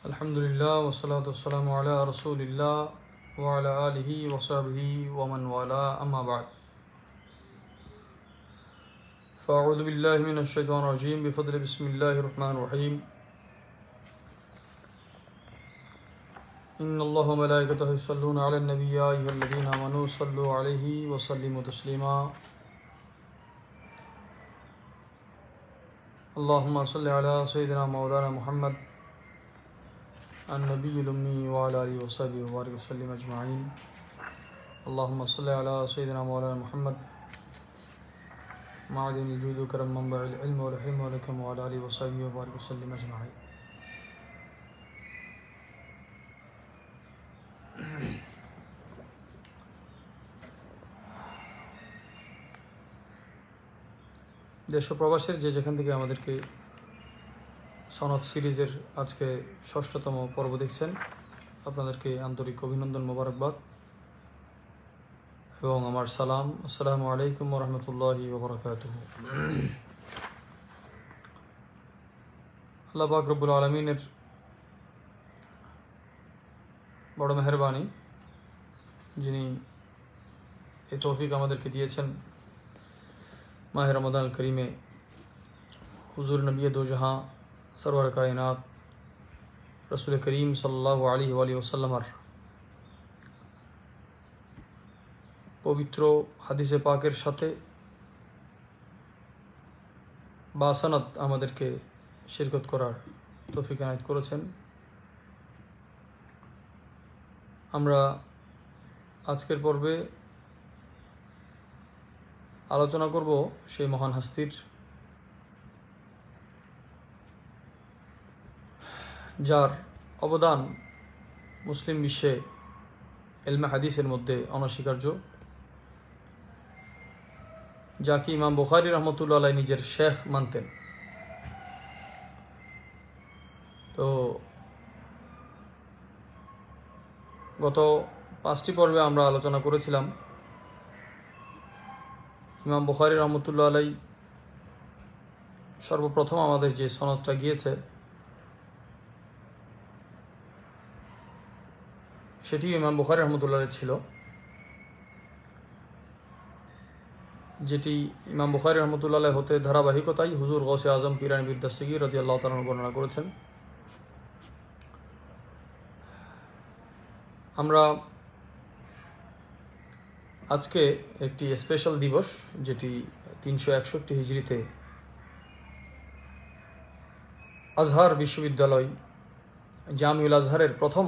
अल्हम्दुलिल्लाह वस्सलातु वस्सलामु अला रसूलिल्लाह व अला आलिहि व सहबिहि व मन वाला अम्मा बाद फ़अऊज़ु बिल्लाहि मिनश शैतानिर रजीम बिफ़ज़्लि बिस्मिल्लाहिर रहमानिर रहीम इन्नल्लाहा व मलाइकतहु युस्सल्लूना अलन नबी या अय्युहल्लज़ीना आमनू सल्लु अलैहि व सल्लिमू तस्लीमा अल्लाहुम्मा सल्लि अला सय्यिदिना मौलाना मुहम्मद अन्नबीयुल उम्मी व अला आलिहि व सहबिहि व बारिक वसल्लिम अजमाइन अल्लाहुम्मा सल्लि अला सय्यिदिना मौलाना मुहम्मद मादिनिल जूद व करम मंबइल इल्म वल हिल्म वल हिकम व अला आलिहि व सहबिहि व बारिक वसल्लिम अजमाइन। দেশ ও প্রবাসের যেখান থেকে আমাদেরকে সনদ সিরিজের আজকে ৬ষ্ঠতম পর্ব দেখছেন, আপনাদেরকে আন্তরিক অভিনন্দন, মোবারকবাদ এবং আমার সালাম। আসসালামু আলাইকুম ওয়া রাহমাতুল্লাহি ওয়া বারাকাতুহু। আল্লাহ পাক রব্বুল আলামিনের বড় মেহেরবানি, যিনি এই তৌফিক আমাদেরকে দিয়েছেন মাহে রমাদান করিমে হুজুর নবী দো জাহাঁ সরওয়ার কায়নাত রসুল করিম সাল্লাল্লাহু আলাইহি ওয়াসাল্লামের পবিত্র হাদিসে পাকের সাথে বা সনদ আমাদেরকে শিরকত করার তৌফিক এনায়েত করেছেন। আমরা আজকের পর্বে আলোচনা করব সেই মহান হাস্তির যার অবদান মুসলিম বিশ্বে ইলমে হাদিসের মধ্যে অনস্বীকার্য, যাকে ইমাম বুখারী রহমতুল্লাহ আলাইহি নিজের শেখ মানতেন। তো গত 5টি পর্বে আমরা আলোচনা করেছিলাম ইমাম বুখারী রহমতুল্লাহ আলাইহি সর্বপ্রথম আমাদের যে সনদটা গিয়েছে সেটি ইমাম বুখারী রহমতুল্লাহ আলাইহি ছিল, যেটি ইমাম বুখারী রহমতুল্লাহ আলাইহি হতে ধারাবাহিকতায় হুজুর গৌসে আজম পীরানী পীর দস্তগীর রাদিয়াল্লাহু তাআলা বর্ণনা করেছেন। আমরা আজকে একটি স্পেশাল দিবস, যেটি 361 হিজরিতে আজহার বিশ্ববিদ্যালয় জামিউল আজহারের প্রথম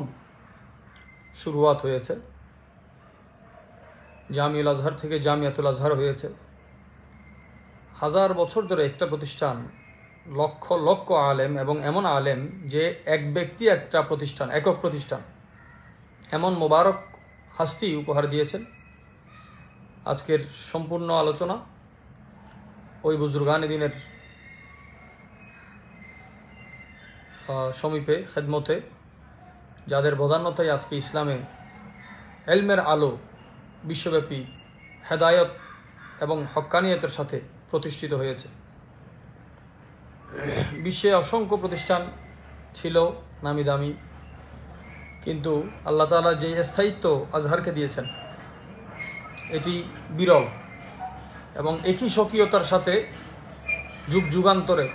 শুরুয়াত হয়েছে। জামিউল আজহার থেকে জামিয়াতুল আজহার হয়েছে। 1000 বছর ধরে একটা প্রতিষ্ঠান লক্ষ লক্ষ আলেম, এবং এমন আলেম যে এক ব্যক্তি একটা প্রতিষ্ঠান, একক প্রতিষ্ঠান, এমন মোবারক হাস্তি উপহার দিয়েছেন। আজকের সম্পূর্ণ আলোচনা ওই বুজুর্গানে দিনের সমীপে খেদমতে, যাদের বদান্যতায় আজকে ইসলামে এলমের আলো বিশ্বব্যাপী হেদায়ত এবং হক্কানিয়তের সাথে প্রতিষ্ঠিত হয়েছে। বিশ্বে অসংখ্য প্রতিষ্ঠান ছিল নামি দামি, কিন্তু আল্লাহ তাআলা যে স্থায়িত্ব আজহারকে দিয়েছেন এটি বিরল, এবং একই স্বকীয়তার সাথে যুগ যুগান্তরে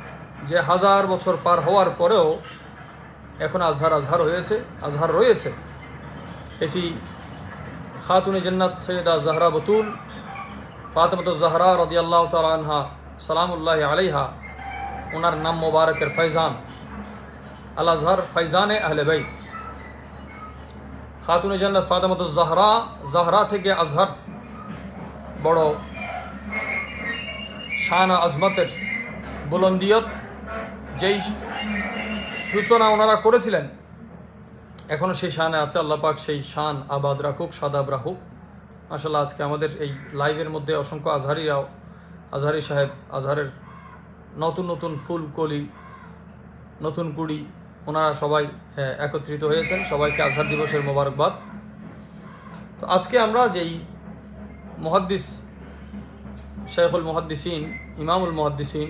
যে 1000 বছর পার হওয়ার পরেও এখন আজহার হয়েছে, আজহার রয়েছে। এটি খাতুনে জান্নাত সৈয়দা জাহরা বতুল ফাতেমাতুজ জাহরা রাদিয়াল্লাহু তাআলা আনহা সালামুল্লাহি আলাইহা, ওনার নাম মোবারকের ফয়জান, আল আজহার ফয়জানে আহলে বাইত। খাতুনে জান্নাত ফাতেমাতুজ জাহরা, জাহরা থেকে আজহার বড় শান আজমতের বুলন্দিয়ত, যেই সূচনা ওনারা করেছিলেন এখনও সেই শানে আছে। আল্লাহ পাক সেই শান আবাদ রাখুক, সাদাব রাখুক। মাশাআল্লাহ, আজকে আমাদের এই লাইভের মধ্যে অসংখ্য আজহারিরাও, আজহারি সাহেব, আজহারের নতুন নতুন ফুল কলি, নতুন কুড়ি, ওনারা সবাই একত্রিত হয়েছেন। সবাইকে আজহার দিবসের মোবারকবাদ। তো আজকে আমরা যেই মুহাদ্দিস, শেখুল মুহাদ্দিসিন, ইমামুল মুহাদ্দিসিন,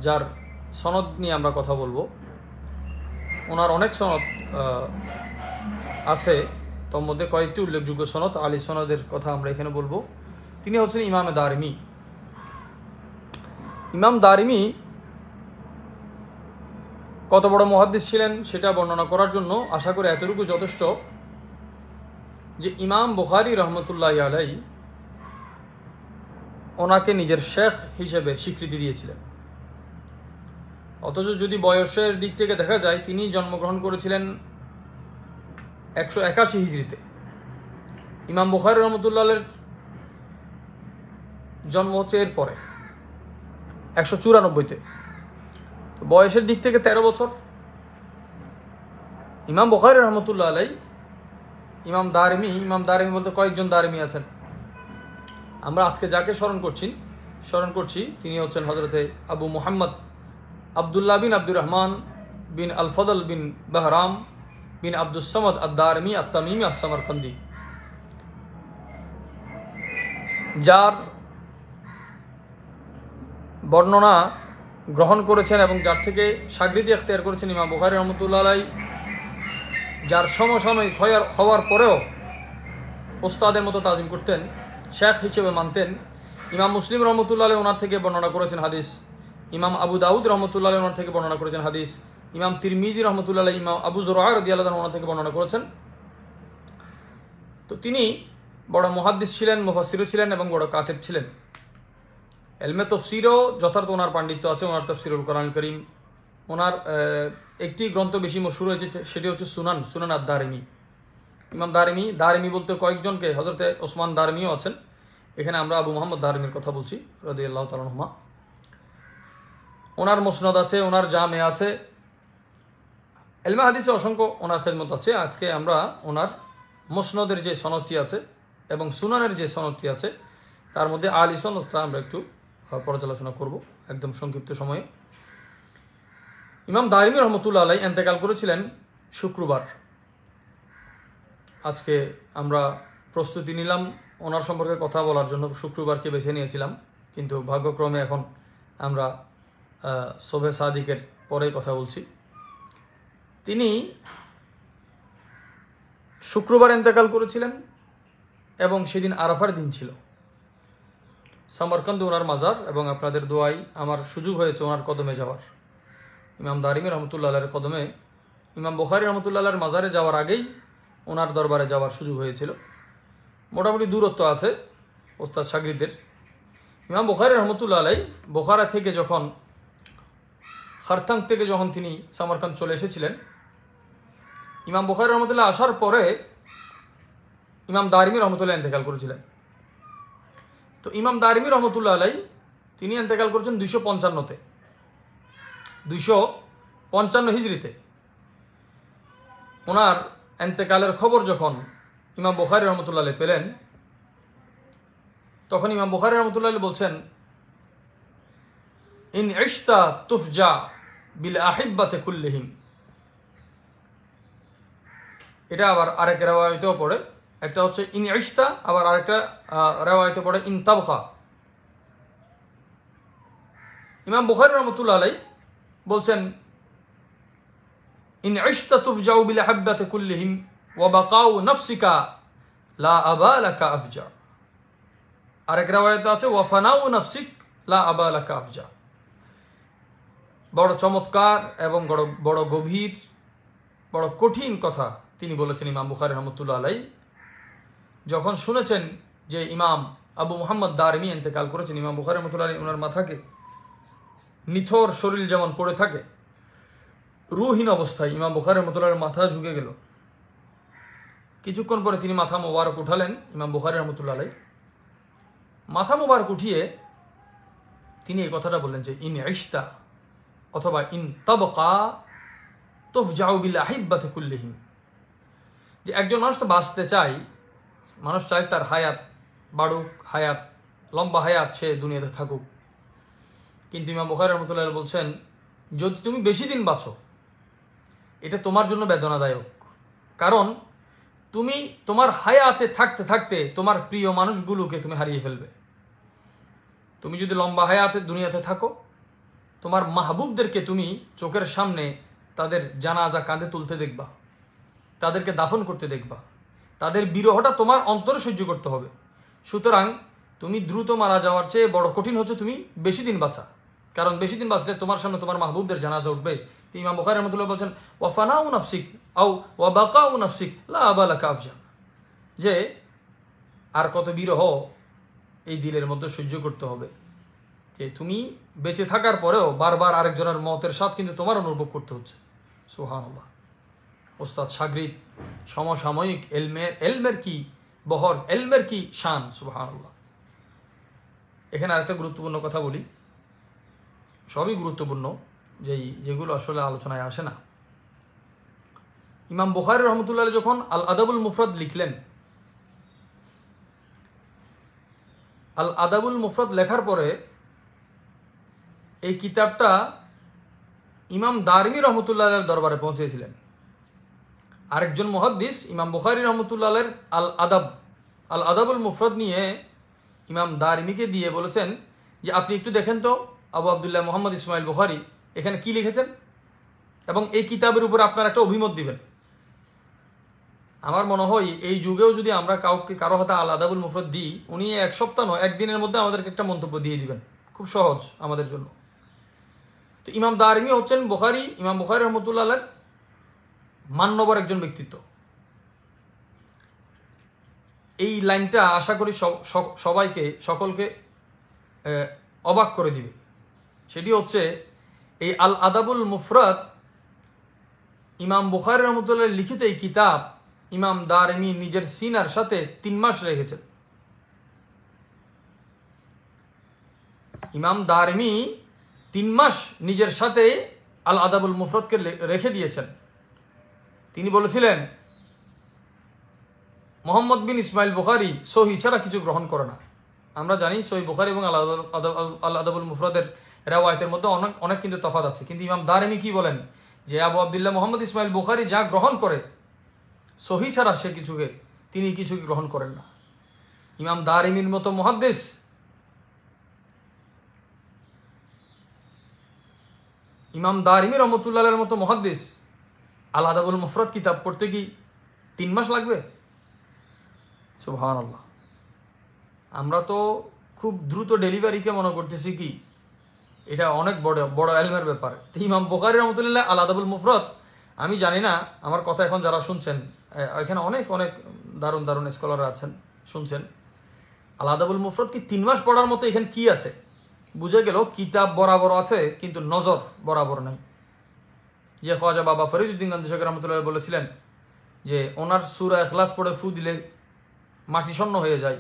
যার সনদ নিয়ে আমরা কথা বলবো, ওনার অনেক সনদ আছে, তোর মধ্যে কয়েকটি উল্লেখযোগ্য সনদ, আলী সনদের কথা আমরা এখানে বলবো। তিনি হচ্ছেন ইমাম দারিমি। ইমাম দারিমি কত বড় মুহাদ্দিস ছিলেন সেটা বর্ণনা করার জন্য আশা করি এতটুকু যথেষ্ট যে ইমাম বুখারী রহমতুল্লাহ আলাইহি ওনাকে নিজের শেখ হিসেবে স্বীকৃতি দিয়েছিলেন। অথচ যদি বয়সের দিক থেকে দেখা যায়, তিনি জন্মগ্রহণ করেছিলেন 181 হিজরিতে। ইমাম বুখারী রহমতুল্লাহের জন্ম হচ্ছে এরপরে 194-তে। বয়সের দিক থেকে 13 বছর। ইমাম বুখারী রহমতুল্লাহ আলাইহি ইমাম দারিমি বলতে কয়েকজন দারিমি আছেন। আমরা আজকে যাকে স্মরণ করছি তিনি হচ্ছেন হযরতে আবু মুহাম্মদ আবদুল্লাহ বিন আব্দুর রহমান বিন আল ফদল বিন বাহরাম বিন আব্দুস সামাদ আদ-দারিমি আত-তামিমি আস-সামারকান্দি, যার বর্ণনা গ্রহণ করেছেন এবং যার থেকে শাগরিদি ইখতিয়ার করেছেন ইমাম বুখারী রহমতুল্লাহ আলাইহি, যার সমসাময়িক হওয়ার পরেও ওস্তাদের মতো তাজিম করতেন, শেখ হিসেবে মানতেন। ইমাম মুসলিম রহমতুল্লাহ আলাইহি ওনার থেকে বর্ণনা করেছেন হাদিস, ইমাম আবু দাউদ রহমতুল্লাহ আলাইহি ওনার থেকে বর্ণনা করেছেন হাদিস, ইমাম তিরমিজি রহমতুল্লাহ আলাইহি ইমাম আবু যুরআ রাদিয়াল্লাহু আনহু ওনার থেকে বর্ণনা করেছেন। তো তিনি বড় মুহাদ্দিস ছিলেন, মুফাসসিরও ছিলেন এবং বড় কাতিব ছিলেন। ইলমে তাফসীরও যথার্থ ওনার পাণ্ডিত্য আছে। ওনার তাফসীরুল কোরআন কারীম, ওনার একটি গ্রন্থ বেশি মশহুর হয়েছে, সেটি হচ্ছে সুনান আদ-দারিমি। ইমাম দারিমি বলতে কয়েকজনকে, হযরতে ওসমান দারিমিও আছেন। এখানে আমরা আবু মুহাম্মদ দারিমির কথা বলছি রাদিয়াল্লাহু তাআলা আনহুমা। ওনার মুসনাদ আছে, ওনার জামে আছে, ইলমে হাদিসে অসংখ্য ওনার খেদমত আছে। আজকে আমরা ওনার মুসনাদের যে সনদটি আছে এবং সুনানের যে সনদটি আছে তার মধ্যে আলী সনদটা আমরা একটু পর্যালোচনা করব একদম সংক্ষিপ্ত সময়ে। ইমাম দারিমি রহমতুল্লাহ আলাইহি ইন্তেকাল করেছিলেন শুক্রবার। আজকে আমরা প্রস্তুতি নিলাম ওনার সম্পর্কে কথা বলার জন্য, শুক্রবারকে বেছে নিয়েছিলাম, কিন্তু ভাগ্যক্রমে এখন আমরা শোভে সাদিকের পরে কথা বলছি। তিনি শুক্রবার ইন্তেকাল করেছিলেন এবং সেদিন আরাফার দিন ছিল। সামারকান্দে ওনার মাজার, এবং আপনাদের দোয়াই আমার সুযোগ হয়েছে ওনার কদমে যাওয়ার। ইমাম দারিমি রহমতুল্লাহ আলাইহির কদমে, ইমাম বুখারী রহমতুল্লাহ আলাইহির মাজারে যাওয়ার আগেই ওনার দরবারে যাওয়ার সুযোগ হয়েছিল। মোটামুটি দূরত্ব আছে ওস্তাদ শাগরিদের। ইমাম বুখারী রহমতুল্লাহ আলাইহি বুখারা থেকে যখন, খারতাং থেকে যখন তিনি সামারকান্দ চলে এসেছিলেন, ইমাম বুখারী রহমতুল্লাহ আসার পরে ইমাম দারিমি রহমতুল্লাহ ইন্তেকাল করেছিলেন। তো ইমাম দারিমি রহমতুল্লাহ আলাইহি তিনি ইন্তেকাল করেছেন 255-তে, 255 হিজরিতে। ওনার ইন্তেকালের খবর যখন ইমাম বুখারী রহমতুল্লাহ আলাইহি পেলেন, তখন ইমাম বুখারী রহমতুল্লাহ আলাইহি বলছেন, ইন ইশতা তুফজা বিল আহিব্বাতে কুল্লিহিম। এটা আবার আরেক রিওয়ায়াতেও পড়ে, একটা হচ্ছে ইন ইশতা, আবার আরেকটা রিওয়ায়াতে পড়ে ইন তাবকা। ইমাম বুখারী রহমতুল্লাহ আলাইহি বলছেন, ইন ইশতা তুফজাউ বিল আহিব্বাতে কুল্লিহিম ওয়া বাকাউ নাফসিকা লা আবালাকা আফজা। আরেক রিওয়ায়াতে আছে ওয়া ফানাউ নাফসিক লা আবালাকা আফজা। বড় চমৎকার এবং বড় গভীর, বড় কঠিন কথা তিনি বলেছেন ইমাম বুখারী রহমতুল্লাহ আলাইহি। যখন শুনেছেন যে ইমাম আবু মুহাম্মদ দারিমি ইন্তেকাল করেছেন, ইমাম বুখারী রহমতুল্লাহ আলাইহি ওনার মাথাকে, নিথর শরীর যেমন পড়ে থাকে, রুহীন অবস্থায় ইমাম বুখারী রহমতুল্লাহর মাথা ঝুঁকে গেল। কিছুক্ষণ পরে তিনি মাথা মোবারক উঠালেন ইমাম বুখারী রহমতুল্লাহ আলাইহি। মাথা মোবারক উঠিয়ে তিনি এই কথাটা বললেন যে ইন ইশতা অথবা ইন তাবকা তুফজাউ বিল আহিব্বাতি কুল্লিহিম, যে একজন মানুষ তো বাঁচতে চায়, মানুষ চায় তার হায়াত বাড়ুক, হায়াত লম্বা হায়াত, সে দুনিয়াতে থাকুক। কিন্তু ইমাম বুখারী রহমতুল্লাহ আলাইহি বলছেন, যদি তুমি বেশি দিন বাঁচো এটা তোমার জন্য বেদনাদায়ক, কারণ তুমি তোমার হায়াতে থাকতে থাকতে তোমার প্রিয় মানুষগুলোকে তুমি হারিয়ে ফেলবে। তুমি যদি লম্বা হায়াতে দুনিয়াতে থাকো, তোমার মাহবুবদেরকে তুমি চোখের সামনে তাদের জানাজা কাঁধে তুলতে দেখবা, তাদেরকে দাফন করতে দেখবা, তাদের বিরহটা তোমার অন্তরে সহ্য করতে হবে। সুতরাং তুমি দ্রুত মারা যাওয়ার চেয়ে বড় কঠিন হচ্ছে তুমি বেশি দিন বাঁচা, কারণ বেশি দিন বাঁচলে তোমার সামনে তোমার মাহবুবদের জানাজা উঠবে। তো ইমাম বুখারী রাহমাতুল্লাহ বলছেন ওয়াফানাউ নাফসিক আও ওয়া বাকাউ নাফসিক লা আবালাকা আফজা, যে আর কত বিরহ এই দিলের মধ্যে সহ্য করতে হবে, যে তুমি বেঁচে থাকার পরেও বারবার আরেকজনের মতের স্বাদ কিন্তু তোমার অনুভব করতে হচ্ছে। সুবহানাল্লাহ। ওস্তাদ শাগরিদ, সমসাময়িক এলমের কি বহর, এলমের কি শান, সুবহানাল্লাহ। এখানে আরেকটা গুরুত্বপূর্ণ কথা বলি, সবই গুরুত্বপূর্ণ, যেগুলো আসলে আলোচনায় আসে না। ইমাম বুখারী রহমতুল্লাহ যখন আল আদাবুল মুফরাদ লিখলেন, আল আদাবুল মুফরাদ লেখার পরে এই কিতাবটা ইমাম দারিমি রহমতুল্লাহের দরবারে পৌঁছেছিলেন। আরেকজন মুহাদ্দিস ইমাম বুখারী রহমতুল্লাহের আল আদাবুল মুফরাদ নিয়ে ইমাম দারিমিকে দিয়ে বলেছেন যে আপনি একটু দেখেন তো আবু আবদুল্লাহ মোহাম্মদ ইসমাইল বুখারী এখানে কি লিখেছেন এবং এই কিতাবের উপর আপনার একটা অভিমত দিবেন। আমার মনে হয় এই যুগেও যদি আমরা কারো হাতে আল আদাবুল মুফরাদ দিই, উনি এক সপ্তাহ নয়, একদিনের মধ্যে আমাদেরকে একটা মন্তব্য দিয়ে দিবেন, খুব সহজ আমাদের জন্য। তো ইমাম দারিমি হচ্ছেন ইমাম বুখারী রহমতুল্লাহের মান্যবর একজন ব্যক্তিত্ব। এই লাইনটা আশা করি সকলকে অবাক করে দিবে। সেটি হচ্ছে এই আল আদাবুল মুফরাদ ইমাম বুখারী রহমতুল্লাহ লিখিত এই কিতাব ইমাম দারিমি নিজের সিনার সাথে 3 মাস রেখেছেন। ইমাম দারিমি 3 মাস নিজের সাথে আল আদাবুল মুফরাদকে রেখে দিয়েছেন। তিনি বলেছিলেন মোহাম্মদ বিন ইসমাইল বুখারী সহি ছাড়া কিছু গ্রহণ করে না। আমরা জানি সহি বুখারী এবং আল আদাবুল মুফরাদের রেওয়ায়াতের মধ্যে অনেক কিন্তু তফাৎ আছে, কিন্তু ইমাম দারিমি কি বলেন যে আবু আবদুল্লাহ মোহাম্মদ ইসমাইল বুখারী যা গ্রহণ করে সহি ছাড়া তিনি কিছু গ্রহণ করেন না। ইমাম দারিমির মতো মুহাদ্দিস, ইমাম দারিমি রহমতুল্লাহের মতো মুহাদ্দিস আল আদাবুল মুফরাদ কিতাব পড়তে কি 3 মাস লাগবে? সুবহানাল্লাহ। আমরা তো খুব দ্রুত ডেলিভারিকে মনে করতেছি কি এটা অনেক বড় এলমের ব্যাপার। ইমাম বুখারী রহমতুল্লাহ আল আদাবুল মুফরাদ, আমি জানি না আমার কথা এখন যারা শুনছেন এখানে অনেক দারুণ স্কলাররা আছেন, শুনছেন। আল আদাবুল মুফরাদ কি 3 মাস পড়ার মতো এখানে কি আছে? বুঝে গেল কিতাব বরাবর আছে কিন্তু নজর বরাবর নাই। যে খাজা বাবা ফরিদউদ্দিন গঞ্জি শাহ রহমতুল্লাহ বলেছিলেন যে ওনার সূরা ইখলাস পড়ে ফু দিলে মাটি শূন্য হয়ে যায়।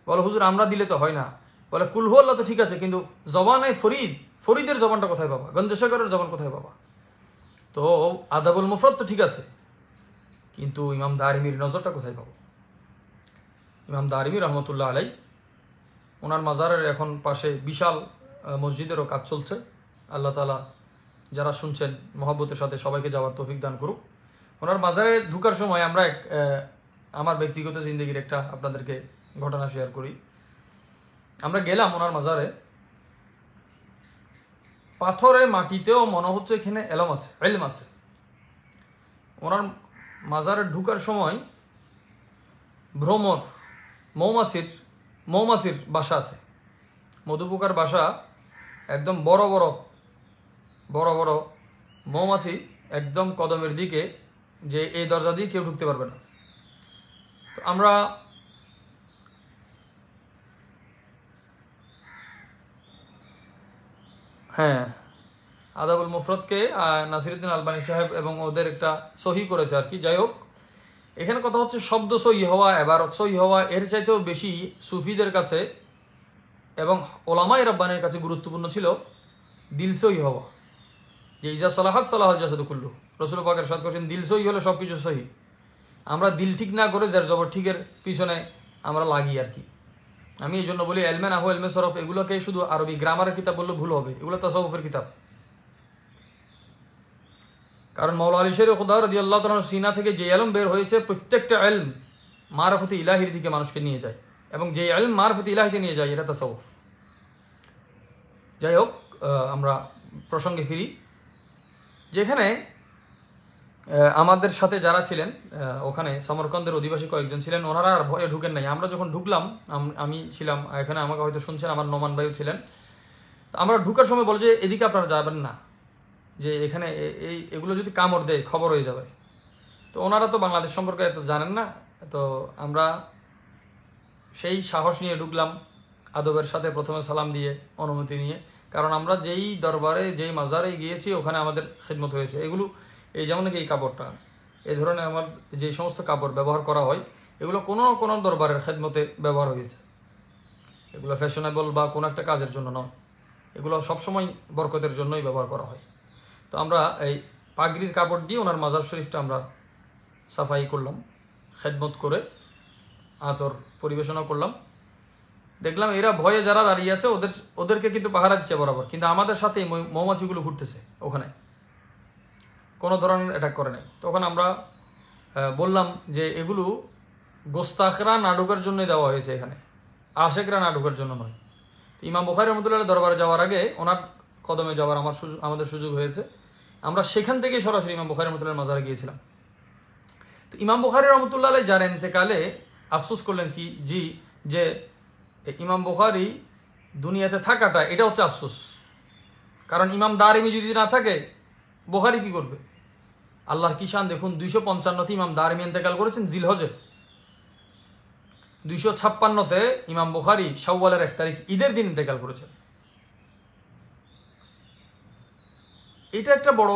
বলে হুজুর আমরা দিলে তো হয় না। বলে কুল হু আল্লাহ তো ঠিক আছে, কিন্তু জবানে ফরিদের জবানটা কোথায় পাবা? গঞ্জি শাহর জবান কোথায় পাবা? তো আদাবুল মুফরাদ তো ঠিক আছে, কিন্তু ইমাম দারিমির নজরটা কোথায় পাবো? ইমাম দারিমি রহমতুল্লাহ আলাই, ওনার মাজারের এখন পাশে বিশাল মসজিদেরও কাজ চলছে। আল্লাহ তাআলা যারা শুনছেন মহব্বতের সাথে সবাইকে যাওয়ার তৌফিক দান করুক। ওনার মাজারে ঢুকার সময় আমরা আমার ব্যক্তিগত জিন্দগির একটা আপনাদেরকে ঘটনা শেয়ার করি। আমরা গেলাম ওনার মাজারে, পাথরের মাটিতেও মনে হচ্ছে এখানে এলম আছে। ওনার মাজারে ঢুকার সময় ভ্রমর মৌমাছির বাসা আছে, মধুপোকার বাসা, একদম বড় বড় মৌমাছি একদম কদমের দিকে, যে এই দরজা দিয়ে কেউ ঢুকতে পারবে না। তো আমরা আদাবুল মুফরাদকে নাসিরউদ্দিন আলবানী সাহেব এবং ওদের একটা সহি করেছে আর কি। যাই হোক, এখানে কথা হচ্ছে শব্দ সহি হওয়া, এবারত সহি হওয়া, এর চাইতেও বেশি সুফিদের কাছে এবং ওলামায়ে রাব্বানীর কাছে গুরুত্বপূর্ণ ছিল দিল সহি হওয়া। যে ইজা সালাহাত সালাহাল জাসাদু কুল্লু, রাসূল পাক ইরশাদ করেছেন দিল সহি হলে সব কিছু সহি। আমরা দিল ঠিক না করে যার জবর ঠিকের পিছনে আমরা লাগি আর কি। আমি এই জন্য বলি এলমে নাহু, এলমে সরফ এগুলোকে শুধু আরবি গ্রামারের কিতাব বললে ভুল হবে, এগুলো তাসাউফের কিতাব। কারণ মাওলা আলী শের খুদা রাদিয়াল্লাহু তাআলা সিনা থেকে যে ইলম বের হয়েছে, প্রত্যেকটা ইলম মারফতে ইলাহির দিকে মানুষকে নিয়ে যায়, এবং যে ইলম মারফতে ইলাহিতে নিয়ে যায় এটা তাসাউফ। যাই হোক, আমরা প্রসঙ্গে ফিরি। যেখানে আমাদের সাথে যারা ছিলেন ওখানে সমরকন্দের অধিবাসী কয়েকজন ছিলেন, ওনারা আর ভয়ে ঢুকেন নাই। আমরা যখন ঢুকলাম, আমি ছিলাম এখানে, আমাকে হয়তো শুনছেন, আমার নোমান ভাইও ছিলেন। আমরা ঢুকার সময় বলে যে এদিকে আপনারা যাবেন না, যে এখানে এগুলো যদি কামড় দেয় খবর হয়ে যাবে। তো ওনারা তো বাংলাদেশ সম্পর্কে এত জানেন না, তো আমরা সেই সাহস নিয়ে ঢুকলাম, আদবের সাথে প্রথমে সালাম দিয়ে অনুমতি নিয়ে। কারণ আমরা যেই দরবারে, যেই মাজারে গিয়েছি ওখানে আমাদের খিদমত হয়েছে। এগুলো এই যেমন এই কাপড়টা, এই ধরনের আমার যে সমস্ত কাপড় ব্যবহার করা হয় এগুলো কোনো কোনো দরবারের খিদমতে ব্যবহার হয়েছে। এগুলো ফ্যাশনেবল বা কোনো একটা কাজের জন্য নয়, এগুলো সবসময় বরকতের জন্যই ব্যবহার করা হয়। তো আমরা এই পাগড়ির কাপড় দিয়ে ওনার মাজার শরীফটা আমরা সাফাই করলাম, খেদমত করে আতর পরিবেশনা করলাম। দেখলাম এরা ভয়ে যারা দাঁড়িয়ে আছে ওদেরকে কিন্তু পাহারা দিচ্ছে বরাবর, কিন্তু আমাদের সাথে মৌমাছিগুলো ঘুরতেছে ওখানে, কোনো ধরনের অ্যাটাক করে নাই। তখন আমরা বললাম যে এগুলো গোস্তাখরা নাটকের জন্যই দেওয়া হয়েছে, এখানে আশেকরা নাটকের জন্য নয়। ইমাম বুখারী রহমতুল্লাহ দরবারে যাওয়ার আগে ওনার কদমে যাওয়ার আমাদের সুযোগ হয়েছে। আমরা সেখান থেকে সরাসরি ইমাম বুখারী রহমতুল্লাহ মাজারে গিয়েছিলাম। তো ইমাম বুখারী রহমতুল্লাহ যার ইন্তেকালে আফসোস করলেন কি যে ইমাম বুখারী দুনিয়াতে থাকাটা এটা হচ্ছে আফসোস। কারণ ইমাম দারিমি যদি না থাকে বুখারী কি করবে? আল্লাহর কি শান দেখুন, 255তে ইমাম দারিমি ইন্তেকাল করেছেন জিলহজে, 256তে ইমাম বুখারী শাওয়ালের 1 তারিখ ঈদের দিন ইন্তেকাল করেছেন। এটা একটা বড়,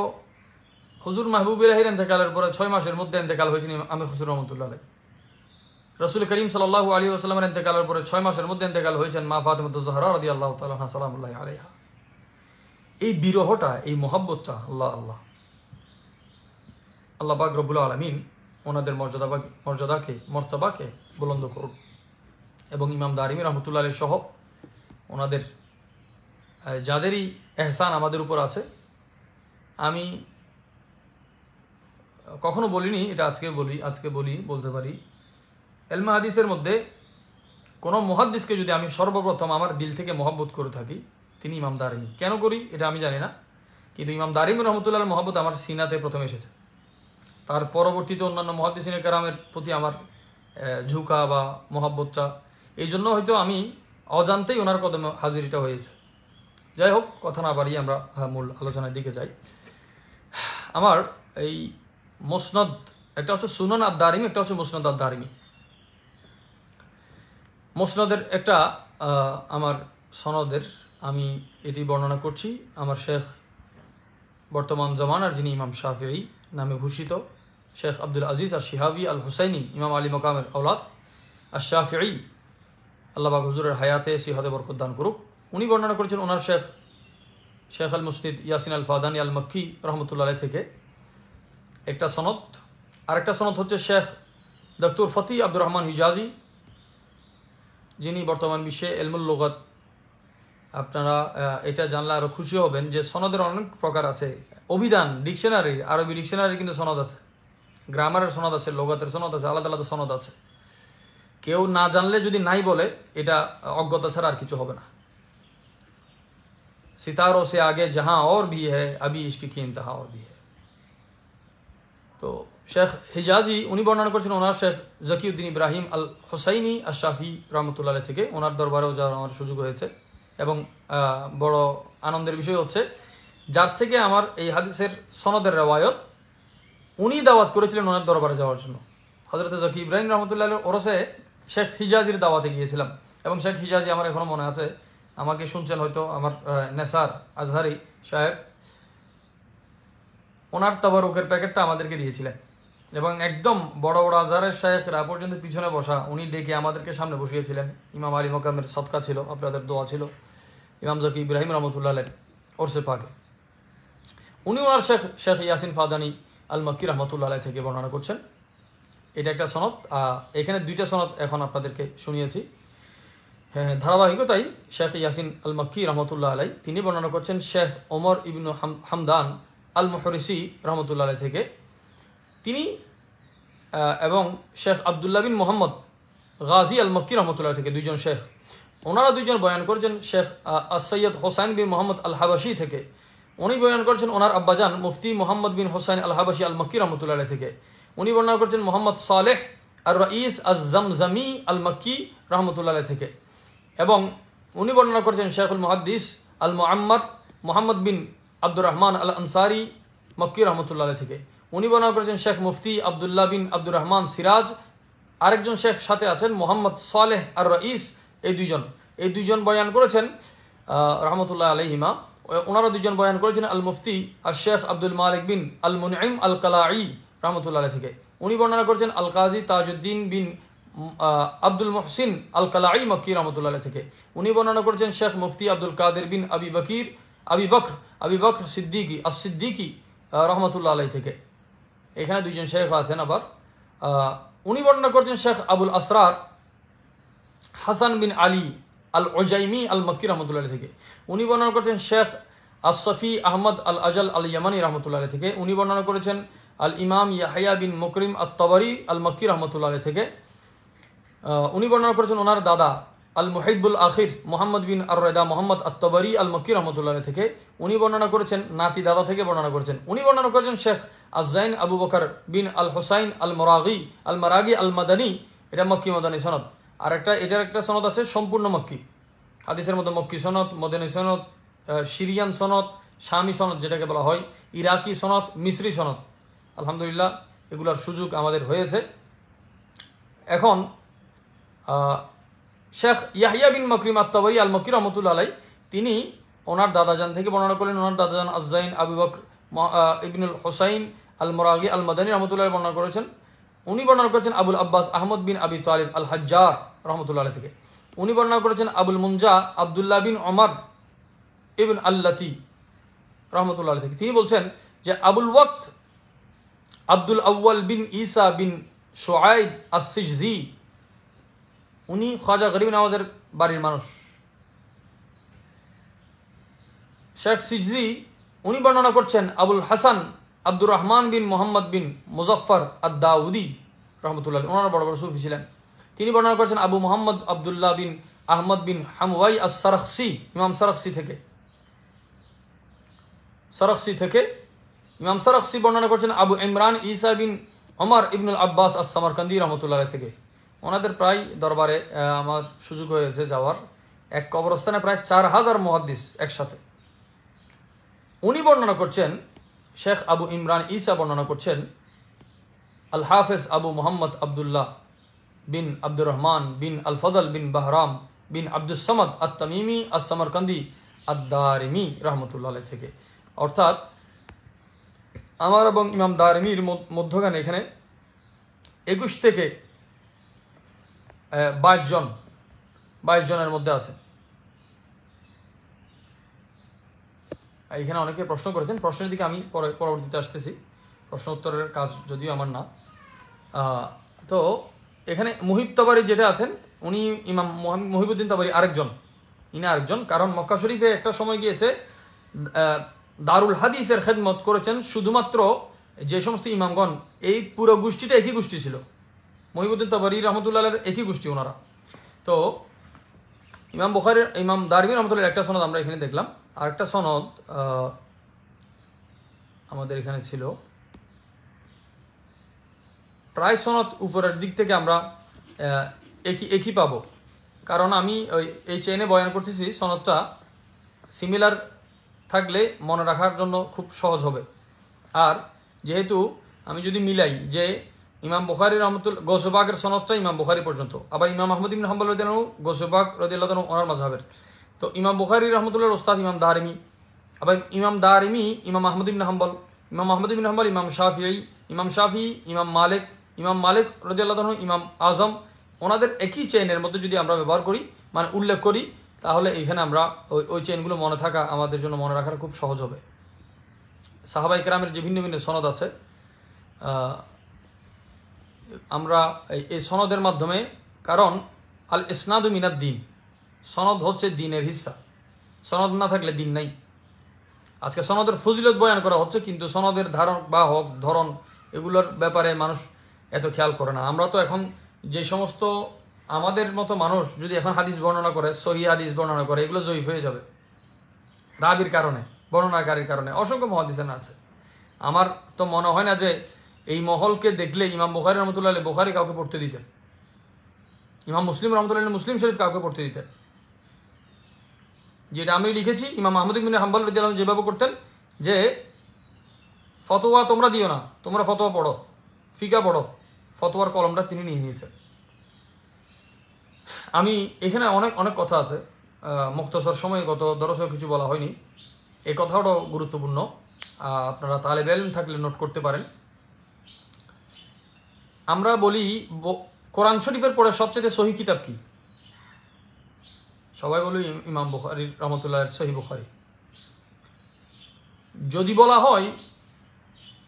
হুজুর মাহবুবুল্লাহির ইন্তেকালের পরে 6 মাসের মধ্যে ইন্তেকাল হয়েছেন আমির খুসরো রহমতুল্লাহ আলাইহি। রাসূল করিম সাল্লাল্লাহু আলাইহি ওয়াসাল্লামের ইন্তেকালের পরে 6 মাসের মধ্যে ইন্তেকাল হয়েছেন মা ফাতিমাতুজ জাহরা রাদিয়াল্লাহু তাআলা আনহা সালামুল্লাহি আলাইহা। এই বিরহটা, এই মহব্বতটা আল্লাহ পাক রব্বুল আলামিন ওনাদের মর্তবাকে বুলন্দ করুন, এবং ইমাম দারিমি রহমতুল্লাহ আলাইহি সহ ওনাদের যাদেরই এহসান আমাদের উপর আছে, আমি কখনো বলিনি, এটা আজকে বলতে পারি। এলমে হাদিসের মধ্যে কোনো মুহাদ্দিসকে যদি আমি সর্বপ্রথম আমার দিল থেকে মহব্বত করে থাকি, তিনি ইমাম দারিমি। কেন করি এটা আমি জানি না, কিন্তু ইমাম দারিমি রহমতুল্লাহর মহব্বত আমার সিনাতে প্রথমে এসেছে। তার পরবর্তীতে অন্যান্য মুহাদ্দিসিনে কেরামের প্রতি আমার ঝুঁকা বা মহব্বতটা, এই জন্য হয়তো আমি অজান্তেই ওনার কদমে হাজিরিটা হয়েছে। যাই হোক, কথা না বাড়িয়ে আমরা মূল আলোচনার দিকে যাই। আমার এই মুসনাদ, একটা হচ্ছে সুনান আদ-দারিমি, একটা হচ্ছে মুসনাদ আদ-দারিমি। মুসনাদের একটা আমার সনদের আমি এটি বর্ণনা করছি। আমার শেখ বর্তমান জামানার যিনি ইমাম শাফিঈ নামে ভূষিত, শেখ আব্দুল আজিজ আর শিহাবি আল হুসাইনি, ইমাম আলী মকামের আওলাদ আর শাফিঈ, আল্লাহ পাক হুজুরের হায়াতে সিহতে বরকত দান করুক। উনি বর্ণনা করেছেন ওনার শেখ আল মুসনিদ ইয়াসিন আল ফাদানি আল মক্কি রহমতুল্লাহ থেকে একটা সনদ। আরেকটা সনদ হচ্ছে শেখ ডক্টর ফতি আব্দুর রহমান হিজাজি, যিনি বর্তমান বিশ্বে এলমুল লুগাত, আপনারা এটা জানলে আরও খুশি হবেন যে সনদের অনেক প্রকার আছে। অভিধান, ডিকশনারি, আরবি ডিকশনারি কিন্তু সনদ আছে, গ্রামারের সনদ আছে, লোগাতের সনদ আছে, আলাদা আলাদা সনদ আছে। কেউ না জানলে যদি নাই বলে, এটা অজ্ঞতা ছাড়া আর কিছু হবে না। सितारों से आगे जहाँ और भी है अभी इश्क की इंतहा और भी है। তো শেখ হিজাজি উনি বর্ণনা করছেন ওনার শেখ জাকিউদ্দিন ইব্রাহিম আল হুসাইনি আশরাফি রহমতুল্লাহ থেকে, ওনার দরবারেও যাওয়ার আমার সুযোগ হয়েছে। এবং বড় আনন্দের বিষয় হচ্ছে, যার থেকে আমার এই হাদিসের সনদের রেওয়ায়ত, উনি দাওয়াত করেছিলেন ওনার দরবারে যাওয়ার জন্য। হজরত জাকি ইব্রাহিম রহমতুল্লাহ ওরসে শেখ হিজাজির দাওয়াতে গিয়েছিলাম, এবং শেখ হিজাজি আমার এখনও মনে আছে, আমাকে শুনছেন হয়তো, আমার নেসার আজহারি সাহেব, ওনার তাবারুকের প্যাকেটটা আমাদেরকে দিয়েছিলেন। এবং একদম বড় বড় আজহারের শায়েখরা পর্যন্ত পিছনে বসা, উনি ডেকে আমাদেরকে সামনে বসিয়েছিলেন। ইমাম আলী মকামের সদকা ছিল, আপনাদের দোয়া ছিল, ইমাম জাকি ইব্রাহিম রহমতুল্লাহ ওরসে পাকে। উনি ওনার শেখ ইয়াসিন ফাদানি আল মক্কি রহমতুল্লাহ থেকে বর্ণনা করছেন। এটা একটা সনদ। এখানে 2টা সনদ এখন আপনাদেরকে শুনিয়েছি। ধারাবাহিকতাই শেখ ইয়াসিন আল মক্কি রহমতুল্লাহ আলাই তিনি বর্ণনা করছেন শেখ ওমর ইবনু হামদান আল মুহরিসি রহমতুল্লাহ আলাই থেকে, তিনি এবং শেখ আবদুল্লাহ বিন মোহাম্মদ গাজী আল মক্কি রহমতুল্লাহ থেকে, 2জন শেখ, ওনারা 2জন বয়ান করেছেন শেখ সৈয়দ হোসাইন বিন মোহাম্মদ আল হাবাসি থেকে। উনি বয়ান করেছেন ওনার আব্বাজান মুফতি মোহাম্মদ বিন হোসাইন আল হাবাসি আল মক্কি রহমতুল্লাহ আলাইহি থেকে। উনি বর্ণনা করেছেন মোহাম্মদ সালেহ আর রাইস আজ জামজামি আল মক্কি রহমতুল্লাহ আলাইহি থেকে। এবং উনি বর্ণনা করেছেন শেখুল মুহাদ্দিস আল মুআম্মার মোহাম্মদ বিন আব্দুর রহমান আল আনসারি মক্কি রহমতুল্লাহ আলাইহি থেকে। উনি বর্ণনা করেছেন শেখ মুফতি আবদুল্লাহ বিন আব্দুর রহমান সিরাজ। আরেকজন শেখ সাথে আছেন মোহাম্মদ সালেহ আর রাইস। এই দুইজন বয়ান করেছেন রহমতুল্লাহ আলাইহিমা। ওনারা দুজন বয়ান করেছেন আল মুফতি আর শেখ আব্দুল মালিক বিন আল মুনঈম আল কালাই রহমতুল্লাহ আলাইহি থেকে। উনি বর্ণনা করেছেন আল কাজী তাজউদ্দিন বিন আব্দুল মুহসিন আল কালাই মক্কি রহমতুল্লাহ আলাইহি থেকে। উনি বর্ণনা করেছেন শেখ মুফতি আব্দুল কাদের বিন আবি বকর সিদ্দিকি রহমতুল্লাহ আলাইহি থেকে। এখানে দুইজন শেখ আছেন। আবার উনি বর্ণনা করেছেন শেখ আবুল আসরার হাসান বিন আলী আল ওজাইমি আল মক্কি রহমতুল্লাহ আলাইহি থেকে। উনি বর্ণনা করেছেন শেখ আসফি আহমদ আল আজল আল ইয়ামানি রহমতুল্লাহ আলাইহি থেকে। উনি বর্ণনা করেছেন আল ইমাম ইয়াহইয়া বিন মুকরিম আত তাবারি আল মক্কি রহমতুল্লাহ আলাইহি থেকে। উনি বর্ণনা করেছেন ওনার দাদা আল মুহিবুল আখির মোহাম্মদ বিন আর রেদা মোহাম্মদ আত তাবারি আল মক্কি রহমতুল্লাহ আলাইহি থেকে। উনি বর্ণনা করেছেন নাতি দাদা থেকে বর্ণনা করেছেন। উনি বর্ণনা করেছেন শেখ আজাইন আবু বকর বিন আল হুসাইন আল মারাগি আল মাদানী। এটা মক্কি মাদানী সনদ। আর এটার একটা সনদ আছে সম্পূর্ণ মক্কি হাদিসের মধ্যে মক্কি সনদ, মদিনী সনদ, সিরিয়ান সনদ, শামি সনদ যেটাকে বলা হয়, ইরাকি সনদ, মিসরি সনদ। আলহামদুলিল্লাহ এগুলোর সুযোগ আমাদের হয়েছে। এখন শেখ ইয়াহইয়া বিন মকরিম আত-তাবারি আল মক্কি রহমতুল্লাহ আলাইহি তিনি ওনার দাদাজান থেকে বর্ণনা করলেন। ওনার দাদাজান আজাইন আবু বকর ইবনুল হুসাইন আল মারাগি আল মাদানী রহমতুল্লাহ বর্ণনা করেছেন। উনি বর্ণনা করেছেন আবুল আব্বাস আহমদ বিন আবি তালিব আল হাজ্জার রহমতুল্লাহ আলাইহি থেকে। উনি বর্ণনা করেছেন আবুল মুনজা আবদুল্লাহ বিন ওমর ইবন আল্লাতি রহমতুল্লাহ আলাইহি থেকে। তিনি বলছেন যে আবুল ওয়াক্ত আব্দুল আউয়াল বিন ঈসা বিন শুআইব আস-সিজজি উনি খাজা গরিব নওয়াজের বাড়ির মানুষ। শেখ সিজজি উনি বর্ণনা করছেন আবুল হাসান আব্দুর রহমান বিন মোহাম্মদ বিন মুজফর আদ-দাউদি রহমতুল্লাহ, ওনারা বড় বড় সুফি ছিলেন। তিনি বর্ণনা করেছেন আবু মোহাম্মদ আবদুল্লাহ বিন আহমদ বিন হামওয়াই আস-সারখসি ইমাম সারখসি থেকে ইমাম সারখসি বর্ণনা করেছেন আবু ইমরান ঈসা বিন ওমর ইবনুল আব্বাস আস-সামারকান্দি রহমতুল্লাহ থেকে। ওনাদের প্রায় দরবারে আমার সুযোগ হয়েছে যাওয়ার। এক কবরস্থানে প্রায় 4000 মুহাদ্দিস একসাথে। উনি বর্ণনা করছেন শেখ আবু ইমরান ঈসা বর্ণনা করছেন আল হাফেজ আবু মোহাম্মদ আবদুল্লাহ বিন আব্দুর রহমান বিন আল ফদল বিন বাহরাম বিন আব্দুস সামাদ আত-তামিমি আস-সামারকান্দি আদ-দারিমি রহমতুল্লাহ আলাইহি থেকে। অর্থাৎ আমার এবং ইমাম দারিমির মধ্যখানে এখানে 21 থেকে 22 জনের মধ্যে আছে। এখানে অনেকে প্রশ্ন করেছেন, প্রশ্নের দিকে আমি পরবর্তীতে আসতেছি। প্রশ্ন উত্তরের কাজ যদিও আমার না। তো এখানে মুহিব তাবারি যেটা আছেন উনি ইমাম মুহিবউদ্দিন তাবারি আরেকজন, কারণ মক্কা শরীফে একটা সময় গিয়েছে দারুল হাদিসের খেদমত করেছেন শুধুমাত্র যে সমস্ত ইমামগণ, এই পুরো গোষ্ঠীটা একই গোষ্ঠী ছিল। মুহিবউদ্দিন তাবারি রহমতুল্লাহ একই গোষ্ঠী ওনারা। তো ইমাম দারিমি রহমতুল্লাহ একটা সনদ আমরা এখানে দেখলাম। আরেকটা সনদ আমাদের এখানে ছিল, প্রায় সনদ উপরের দিক থেকে আমরা একই পাবো, কারণ আমি এই চেইনে বয়ান করতেছি। সনদটা সিমিলার থাকলে মনে রাখার জন্য খুব সহজ হবে। আর যেহেতু আমি যদি মিলাই যে ইমাম বুখারী রহমতুল্লাহ গোসবাগের সনদটা ইমাম বুখারী পর্যন্ত, আবার ইমাম আহমদ ইবনে হাম্বল রাদিয়াল্লাহু আনহু গোসবাগ রাদিয়াল্লাহু আনহু ওনার মাযহাবের। তো ইমাম বুখারী রহমতুল্লাহর ওস্তাদ ইমাম দারিমি, আবার ইমাম দারিমি ইমাম আহমদ ইবনে হাম্বল, ইমাম শাফিঈ, ইমাম মালিক রাদিয়াল্লাহু আনহু, ইমাম আজম, ওনাদের একই চেইনের মধ্যে যদি আমরা ব্যবহার করি, মানে উল্লেখ করি, তাহলে এখানে আমরা ওই চেইনগুলো মনে থাকা আমাদের জন্য মনে রাখাটা খুব সহজ হবে। সাহাবায়ে কেরামের যে ভিন্ন ভিন্ন সনদ আছে, আমরা এই সনদের মাধ্যমে, কারণ আল ইসনাদু মিনাদ দ্বীন, সনদ হচ্ছে দ্বীনের হিস্সা। সনদ না থাকলে দ্বীন নাই। আজকে সনদের ফজিলত বয়ান করা হচ্ছে, কিন্তু সনদের ধরন এগুলোর ব্যাপারে মানুষ এত খেয়াল করে না। আমরা তো এখন যে সমস্ত আমাদের মতো মানুষ যদি এখন হাদিস বর্ণনা করে, সহিহ হাদিস বর্ণনা করে, এগুলো জয়ীফ হয়ে যাবে রাবির কারণে, বর্ণনাকারীর কারণে অসংখ্য মুহাদ্দিসিন আছে। আমার তো মনে হয় না যে এই মহলকে দেখলে ইমাম বুখারী রহমতুল্লাহ আলাইহি বুখারী কাউকে পড়তে দিতেন, ইমাম মুসলিম রহমতুল্লাহ আলাইহি মুসলিম শরীফ কাউকে পড়তে দিতেন। যেটা আমি লিখেছি, ইমাম আহমদ ইবনে হাম্বল রাদিয়াল্লাহু আনহু যেভাবে করতেন যে ফতোয়া তোমরা দিও না, তোমরা ফতোয়া পড়ো, ফিকা পড়ো, ফতোয়ার কলমটা তিনি নিয়ে নিয়েছেন। আমি এখানে অনেক অনেক কথা আছে, মুখতসর সময়ে গত দরসেও কিছু বলা হয়নি, এই কথাটাও গুরুত্বপূর্ণ, আপনারা তালেবে ইলম থাকলে নোট করতে পারেন। আমরা বলি কোরআন শরীফের পরে সবচেয়ে সহিহ কিতাব কি? সবাই বলি ইমাম বুখারী রহমতুল্লাহের সহিহ বুখারী। যদি বলা হয়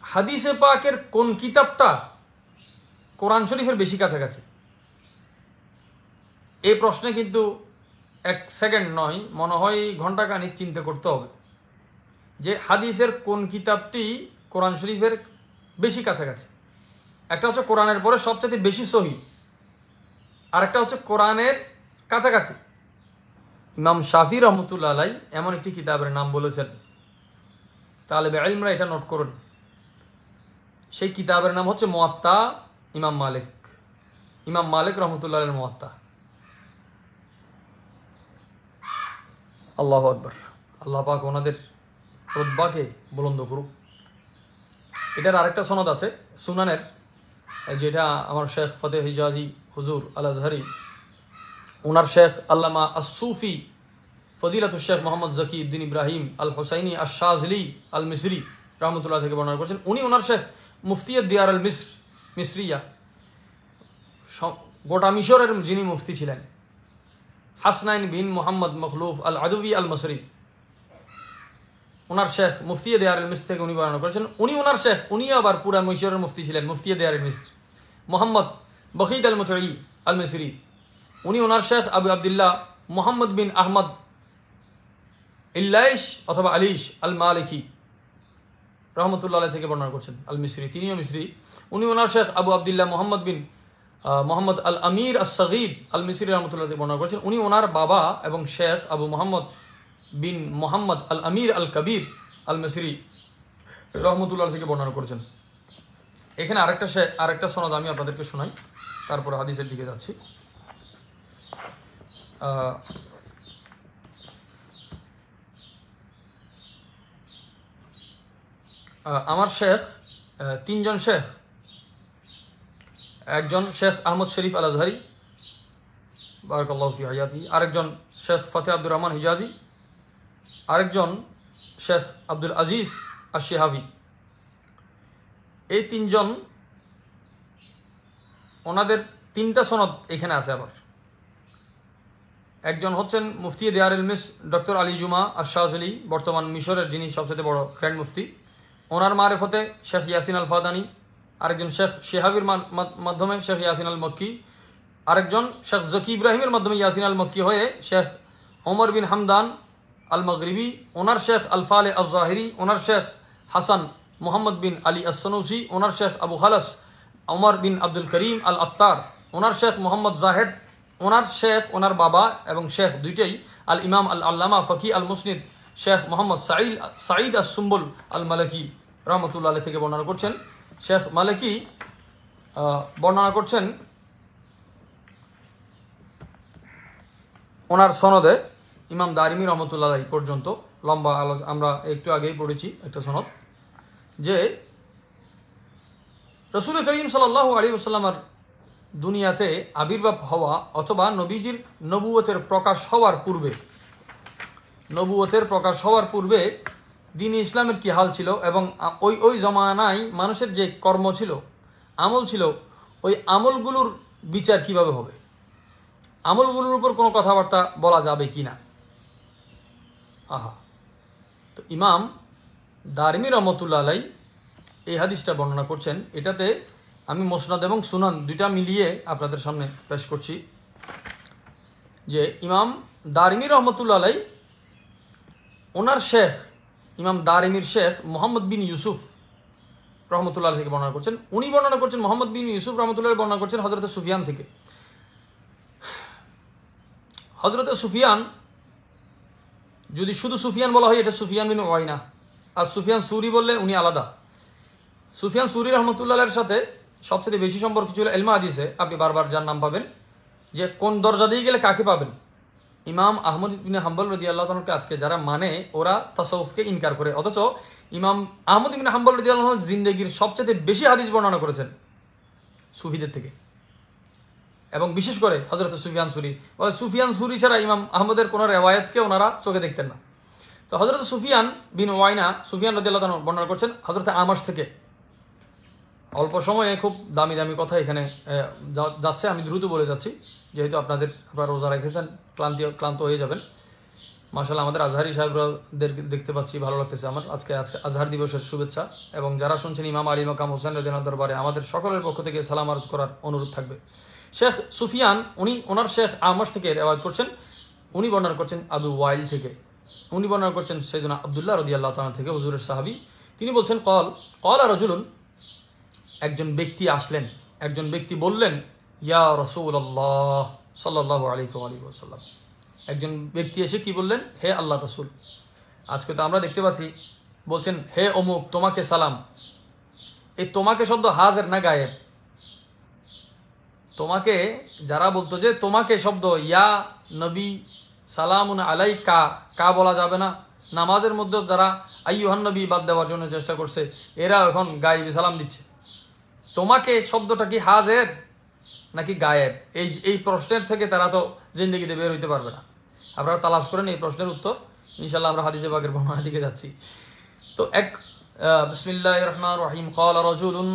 হাদিসে পাকের কোন কিতাবটা কোরআন শরীফের বেশি কাছাকাছি, এই প্রশ্নে কিন্তু এক সেকেন্ড নয়, মনে হয় ঘন্টাখানিক চিন্তা করতে হবে যে হাদিসের কোন কিতাবটি কোরআন শরীফের বেশি কাছাকাছি। একটা হচ্ছে কোরআনের পরে সবচেয়ে বেশি সহিহ, আর একটা হচ্ছে কোরআনের কাছাকাছি। ইমাম শাফি রহমতুল্লাহ আলাইহি এমন একটি কিতাবের নাম বলেছেন, তালেবে ইলমরা এটা নোট করুন, সেই কিতাবের নাম হচ্ছে মুয়াত্তা ইমাম মালিক। ইমাম মালিক রহমতুল্লাহ আলাইহির মুয়াত্তা। আল্লাহু আকবার, আল্লাহ পাক ওনাদের রুতবাকে বুলন্দ করুক। এটার আরেকটা সনদ আছে সুনানের, যেটা আমার শেখ ফতেহ হিজাজি হুজুর আল আজহারি, ওনার শেখ আল্লামা আসুফি ফদিলাতুল শেখ মোহাম্মদ জাকি উদ্দিন ইব্রাহিম আল হোসাইনি আশ-শাযলি আল মিসরি রহমতুল্লাহ থেকে বর্ণনা করেছেন। উনি ওনার শেখ মুফতি দিয়ার আল মিসরিয়া, গোটা মিশরের যিনি মুফতি ছিলেন, হাসনাইন বিন মোহাম্মদ মখলুফ আল আদবি আল মসরি, ওনার শেখ মুফতি দিয়ার আল মিসর থেকে উনি বর্ণনা করেছেন। উনি ওনার শেখ, উনি আবার পুরা মিশরের মুফতি ছিলেন, মুফতি দিয়ার আল মিসর মোহাম্মদ বখিদ আল মুতঈ আল মিসরি। উনি ওনার শেখ আবু আবদুল্লাহ মোহাম্মদ বিন আহমদ ইল্লাইশ অথবা আলিশ আল মালিকি রহমতুল্লাহ আলাইহি থেকে বর্ণনা করছেন, আল মিসরি, তিনিও মিসরি। উনি ওনার শেখ আবু আবদুল্লাহ মোহাম্মদ বিন মোহাম্মদ আল আমির আস-সগীর আল মিসরি রহমতুল্লাহ থেকে বর্ণনা করছেন। উনি ওনার বাবা এবং শেখ আবু মোহাম্মদ বিন মোহাম্মদ আল আমির আল কবির আল মিসরি রহমতুল্লাহ থেকে বর্ণনা করেছেন। এখানে আরেকটা সনদ আমি আপনাদেরকে শোনাই, তারপর হাদিসের দিকে যাচ্ছি। আমার শেখ তিনজন শেখ, একজন শেখ আহমদ শরীফ আল আজহারি বারাকাল্লাহু ফি হায়াতি, আরেকজন শেখ ফতেহ আব্দুর রহমান হিজাজি, আরেকজন শেখ আব্দুল আজিজ আশ-শিহাবি। এই তিনজন, ওনাদের তিনটা সনদ এখানে আছে। আবার একজন হচ্ছেন মুফতি দিয়ার আল মিসর ডক্টর আলী জুমা আশ-শাযলি, বর্তমান মিশরের যিনি সবচেয়ে বড় গ্র্যান্ড মুফতি, ওনার মারেফতে শেখ ইয়াসিন আল ফাদানি। আরেকজন শেখ শিহাবির মাধ্যমে শেখ ইয়াসিন আল মক্কি, আরেকজন শেখ জকি ইব্রাহিমের মাধ্যমে ইয়াসিন আল মক্কি হয়ে শেখ ওমর বিন হামদান আল মগরিবি, ওনার শেখ আল ফালে আজ-জাহিরি, ওনার শেখ হাসান মোহাম্মদ বিন আলী আস-সনুসি, ওনার শেখ আবু খালাস ওমর বিন আব্দুল করিম আল আত্তার, ওনার শেখ মোহাম্মদ জাহেদ, ওনার শেখ ওনার বাবা এবং শেখ দুইটাই আল ইমাম আল আল্লামা ফকি আল মুসনিদ শেখ মোহাম্মদ সাঈদ আস-সুম্বুল আল মালিকি রহমতুল্লাহ আলাইহি থেকে বর্ণনা করছেন। শেখ মালিকি বর্ণনা করছেন ওনার সনদে ইমাম দারিমি রহমতুল্লাহ আলাইহি পর্যন্ত, লম্বা আমরা একটু আগেই পড়েছি একটা সনদ, যে রসুল করিম সাল্লাল্লাহু আলাইহি ওয়াসাল্লামের দুনিয়াতে আবির্ভাব হওয়া অথবা নবীজির নবুয়তের প্রকাশ হওয়ার পূর্বে দিন ইসলামের কি হাল ছিল এবং ওই জমানায় মানুষের যে কর্ম ছিল, আমল ছিল, ওই আমলগুলোর বিচার কিভাবে হবে, আমলগুলোর উপর কোনো কথাবার্তা বলা যাবে কি না। তো ইমাম দারিমি রহমতুল্লাহ আলাইহি এই হাদিসটা বর্ণনা করছেন। এটাতে আমি মুসনাদ এবং সুনান দুইটা মিলিয়ে আপনাদের সামনে পেশ করছি, যে ইমাম দারিমি রহমতুল্লাহ আলাইহি ওনার শেখ ইমাম দারিমির শেখ মোহাম্মদ বিন ইউসুফ রহমতুল্লাহ থেকে বর্ণনা করছেন। উনি বর্ণনা করছেন, মোহাম্মদ বিন ইউসুফ রহমতুল্লাহ বর্ণনা করছেন হযরত সুফিয়ান থেকে। হযরত সুফিয়ান যদি শুধু সুফিয়ান বলা হয় এটা সুফিয়ান বিন ওয়াইনা, আর সুফিয়ান সুরি বললে উনি আলাদা। সুফিয়ান সুরি রহমতুল্লাহের সাথে সবচেয়ে বেশি সম্পর্ক ছিল এলমা হাদিসে। আপনি বারবার যার নাম পাবেন যে কোন দরজা দিয়ে গেলে কাকে পাবেন। ইমাম আহমদ ইবনে হাম্বল রাদিয়াল্লাহু তাআলাকে আজকে যারা মানে ওরা তাসাউফকে ইনকার করে, অথচ ইমাম আহমদ ইবনে হাম্বল রাদিয়াল্লাহু তাআলা জিন্দেগির সবচেয়ে বেশি হাদিস বর্ণনা করেছেন সুফিদের থেকে, এবং বিশেষ করে হযরত সুফিয়ান সুরি। সুফিয়ান সুরি ছাড়া ইমাম আহমদের কোনো রেওয়ায়াতকে ওনারা চোখে দেখতেন না। তো হযরত সুফিয়ান বিন ওয়াইনা, সুফিয়ান রাদিয়াল্লাহু তাআলা বর্ণনা করছেন হযরত আমাশ থেকে। অল্প সময়ে খুব দামি দামি কথা এখানে যাচ্ছে, আমি দ্রুত বলে যাচ্ছি যেহেতু আপনারা রোজা রেখেছেন, ক্লান্ত হয়ে যাবেন। মাশাআল্লাহ আমাদের আজহারি সাহেবদের দেখতে পাচ্ছি, ভালো লাগতেছে আমার। আজকে আজহার দিবসের শুভেচ্ছা, এবং যারা শুনছেন ইমাম আলী মাকাম হোসেন রাদিয়াল্লাহু দরবারে আমাদের সকলের পক্ষ থেকে সালাম আরজ করার অনুরোধ থাকবে। শেখ সুফিয়ান উনি ওনার শেখ আমাশ থেকে রেওয়ায়াত করছেন, উনি বর্ণনা করছেন আবু ওয়াইল থেকে, উনি বর্ণনা করছেন সাইয়েদনা আব্দুল্লাহ রাদিয়াল্লাহু তাআলা থেকে, হুজুরের সাহাবী। তিনি বলছেন ক্বালা রাজুলুন, একজন ব্যক্তি আসলেন, একজন ব্যক্তি বললেন ইয়া রাসূলুল্লাহ সাল্লাল্লাহু আলাইহি ওয়াসাল্লাম। একজন ব্যক্তি এসে কি বললেন, হে আল্লাহ রাসূল। আজকে তো আমরা দেখতে পাচ্ছি বলছেন হে অমুক তোমাকে সালাম। এই তোমাকে শব্দ হাজির না গায়েব। তোমাকে যারা বলতো যে তোমাকে শব্দ ইয়া নবী সালামুন আলাইকা, কা বলা যাবে না। নামাজের মধ্যে যারা আইয়ুহান নবী বাদ দেওয়ার জন্য চেষ্টা করছে এরা এখন গায়েবী সালাম দিচ্ছে। তোমাকে শব্দটা কি হাজের নাকি গায়েব? এই প্রশ্নের থেকে তারা তো জিন্দেগিতে বের হইতে পারবে না। আপনারা তালাশ করেন এই প্রশ্নের উত্তর, ইনশাআল্লাহ আমরা হাদিসে পাকের বর্ণনা দিকে যাচ্ছি। তো বিসমিল্লাহির রহমানির রহিম ক্বালা রাজুলুন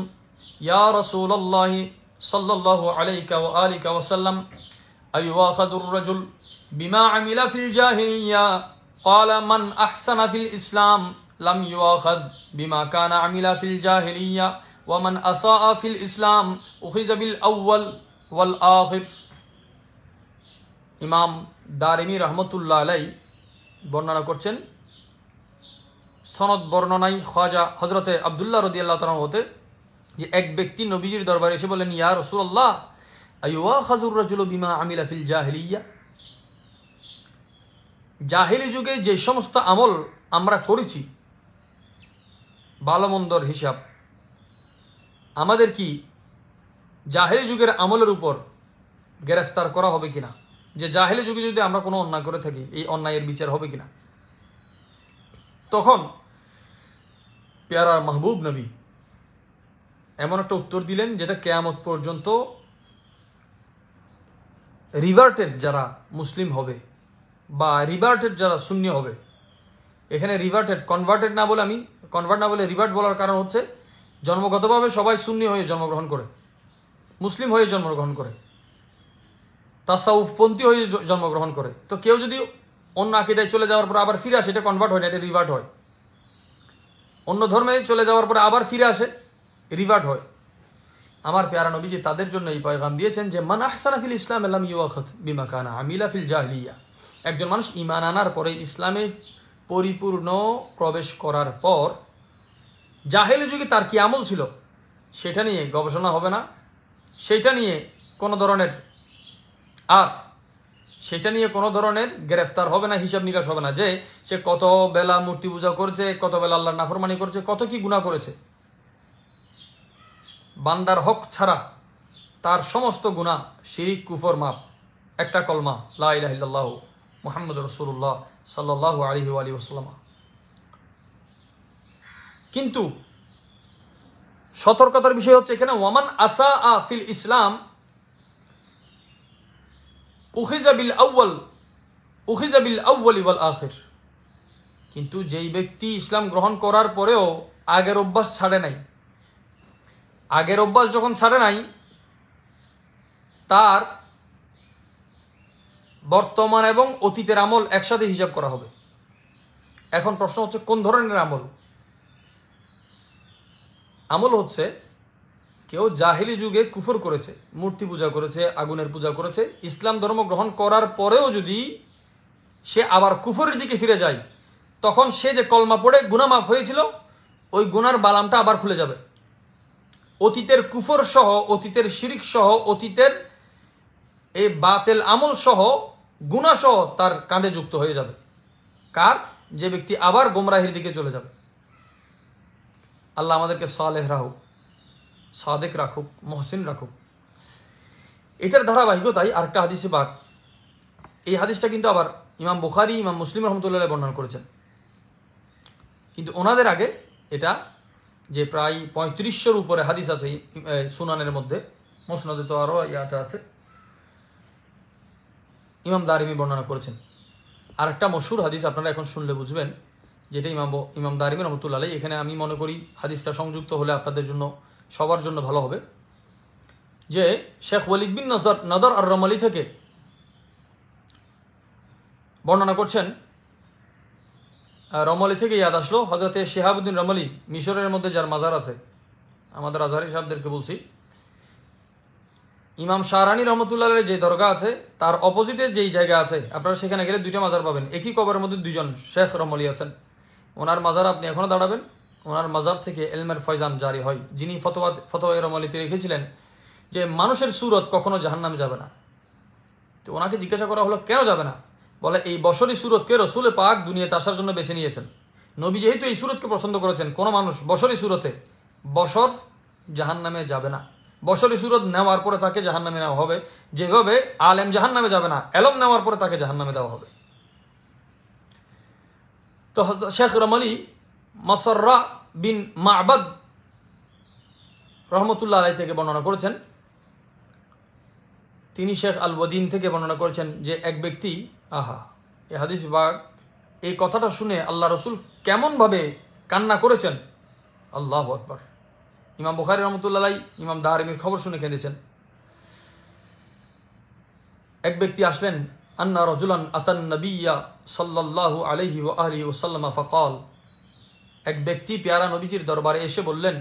ইয়া রাসূলুল্লাহ সাল্লাল্লাহু আলাইহি ওয়া আলিহি ওয়াসাল্লাম আইওয়াখাদুর রাজুল বিমা আমিলা ফিল জাহিলিয়া ক্বালা মান আহসানা ফিল ইসলাম লাম ইউআখাদ বিমা কানা আমিলা ফিল জাহিলিয়া ওয়ামান আসাআ ফিল ইসলাম উখিযা বিল আউয়াল ওয়াল আখির। ইমাম দারিমি রহমতুল্লাহ আলাইহি বর্ণনা করছেন, সনদ বর্ণনায় খাজা হযরতে আব্দুল্লাহ রাদিয়াল্লাহু তাআলা হতে, যে এক ব্যক্তি নবীজির দরবারে এসে বললেন ইয়া রাসূলুল্লাহ আইওয়াখাযুর রাজুলু বিমা আমিলা ফিল জাহিলিয়া। জাহিলি যুগে যে সমস্ত আমল আমরা করেছি ভালো মন্দর হিসাব, আমাদের কি জাহেলি যুগের আমলের উপর গ্রেফতার করা হবে কিনা? যে জাহেলি যুগে যদি আমরা কোনো অন্যায় করে থাকি এই অন্যায়ের বিচার হবে কিনা? তখন পেয়ারা মাহবুব নবী এমন একটা উত্তর দিলেন যেটা কিয়ামত পর্যন্ত রিভার্টেড যারা মুসলিম হবে বা রিভার্টেড যারা সুন্নি হবে, এখানে রিভার্টেড কনভার্টেড না বলে, আমি কনভার্ট না বলে রিভার্ট বলার কারণ হচ্ছে জন্মগতভাবে সবাই সুন্নি হয়ে জন্মগ্রহণ করে, মুসলিম হয়ে জন্মগ্রহণ করে, তাসাউফপন্থী হয়ে জন্মগ্রহণ করে। তো কেউ যদি অন্য আকীদায় চলে যাওয়ার পর আবার ফিরে আসে, এটা কনভার্ট হয় না, এটা রিভার্ট হয়। অন্য ধর্মে চলে যাওয়ার পরে আবার ফিরে আসে, রিভার্ট হয়। আমার প্যারা নবীজি তাদের জন্য এই পয়গাম দিয়েছেন যে মান আহসানা ফিল ইসলাম লাম ইউআখাদ বিমা কানা আমিলা ফিল জাহিলিয়া। একজন মানুষ ঈমান আনার পরে, ইসলামে পরিপূর্ণ প্রবেশ করার পর জাহেলি যুগে তার কি আমল ছিল সেটা নিয়ে গবেষণা হবে না, সেটা নিয়ে কোনো ধরনের সেটা নিয়ে কোনো ধরনের গ্রেফতার হবে না, হিসাব নিকাশ হবে না যে সে কত বেলা মূর্তি পূজা করেছে, কত বেলা আল্লাহর নাফরমানি করেছে, কত কি গুনাহ করেছে। বান্দার হক ছাড়া তার সমস্ত গুনাহ, শিরিক, কুফর মাফ। একটা কলমা লা ইলাহা ইল্লাল্লাহু মুহাম্মাদুর রাসূলুল্লাহ সাল্লাল্লাহু আলাইহি ওয়া আলিহি ওয়াসাল্লাম। কিন্তু সতর্কতার বিষয় হচ্ছে এখানে ওয়ামান আসাআ ফিল ইসলাম উখিযা বিল আউয়ালি ওয়াল আখির। কিন্তু যেই ব্যক্তি ইসলাম গ্রহণ করার পরেও আগের অভ্যাস ছাড়ে নাই, আগের অভ্যাস যখন ছাড়ে নাই, তার বর্তমান এবং অতীতের আমল একসাথে হিসাব করা হবে। এখন প্রশ্ন হচ্ছে কোন ধরনের আমল? আমল হচ্ছে কেউ জাহিলি যুগে কুফর করেছে, মূর্তি পূজা করেছে, আগুনের পূজা করেছে, ইসলাম ধর্ম গ্রহণ করার পরেও যদি সে আবার কুফরের দিকে ফিরে যায়, তখন সে যে কলমা পড়ে গুনাহ মাফ হয়েছিল ওই গুনার বালামটা আবার খুলে যাবে। অতীতের কুফর সহ, অতীতের শিরিক সহ, অতীতের এই বাতিল আমল সহ, গুনাহ সহ তার কাঁধে যুক্ত হয়ে যাবে। কার? যে ব্যক্তি আবার গোমরাহির দিকে চলে যাবে। আল্লাহ আমাদেরকে সালেহ রাখুক, সাদেক রাখুক, মহসিন রাখুক। এটার ধারাবাহিকতাই আরেকটা হাদিসে পাক, এই হাদিসটা কিন্তু আবার ইমাম বুখারী, ইমাম মুসলিম রহমতুল্লাহ বর্ণনা করেছেন, কিন্তু ওনাদের আগে এটা যে প্রায় 3500-এর উপরে হাদিস আছে সুনানের মধ্যে, মুসনাদে তো আরও ইয়াটা আছে, ইমাম দারিমি বর্ণনা করেছেন। আরেকটা মশহুর হাদিস আপনারা এখন শুনলে বুঝবেন, যেটা ইমাম দারিমি রহমতুল্লাহ আলাইহি, এখানে আমি মনে করি হাদিসটা সংযুক্ত হলে আপনাদের জন্য, সবার জন্য ভালো হবে, যে শেখ ওয়ালিদ বিন নদর আর রমলি থেকে বর্ণনা করছেন, রমলি থেকে ইয়াদ আসলো, হযরতে শিহাবুদ্দিন রমলি, মিশরের মধ্যে যার মাজার আছে, আমাদের আজহারি সাহেবদেরকে বলছি, ইমাম শাহরানি রহমতুল্লাহ আলাইহি যে দরগা আছে তার অপোজিটে যেই জায়গা আছে, আপনারা সেখানে গেলে দুইটা মাজার পাবেন, একই কবরের মধ্যে দুইজন শেখ রমলি আছেন। ওনার মাজার আপনি এখনও দাঁড়াবেন, ওনার মাজার থেকে এলমের ফয়জান জারি হয়। যিনি ফতোয়া রমলিতে রেখেছিলেন যে মানুষের সুরত কখনো জাহান্নামে যাবে না, তো ওনাকে জিজ্ঞাসা করা হলো কেন যাবে না? বলে এই বশরি সুরতকে রসুল পাক দুনিয়াতে আসার জন্য বেছে নিয়েছেন। নবী যেহেতু এই সুরতকে পছন্দ করেছেন, কোনো মানুষ বশরি সুরতে বশর জাহান্নামে যাবে না। বশরি সুরত নেওয়ার পরে তাকে জাহান্নামে নেওয়া হবে, যেভাবে আলেম জাহান্নামে যাবে না, এলম নেওয়ার পরে তাকে জাহান্নামে দেওয়া হবে। তো শেখ রমলি মাসররা বিন মা'বাদ রহমতুল্লাহ আলাইহি থেকে বর্ণনা করেছেন, তিনি শেখ আল ওয়াদিন থেকে বর্ণনা করেছেন যে এক ব্যক্তি, এই হাদিস বাগ, এই কথাটা শুনে আল্লাহ রসুল কেমনভাবে কান্না করেছেন, আল্লাহু আকবার। ইমাম বুখারী রহমতুল্লাহ আলাইহি ইমাম দারিমির খবর শুনে কেঁদেছেন। এক ব্যক্তি আসলেন, আন্না রাজুলান আতান নবিয়্যা সাল্লাল্লাহু আলাইহি ওয়া আলিহি ওয়াসাল্লাম ফাকাল, এক ব্যক্তি পেয়ারা নবীজির দরবারে এসে বললেন,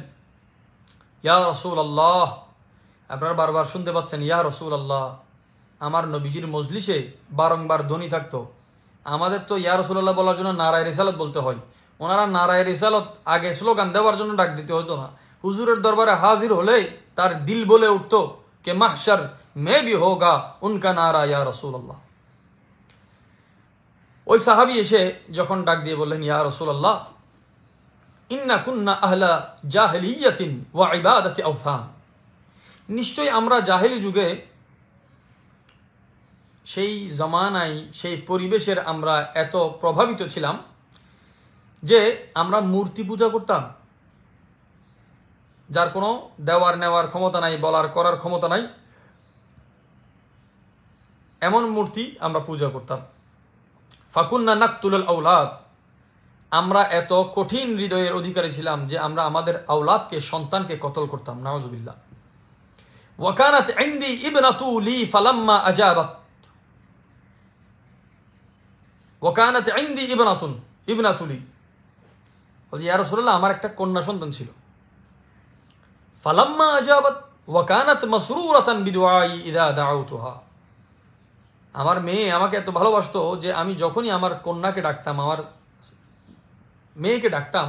ইয়া রাসূলুল্লাহ, আপনারা বারবার শুনতে পাচ্ছেন ইয়া রাসূলুল্লাহ, আমার নবীজির মজলিসে বারংবার ধ্বনি থাকতো। আমাদের তো ইয়া রাসূলুল্লাহ বলার জন্য নারায়ে রিসালাত বলতে হয়, ওনারা নারায়ে রিসালাত আগে স্লোগান দেওয়ার জন্য ডাক দিতে হতো না। হুজুরের দরবারে হাজির হলেই তার দিল বলে উঠতো কে মাহশর মে ভি হোগা উনকা নারা ইয়া রাসূলুল্লাহ। ওই সাহাবী এসে যখন ডাক দিয়ে বললেন, ইয়া রাসূলুল্লাহ, ইন্না কুন্না আহলা জাহিলিয়াতিন ওয়া ইবাদাতি আওসান, নিশ্চয়ই আমরা জাহেলি যুগে, সেই জমানায়, সেই পরিবেশের আমরা এত প্রভাবিত ছিলাম যে আমরা মূর্তি পূজা করতাম, যার কোনো দেওয়ার নেওয়ার ক্ষমতা নাই, বলার করার ক্ষমতা নাই, এমন মূর্তি আমরা পূজা করতাম। ফাকুন্না নাকতুলুল আওলাদ, আমরা এত কঠিন হৃদয়ের অধিকারী ছিলাম যে আমরা আমাদের আওলাদকে, সন্তানকে কতল করতাম, নাউযুবিল্লাহ। ওয়াকানাত ইনদি ইবনাতু লি ফালাম্মা আজাবাত, ওয়াকানাত ইনদি ইবনাতু লি, বলছি ইয়া রাসূলুল্লাহ, আমার একটা কন্যা সন্তান ছিল। ফালাম্মা আজাবাত ওয়াকানাত মাসরুরাতান বিদুআই ইযা দাউতুহা, আমার মেয়ে আমাকে এত ভালোবাসতো যে আমি যখনই আমার কন্যাকে ডাকতাম, আমার মেয়েকে ডাকতাম,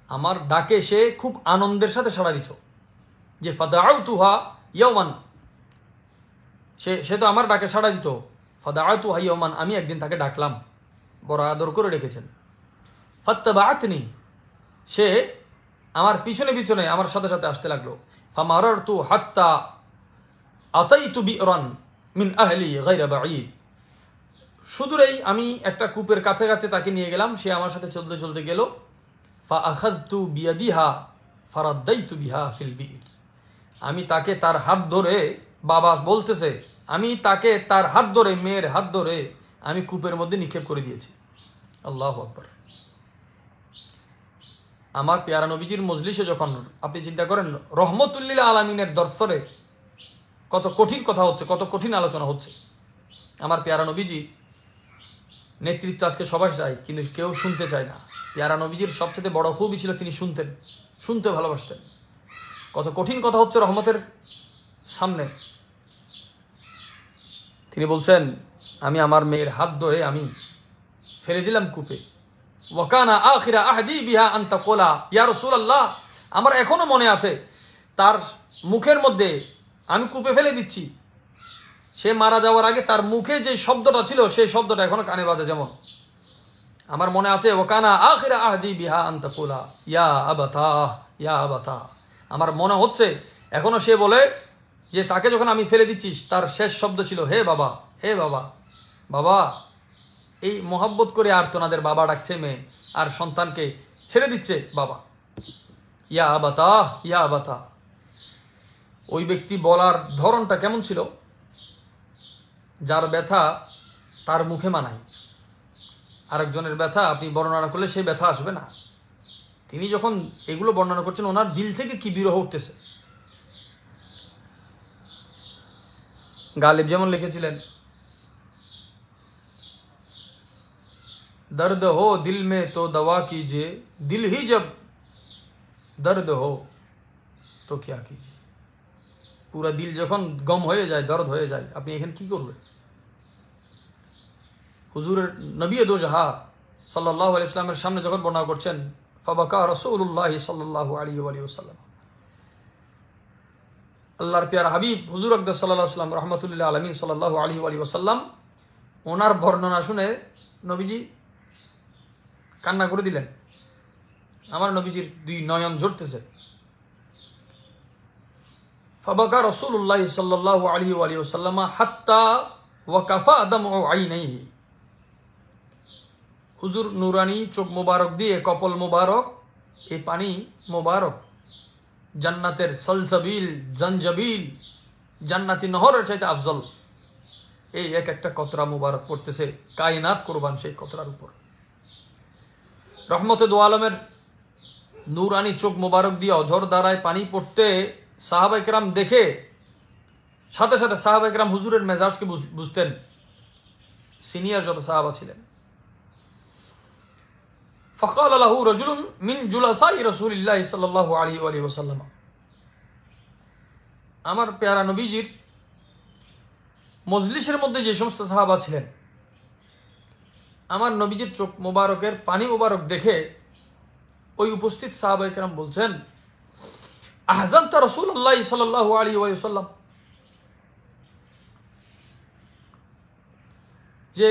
আমার ডাকে সে খুব আনন্দের সাথে সাড়া দিত। যে ফাদাউতুহা ইয়াওমান, সে তো আমার ডাকে সাড়া দিত। ফাদাউতুহা ইয়াওমান, আমি একদিন তাকে ডাকলাম, বড় আদর করে রেখেছেন। ফাত্তাবাআতনি, সে আমার পিছনে পিছনে আমার সাথে সাথে আসতে লাগলো। ফামারারতু হাত্তা আতাইতু বিরান মিন আহলি গায়রা বাঈদ, সুদূরেই আমি একটা কূপের কাছে কাছে তাকে নিয়ে গেলাম, সে আমার সাথে চলতে চলতে গেল। ফা আখাযতু বিয়াদিহা ফারাদাইতু বিহা ফিল বির, আমি তাকে তার হাত ধরে, বাবা বলতেছে, আমি তাকে তার হাত ধরে, মেয়ের হাত ধরে আমি কূপের মধ্যে নিক্ষেপ করে দিয়েছি। আল্লাহু আকবার। আমার পেয়ারা নবীজির মজলিসে যখন, আপনি চিন্তা করেন রহমতুল্লিল আলামিনের দরবারে কত কঠিন কথা হচ্ছে, কত কঠিন আলোচনা হচ্ছে। আমার পেয়ারা নবীজি নেতৃত্ব আজকে সবাই চায়, কিন্তু কেউ শুনতে চায় না। পেয়ারা নবীজির সবচেয়ে বড় খুবই ছিল তিনি শুনতে ভালোবাসতেন। কত কঠিন কথা হচ্ছে রহমতের সামনে। তিনি বলছেন, আমি আমার মেয়ের হাত ধরে আমি ফেলে দিলাম কূপে। ওয়াকানা আখিরা আহদি বিহা আন তাকুলা ইয়া রাসূলুল্লাহ, আমার এখনো মনে আছে তার মুখের মধ্যে, আমি কূপে ফেলে দিচ্ছি, সে মারা যাওয়ার আগে তার মুখে যে শব্দটা ছিল সেই শব্দটা এখনো কানে বাজে। যেমন আমার মনে আছে ওকানা আখিরা আহদি বিহা আনতাকুলা ইয়া আবাতা ইয়া আবাতা। আমার মনে হচ্ছে এখনো সে বলে যে তাকে যখন আমি ফেলে দিচ্ছিস তার শেষ শব্দ ছিল হে বাবা, হে বাবা। বাবা, এই মোহাব্বত করে আর্তনাদের বাবা ডাকছে মেয়ে, আর সন্তানকে ছেড়ে দিচ্ছে বাবা। ইয়া আবাতা ইয়া আবাতা। ওই ব্যক্তি বলার ধরনটা কেমন ছিল? যার ব্যথা তার মুখে মানায়, আরেকজনের ব্যথা আপনি বর্ণনা করলে সেই ব্যথা আসবে না। তিনি যখন এগুলো বর্ণনা করছেন ওনার দিল থেকে কি বিরহ উঠতেছে। গালিব যেমন লিখেছিলেন, दर्द हो दिल में तो दवा कीजिए, दिल ही जब दर्द हो तो क्या कीजिए। পুরা দিল যখন গম হয়ে যায়, দর্দ হয়ে যায়, আপনি এখানে কি করবেন? হুজুরের নবী দো জাহা সাল্লাল্লাহু আলাইহি ওয়াসাল্লামের সামনে যখন বর্ণনা করছেন, ফাবাকা রাসূলুল্লাহ সাল্লাল্লাহু আলাইহি ওয়াসাল্লাম, আল্লাহর প্যারা হাবিব হুজুর আকরাম সাল্লাল্লাহু আলাইহি ওয়াসাল্লাম রাহমাতুল্লিল আলামিন সাল্লাল্লাহু আলাইহি ওয়াসাল্লাম ওনার বর্ণনা শুনে নবীজি কান্না করে দিলেন। আমার নবীজির দুই নয়ন ঝরতেছে। ফাবাকা রাসূলুল্লাহ সাল্লাল্লাহু আলাইহি ওয়াসাল্লাম হাত্তা ওয়াকাফা দামউ আইনাইহি। হুজুর নুরানি চোখ মোবারক দিয়ে, কপল মোবারক, এই পানি মোবারক জান্নাতের সলসবিল, জঞ্জবিল, জান্নাতি নহরের চাইতে আফজল, এই এক একটা কতরা মোবারক পড়তেছে। কায়নাত কুরবান সেই কতরার উপর। রহমতে দো আলমের নুরানি চোখ মোবারক দিয়ে অঝর দ্বারায় পানি পড়তে সাহাবায়ে কেরাম দেখে সাথে সাথে সাহাবায়ে কেরাম হুজুরের মেজাজকে বুঝতেন। সিনিয়র যত সাহাবা ছিলেন, ফাকাল লাহু রাজুলুন মিন জুলাসাই রাসূলিল্লাহ সাল্লাল্লাহু আলাইহি ওয়াসাল্লাম। আমার প্যারা নবীজির মজলিসের মধ্যে যে সমস্ত সাহাবা ছিলেন, আমার নবীজির চোখ মোবারকের পানি মোবারক দেখে ওই উপস্থিত সাহাবায়ে কেরাম বলছেন, আহজানতা রাসূলুল্লাহ সাল্লাল্লাহু আলাইহি ওয়াসাল্লাম, যে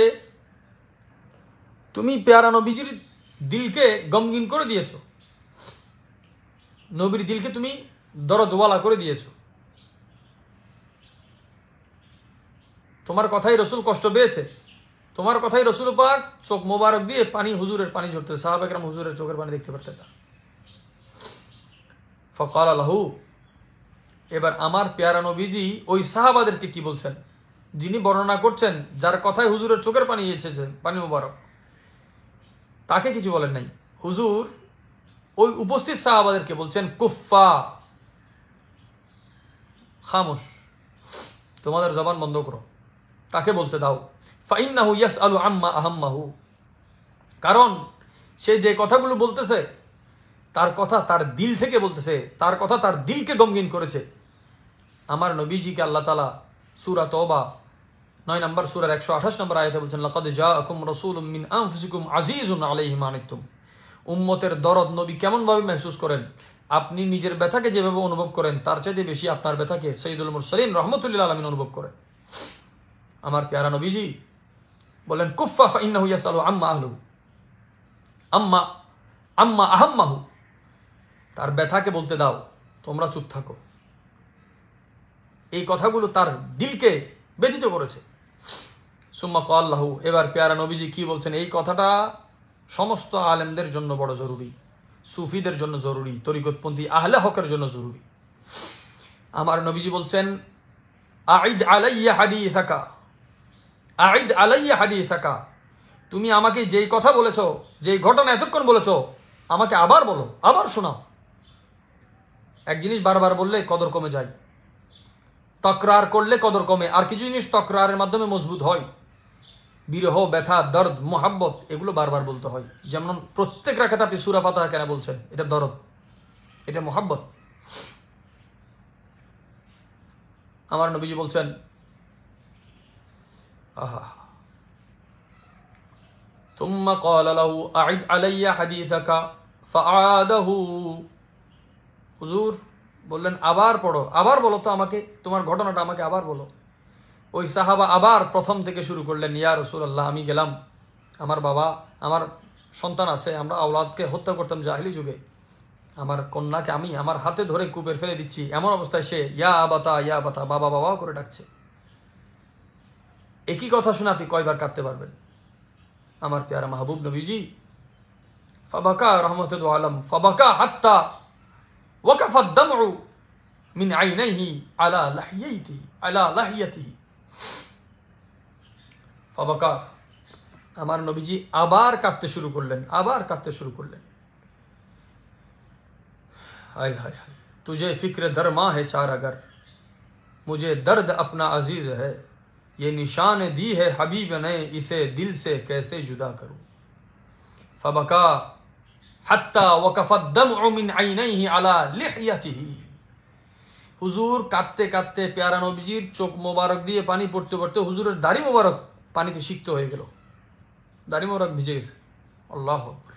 তুমি প্যারা নবীজির দিলকে গমগিন করে দিয়েছ, নবীর দিলকে তুমি দরদওয়ালা করে দিয়েছ। তোমার কথাই রসুল কষ্ট পেয়েছে, তোমার কথাই রসুল পাক চোখ মোবারক দিয়ে পানি, হুজুরের পানি ঝরতেছে। সাহাবায়ে কেরাম হুজুরের চোখের পানি দেখতে পারতেন না। ফাকাল লাহু, এবার আমার প্যারা নবীজি ওই সাহাবাদেরকে কি বলছেন, যিনি বর্ণনা করছেন, যার কথায় হুজুরের চোখের পানি এসেছে, পানি মোবারক, তাকে কিছু বলেন নাই। হুজুর ওই উপস্থিত সাহাবাদেরকে বলছেন, কুফা, খামোশ, তোমাদের জবান বন্ধ করো, তাকে বলতে দাও। ফাইন্নাহু ইয়াসআলু আম্মা আহাম্মাহু, কারণ সে যে কথাগুলো বলতেছে তার কথা তার দিল থেকে বলতেছে, তার কথা তার দিলকে গমগিন করেছে। আমার নবীজিকে আল্লাহ তাআলা সূরা তওবা 9 নম্বর সূরার 128 নম্বর আয়াতে বলছেন, লাকাদ জাআকুম রাসূলুম মিন আনফুসিকুম আজিজুন আলাইহি মা আনিতুম। উম্মতের দরদ নবী কেমন ভাবে महसूस করেন, আপনি নিজের ব্যথাকে যেভাবে অনুভব করেন তার চাইতে বেশি আপনার ব্যথাকে সাইয়্যিদুল মুরসালিন রাহমাতুল্লিল আলামিন অনুভব করেন। আমার প্যারা নবীজি বলেন, কুফা ফাইন্নাহু ইয়াসআলু আম্মা আহলু, আম্মা আম্মা আহাম্মাহু, তার ব্যথাকে বলতে দাও, তোমরা চুপ থাকো। এই কথাগুলো তার দিলকে ব্যথিত করেছে। সুম্মা ক্বাল লাহু, এবার প্যারা নবীজি কি বলছেন, এই কথাটা সমস্ত আলেমদের জন্য বড় জরুরি, সুফিদের জন্য জরুরি, তরিকতপন্থী আহলে হকের জন্য জরুরি। আমার নবীজি বলছেন, আইদ আলাইয়া হাদিসাকা, আইদ আলাইয়া হাদিসাকা, তুমি আমাকে যেই কথা বলেছো, যেই ঘটনা এতক্ষণ বলেছো, আমাকে আবার বলো, আবার শোনাও। এক জিনিস বারবার বললে কদর কমে যায়, তকরার করলে কদর কমে, আর কিছু জিনিস তকরারের মাধ্যমে মজবুত হয়। বিরহ, ব্যথা, দর্দ, মোহাব্বত, এগুলো বারবার বলতে হয়। যেমন প্রত্যেক রাকাতে আপনি সূরা ফাতিহা কেন বলছেন, এটা দরদ, এটা মোহাব্বত। আমার নবীজি বলছেন, আহা, তুম্মা ক্বালা লাহু আইদ আলাইয়া হাদিসাকা ফাআদাহু। হুজুর বললেন, আবার পড়ো, আবার বলো তো আমাকে, তোমার ঘটনাটা আমাকে আবার বলো। ওই সাহাবা আবার প্রথম থেকে শুরু করলেন, ইয়া রাসূলুল্লাহ, আমি গেলাম, আমার বাবা, আমার সন্তান আছে, আমরা আওলাদকে হত্যা করতাম জাহিলি যুগে, আমার কন্যাকে আমি আমার হাতে ধরে কূপে ফেলে দিচ্ছি, এমন অবস্থায় সে ইয়া বাতা বাবা বাবা করে ডাকছে। একই কথা শুনে আপনি কয়বার কাঁদতে পারবেন? আমার প্যারা মাহবুব নবীজি ফাবাকা রহমতুল আলম ফাবাকা হাত্তা ওয়াকাফা দামউ মিন আইনাইহি আলা লাহিয়াতিহি ফাবাকা। আমার নবীজি আবার কাঁদতে শুরু করলেন। हाय हाय हाय तुझे फिक्र दरमा है चार अगर मुझे दर्द अपना अजीज है ये निशान दी है हबीब ने इसे दिल से कैसे जुदा करूं फबका हत्ता वकफत दमउ मिन आइनैहि अला लिहयतिही। হুজুর কাঁদতে কাঁদতে প্যারা নবীজির চোখ মোবারক দিয়ে পানি পড়তে পড়তে হুজুরের দাড়ি মোবারক পানিতে সিক্ত হয়ে গেল, দাড়ি মোবারক ভিজে গেছে। আল্লাহু আকবার।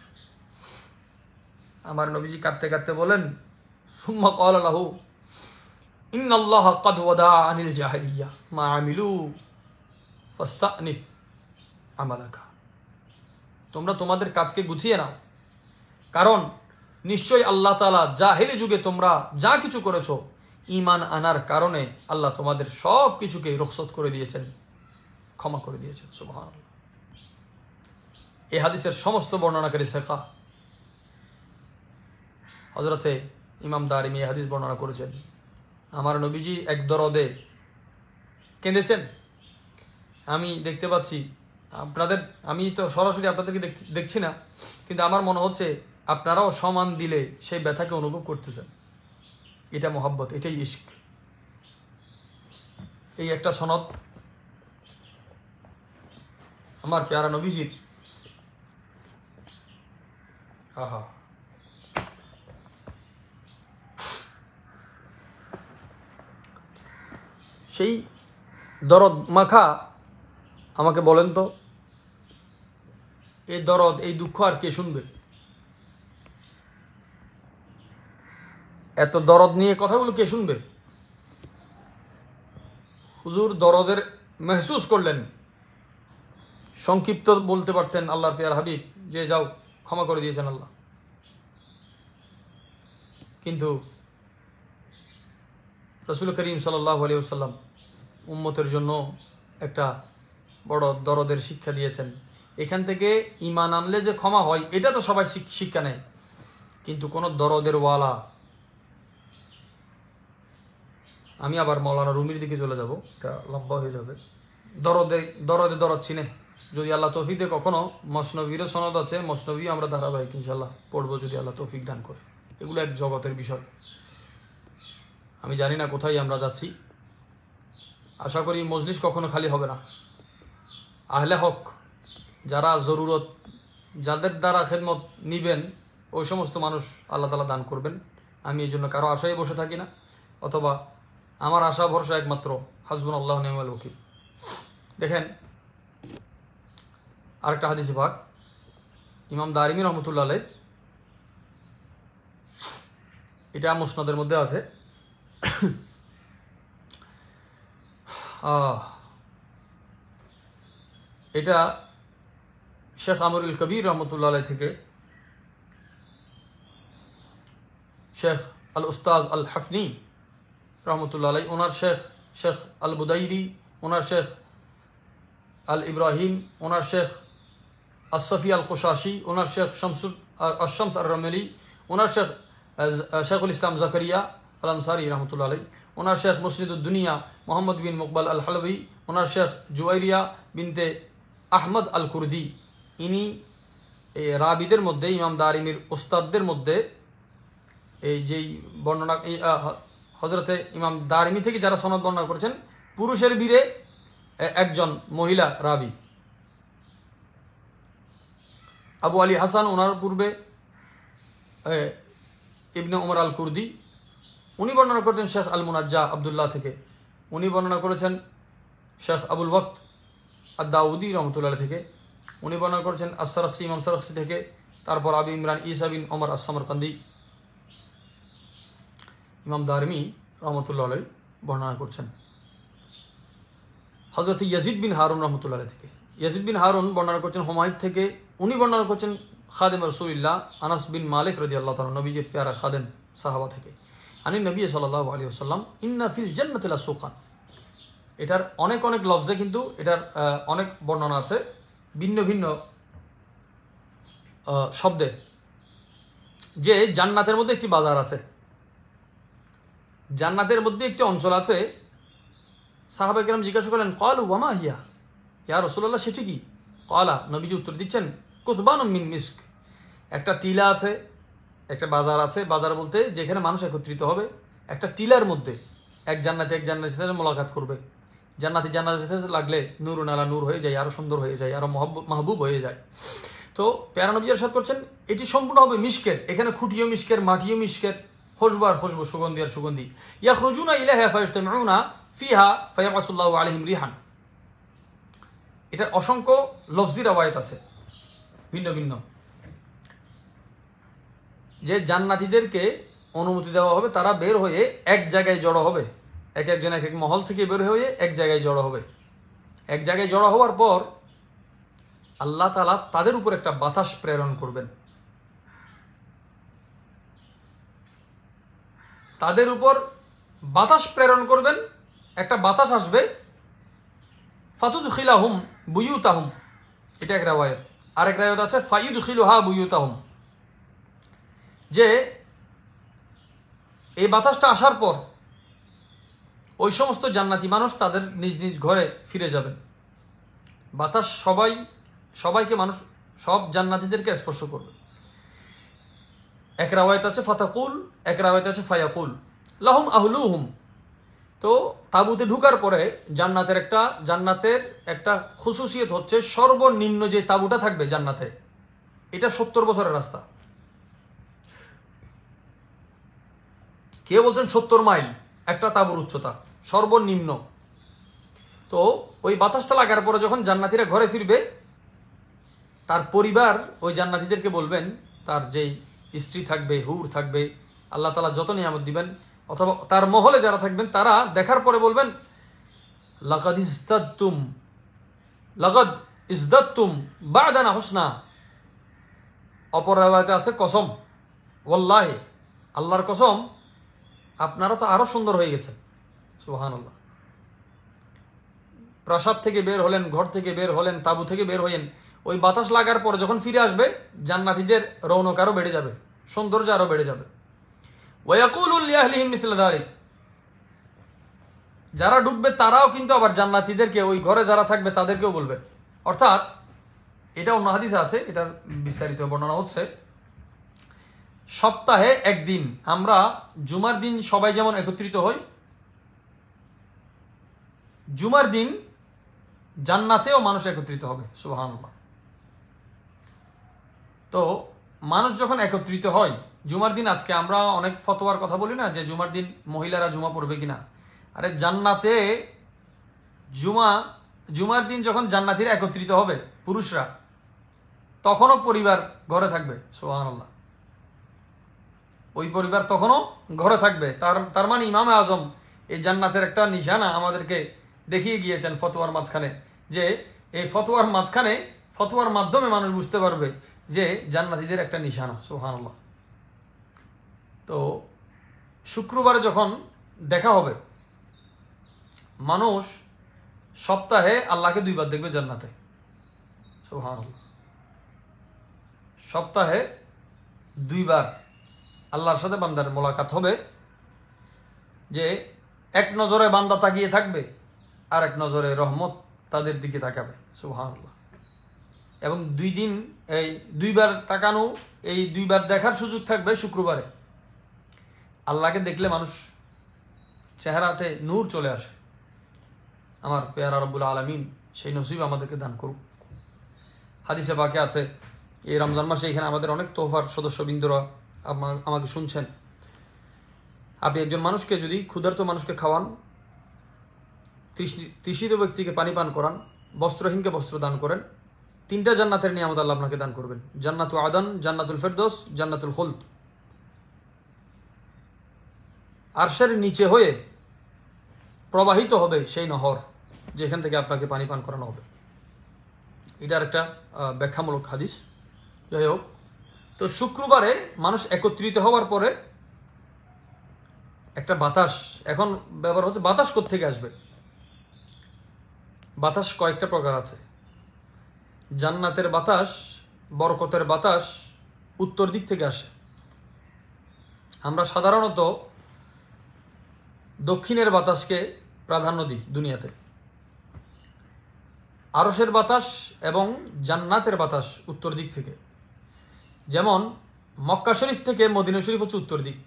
আমার নবীজি কাঁদতে কাঁদতে বলেন সুম্মা ক্বালা লাহু ইন্নাল্লাহা ক্বাদ ওয়াদা আনিল জাহিলিয়া মা আমিলু ফাস্তানিফ আমালাকা। তোমরা তোমাদের কাজকে গুছিয়ে নাও, কারণ নিশ্চয়ই আল্লাহ তাআলা জাহিলি যুগে তোমরা যা কিছু করেছো ঈমান আনার কারণে আল্লাহ তোমাদের সব কিছুকে রুখসত করে দিয়েছেন, ক্ষমা করে দিয়েছেন। সুবহানাল্লাহ। এই হাদিসের সমস্ত বর্ণনাকারী শেখা হযরতে ইমাম দারিমি এই হাদিস বর্ণনা করেছেন। আমার নবীজি এক দরদে কেঁদেছেন। আমি দেখতে পাচ্ছি আপনাদের, আমি তো সরাসরি আপনাদেরকে দেখছি না, কিন্তু আমার মনে হচ্ছে আপনারাও সমান দিলে সেই ব্যথাকে অনুভব করতেছেন। এটা মোহাব্বত, এটাই ইশক। এই একটা সনদ আমার প্যারা নবীজির। আহা, সেই দরদ মাখা আমাকে বলেন তো, এই দরদ এই দুঃখ আর কে শুনবে? এত দরদ নিয়ে কথাগুলো কে শুনবে? হুজুর দরদের মেহসুস করলেন, সংক্ষিপ্ত বলতে পারতেন আল্লাহর প্যারা হাবিব যে যাও ক্ষমা করে দিয়েছেন আল্লাহ, কিন্তু রাসূল করিম সাল্লাল্লাহু আলাইহি ওয়াসাল্লাম উম্মতের জন্য একটা বড় দরদের শিক্ষা দিয়েছেন। এখান থেকে ঈমান আনলে যে ক্ষমা হয় এটা তো সবাই শিক্ষা নেয়, কিন্তু কোন দরদের ওয়ালা, আমি আবার মাওলানা রুমির দিকে চলে যাব, এটা লম্বা হয়ে যাবে। দরদ চিনে যদি আল্লাহ তৌফিক দেয়, কখনো মসনবীরও সনদ আছে, মসনবী আমরা ধারাবাহিক ইনশাল্লাহ পড়বো যদি আল্লাহ তৌফিক দান করে। এগুলো এক জগতের বিষয়। আমি জানি না কোথায় আমরা যাচ্ছি, আশা করি মজলিস কখনো খালি হবে না। আহলে হক যারা জরুরত, যাদের দ্বারা খেদমত নিবেন, ওই সমস্ত মানুষ আল্লাহ তাআলা দান করবেন। আমি এই জন্য কারো আশায় বসে থাকি না, অথবা আমার আশা ভরসা একমাত্র হাসবুনাল্লাহু ওয়া নি'মাল ওয়াকিল। দেখেন আরেকটা হাদিস ভাগ ইমাম দারিমি রহমতুল্লাহ আলাইহ, এটা মুসনাদের মধ্যে আছে। এটা শেখ আমরুল কবির রহমতুল্লাহ আলাইহ থেকে শেখ আল উস্তাজ আল হাফনি রহমতুল্লাহ আলাইহ, ওনার শেখ আল বুদাইরি, ওনার শেখ আল ইব্রাহিম, ওনার শেখ আসফি আল কুশাশি, ওনার শেখ শামস আর রমেলি, ওনার শেখুল ইসলাম জাকারিয়া আল আনসারি রহমতুল্লাহ আলাইহ, ওনার শেখ মুসনিদুদ্দুনিয়া মোহাম্মদ বিন মুকবাল আল হালবি, ওনার শেখ জুয়াইরিয়া বিনতে আহমদ আল কুরদি। ইনি এই রাবিদের মধ্যে, ইমাম দারিমির উস্তাদদের মধ্যে এই যেই বর্ণনা, এই হজরতে ইমাম দারিমি থেকে যারা সনদ বর্ণনা করেছেন, পুরুষের বীরে একজন মহিলা রাবি আবু আলী হাসান, ওনার পূর্বে ইবনে উমর আল কুরদি, উনি বর্ণনা করেছেন শেখ আল মুনাজ্জা আবদুল্লাহ থেকে, উনি বর্ণনা করেছেন শেখ আবুল ওয়াক্ত আদ-দাউদি রহমতুল্লাহ থেকে, উনি বর্ণনা করেছেন আস-সারখসি, ইমাম সারখসি থেকে, তারপর আবু ইমরান ঈসা বিন ওমর আস-সামরকান্দি। ইমাম দারিমি রহমতুল্লাহ আলাইহ বর্ণনা করছেন হযরত ইয়াজিদ বিন হারুন রহমতুল্লাহ আলাইহ থেকে। ইয়াজিদ বিন হারুন বর্ণনা করছেন হুমায়দ থেকে, উনি বর্ণনা করছেন খাদেম রাসূলুল্লাহ আনাস বিন মালিক রাদিয়াল্লাহু তাআলা, নবীজির প্যারা খাদেম সাহাবা থেকে, আনি নবী সাল্লাল্লাহু আলাইহি ওয়াসাল্লাম ইন্না ফিল জান্নাতি লাসুকান। এটার অনেক অনেক লফজে কিন্তু এটার অনেক বর্ণনা আছে ভিন্ন ভিন্ন শব্দে, যে জান্নাতের মধ্যে একটি বাজার আছে, জান্নাতের মধ্যে একটি অঞ্চল আছে। সাহাবায়ে কেরাম জিজ্ঞাসা করলেন, ক্বালু ওয়া মা হিয়া, ইয়া রাসূলুল্লাহ সেটি কি? ক্বালা, নবীজি উত্তর দিচ্ছেন, কুতবানুম মিন মিস্ক, একটা টিলা আছে, একটা বাজার আছে। বাজার বলতে যেখানে মানুষ একত্রিত হবে, একটা টিলার মধ্যে এক জান্নাতি জান্নাতির সাথে মোলাকাত করবে। জান্নাতি জান্নাতির সাথে লাগলে নূর নালা নূর হয়ে যায়, আরো সুন্দর হয়ে যায়, আরো মাহবুব হয়ে যায়। তো প্যারা নবী ইরশাদ করছেন এটি সম্পূর্ণ হবে মিশকের, এখানে খুঁটিও মিশকের, মাটিও মিশকের, খুশবু আর খুশবু, সুগন্ধি আর সুগন্ধি। ইয়াখরুজুনা ইলাইহা ফায়াজতামিউনা ফিহা ফায়াবাসুল্লাহু আলাইহিম রিহান। এটার অসংখ্য লফজি রওয়ায়াত আছে ভিন্ন ভিন্ন, যে জান্নাতীদেরকে অনুমতি দেওয়া হবে, তারা বের হয়ে এক জায়গায় জড়ো হবে, এক একজন এক এক মহল থেকে বের হয়ে এক জায়গায় জড়ো হবে। এক জায়গায় জড়ো হওয়ার পর আল্লাহ তাআলা তাদের উপর একটা বাতাস প্রেরণ করবেন, তাদের উপর বাতাস প্রেরণ করবেন, একটা বাতাস আসবে। ফাতুদখিলাহুম বুয়ুতাহুম, এটা এক রাওয়ায়াত। আরেক রাওয়ায়াত আছে ফায়ুদখিলুহা বুয়ুতাহুম, যে এই বাতাসটা আসার পর ওই সমস্ত জান্নাতি মানুষ তাদের নিজ নিজ ঘরে ফিরে যাবেন। বাতাস সবাইকে মানুষ সব জান্নাতীদেরকে স্পর্শ করবে। এক রাওয়ায়াত আছে ফাতাকুল, এক রাওয়ায়াত আছে ফায়াকুল লাহুম আহলুহুম। তো তাবুতে ঢুকার পরে জান্নাতের একটা খুসুসিয়ত হচ্ছে, সর্বনিম্ন যে তাবুটা থাকবে জান্নাতে, এটা 70 বছরের রাস্তা। কে বলছেন 70 মাইল একটা তাবুর উচ্চতা সর্বনিম্ন। তো ওই বাতাসটা লাগার পরে যখন জান্নাতীরা ঘরে ফিরবে, তার পরিবার ওই জান্নাতীদেরকে বলবেন, তার যেই স্ত্রী থাকবে, হুর থাকবে, আল্লাহ তাআলা যত নিয়ামত দিবেন, অথবা তার মহলে যারা থাকবেন, তারা দেখার পরে বলবেন, লাকাদ ইজদাদতুম বা'দানা হুসনা। অপর রাওয়ায়াতে আছে কসম, ওয়াল্লাহি, আল্লাহর কসম, আপনারা তো আরো সুন্দর হয়ে গেছেন। সুবহানাল্লাহ। প্রাসাদ থেকে বের হলেন, ঘর থেকে বের হলেন, তাবু থেকে বের হলেন, ওই বাতাস লাগার পর যখন ফিরে আসবে, জান্নাতীদের রৌনক আরো বেড়ে যাবে, সৌন্দর্য আরো বেড়ে যাবে। ওয়ায়াকুলু লিআহলিহিম মিসলা যালিক, যারা ঢুকবে তারাও কিন্তু আবার জান্নাতীদেরকে, ওই ঘরে যারা থাকবে তাদেরকেও বলবে। অর্থাৎ এটা অন্য হাদিসে আছে, এটার বিস্তারিত বর্ণনা হচ্ছে, সপ্তাহে একদিন আমরা জুমার দিন সবাই যেমন একত্রিত হই, জুমার দিন জান্নাতেও মানুষ একত্রিত হবে। সুবহানাল্লাহ। তো মানুষ যখন একত্রিত হয় জুমার দিন, আজকে আমরা অনেক ফতোয়ার কথা বলি না, যে জুমার দিন মহিলারা জুমা পড়বে কিনা। আরে জান্নাতে জুমার দিন যখন জান্নাতীরা একত্রিত হবে পুরুষরা, তখনও পরিবার ঘরে থাকবে। সুবহানাল্লাহ। ওই পরিবার তখনও ঘরে থাকবে। তার মানে ইমামে আজম এই জান্নাতের একটা নিশানা আমাদেরকে দেখিয়ে গিয়েছেন ফতোয়ার মাঝখানে, যে এই ফতোয়ার মাধ্যমে মানুষ বুঝতে পারবে যে জান্নাতীদের একটা নিশানা। সুবহানাল্লাহ। তো শুক্রবারে যখন দেখা হবে, মানুষ সপ্তাহে আল্লাহকে 2 বার দেখবে জান্নাতে। সুবহানাল্লাহ। সপ্তাহে 2 বার আল্লাহর সাথে বান্দার মোলাকাত হবে, যে এক নজরে বান্দা তাকিয়ে থাকবে, আর এক নজরে রহমত তাদের দিকে তাকাবে। সুবহানাল্লাহ। এবং 2 দিন এই 2 বার তাকানো, এই 2 বার দেখার সুযোগ থাকবে শুক্রবারে। আল্লাহকে দেখলে মানুষ চেহারাতে নূর চলে আসে। আমার পেয়ারা রব্বুল আলামিন সেই নসিব আমাদেরকে দান করুক। হাদিসে পাকে আছে, এই রমজান মাসে এখানে আমাদের অনেক তোহফার সদস্যবৃন্দরা আমাকে শুনছেন। আপনি একজন মানুষকে যদি, ক্ষুধার্ত মানুষকে খাওয়ান, তৃষিত ব্যক্তিকে পানি পান করান, বস্ত্রহীনকে বস্ত্র দান করেন, 3টা জান্নাতের নিয়ামত আল্লাহ আপনাকে দান করবেন। জান্নাতুল আদন, জান্নাতুল ফেরদৌস, জান্নাতুল খুলদ। আরশের নিচে হয়ে প্রবাহিত হবে সেই নহর, যেখান থেকে আপনাকে পানি পান করানো হবে। এটার একটা ব্যাখ্যামূলক হাদিস। যাই হোক, তো শুক্রবারে মানুষ একত্রিত হওয়ার পরে একটা বাতাস এখন ব্যবহার হচ্ছে, বাতাস কোত্থেকে আসবে? বাতাস কয়েকটা প্রকার আছে। জান্নাতের বাতাস, বরকতের বাতাস উত্তর দিক থেকে আসে। আমরা সাধারণত দক্ষিণের বাতাসকে প্রাধান্য দিই দুনিয়াতে। আরশের বাতাস এবং জান্নাতের বাতাস উত্তর দিক থেকে। যেমন মক্কা শরীফ থেকে মদিনা শরীফ হচ্ছে উত্তর দিক।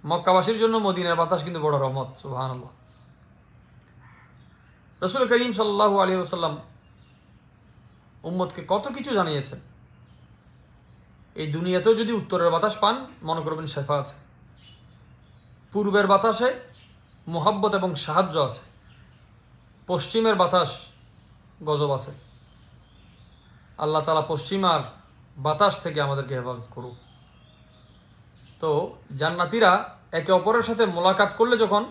মক্কাবাসীর জন্য মদিনার বাতাস কিন্তু বড় রহমত, সুবহানাল্লাহ। রাসূল করিম সাল্লাল্লাহু আলাইহি ওয়াসাল্লাম উম্মতকে কত কিছু জানিয়েছেন। এই দুনিয়াতেও যদি উত্তরের বাতাস পান, মনে করবেন শেফা আছে। পূর্বের বাতাসে মুহাব্বত এবং সাহায্য আছে, পশ্চিমের বাতাস গজব আছে। আল্লাহ তাআলা পশ্চিমার বাতাস থেকে আমাদেরকে হেফাজত করুক। তো জান্নাতীরা একে অপরের সাথে মোলাকাত করলে যখন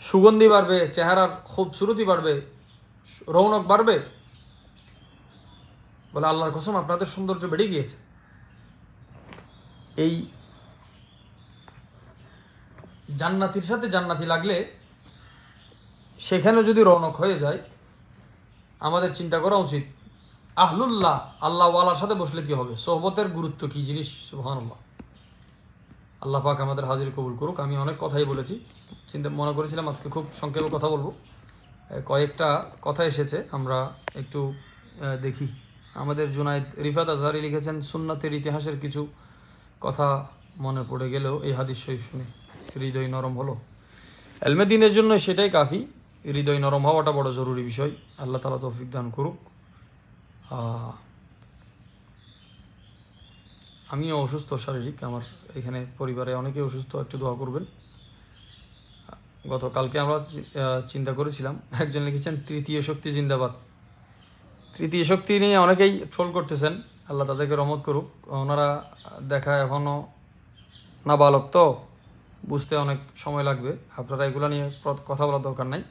সুগন্ধি বাড়বে, চেহারার খুবসুরতি বাড়বে, রৌনক বাড়বে, বলে আল্লাহর কসম আপনাদের সৌন্দর্য বেড়ে গিয়েছে। এই জান্নাতির সাথে জান্নাতি লাগলে সেখানে যদি রৌনক হয়ে যায়, আমাদের চিন্তা করা উচিত আহলুল্লাহ, আল্লাহ ওয়ালার সাথে বসলে কি হবে, সোহবতের গুরুত্ব কি জিনিস। সুবহানাল্লাহ। আল্লাহ পাক আমাদের হাজির কবুল করুক। আমি অনেক কথাই বলেছি, মনে করেছিলাম আজকে খুব সংক্ষেপে কথা বলবো। কয়েকটা কথা এসেছে, আমরা একটু দেখি। আমাদের জুনায়েদ রিফাত আজহারি লিখেছেন, সুন্নাতের ইতিহাসের কিছু কথা মনে পড়ে গেলেও এই হাদিস শরীফ শুনে হৃদয় নরম হলো। এলমে দ্বীনের জন্য সেটাই কাফি। হৃদয় নরম হওয়াটা বড় জরুরি বিষয়। আল্লাহ তাআলা তৌফিক দান করুক। আমিও অসুস্থ শারীরিক, আমার এখানে পরিবারে অনেকে অসুস্থ, একটু দোয়া করবেন। গতকালকে আমরা চিন্তা করেছিলাম, একজন লিখেছেন তৃতীয় শক্তি জিন্দাবাদ। তৃতীয় শক্তি নিয়ে অনেকেই ট্রোল করতেছেন, আল্লাহ তাদেরকে রহমত করুক। ওনারা দেখা এখনও নাবালক, তো বুঝতে অনেক সময় লাগবে। আপনারা এগুলো নিয়ে কথা বলার দরকার নাই।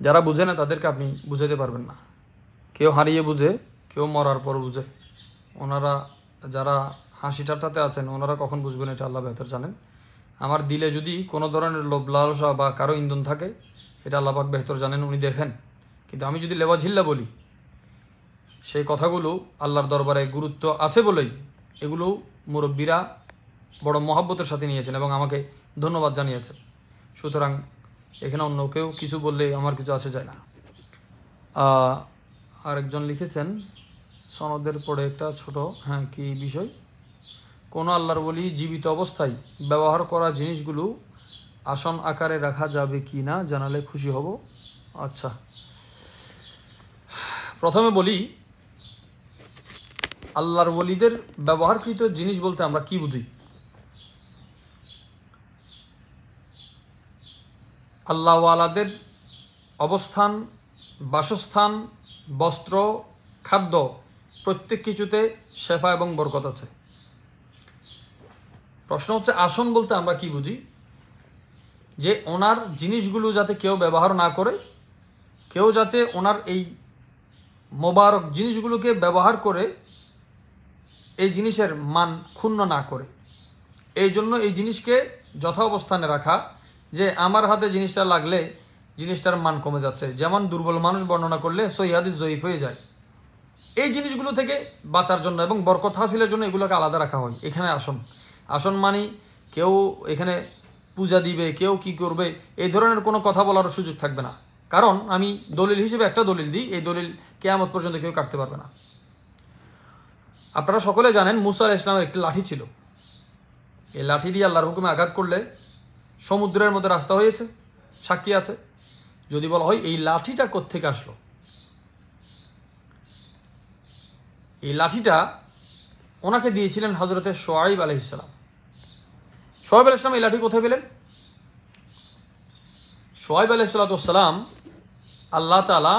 যারা বুঝে না তাদেরকে আপনি বুঝাতে পারবেন না। কেউ হারিয়ে বুঝে, কেউ মরার পর বুঝে। ওনারা যারা হাসি ঠাট্টাতে আছেন, ওনারা কখন বুঝবেন এটা আল্লাহ বেহতর জানেন। আমার দিলে যদি কোনো ধরনের লোভ লালসা বা কারো ইন্ধন থাকে, এটা আল্লাহ পাক বেহতর জানেন, উনি দেখেন। কিন্তু আমি যদি লেওয়াঝিল্লা বলি, সেই কথাগুলো আল্লাহর দরবারে গুরুত্ব আছে বলেই এগুলো মুরব্বীরা বড় মহাব্বতের সাথে নিয়েছেন এবং আমাকে ধন্যবাদ জানিয়েছেন। সুতরাং এখানে অন্য কেউ কিছু বললে আমার কিছু আসে যায় না। আরেকজন লিখেছেন সনদের পরে একটা ছোট, কি বিষয়, কোন আল্লাহর ওলি জীবিত অবস্থায় ব্যবহার করা জিনিসগুলো আসন আকারে রাখা যাবে কি না জানালে খুশি হব। আচ্ছা, প্রথমে বলি আল্লাহর ওলিদের ব্যবহারকৃত জিনিস বলতে আমরা কি বুঝি। আল্লাহ ওয়ালাদের অবস্থান, বাসস্থান, বস্ত্র, খাদ্য প্রত্যেক কিছুতে শেফা এবং বরকত আছে। প্রশ্ন হচ্ছে আসন বলতে আমরা কি বুঝি, যে ওনার জিনিসগুলো যাতে কেউ ব্যবহার না করে, কেউ যাতে ওনার এই মোবারক জিনিসগুলোকে ব্যবহার করে এই জিনিসের মান ক্ষুণ্ণ না করে, এই জন্য এই জিনিসকে যথা অবস্থানে রাখা, যে আমার হাতে জিনিসটা লাগলে জিনিসটার মান কমে যাচ্ছে। যেমন দুর্বল মানুষ বর্ণনা করলে সহিহ হাদিস জয়ীফ হয়ে যায়। এই জিনিসগুলো থেকে বাঁচার জন্য এবং বরকত হাসিলের জন্য এগুলোকে আলাদা রাখা হয়। এখানে আসন, আসন মানে কেউ এখানে পূজা দিবে, কেউ কি করবে, এই ধরনের কোনো কথা বলার সুযোগ থাকবে না। কারণ আমি দলিল হিসেবে একটা দলিল দিই, এই দলিল কিয়ামত পর্যন্ত কেউ কাটতে পারবে না। আপনারা সকলে জানেন মুসা আলাইহিস সালামের একটি লাঠি ছিল। এই লাঠি দিয়ে আল্লাহর হুকুমে আঘাত করলে সমুদ্রের মধ্যে রাস্তা হয়েছে, সাক্ষী আছে। যদি বলা হয় এই লাঠিটা কোত্থেকে আসলো, এই লাঠিটা ওনাকে দিয়েছিলেন হযরতে শুআয়ব আলাইহিস সালাম। শুআয়ব আলাইহিস সালাম এই লাঠি কোথায় পেলেন? শুআয়ব আলাইহিস সালাম আল্লাহ তাআলা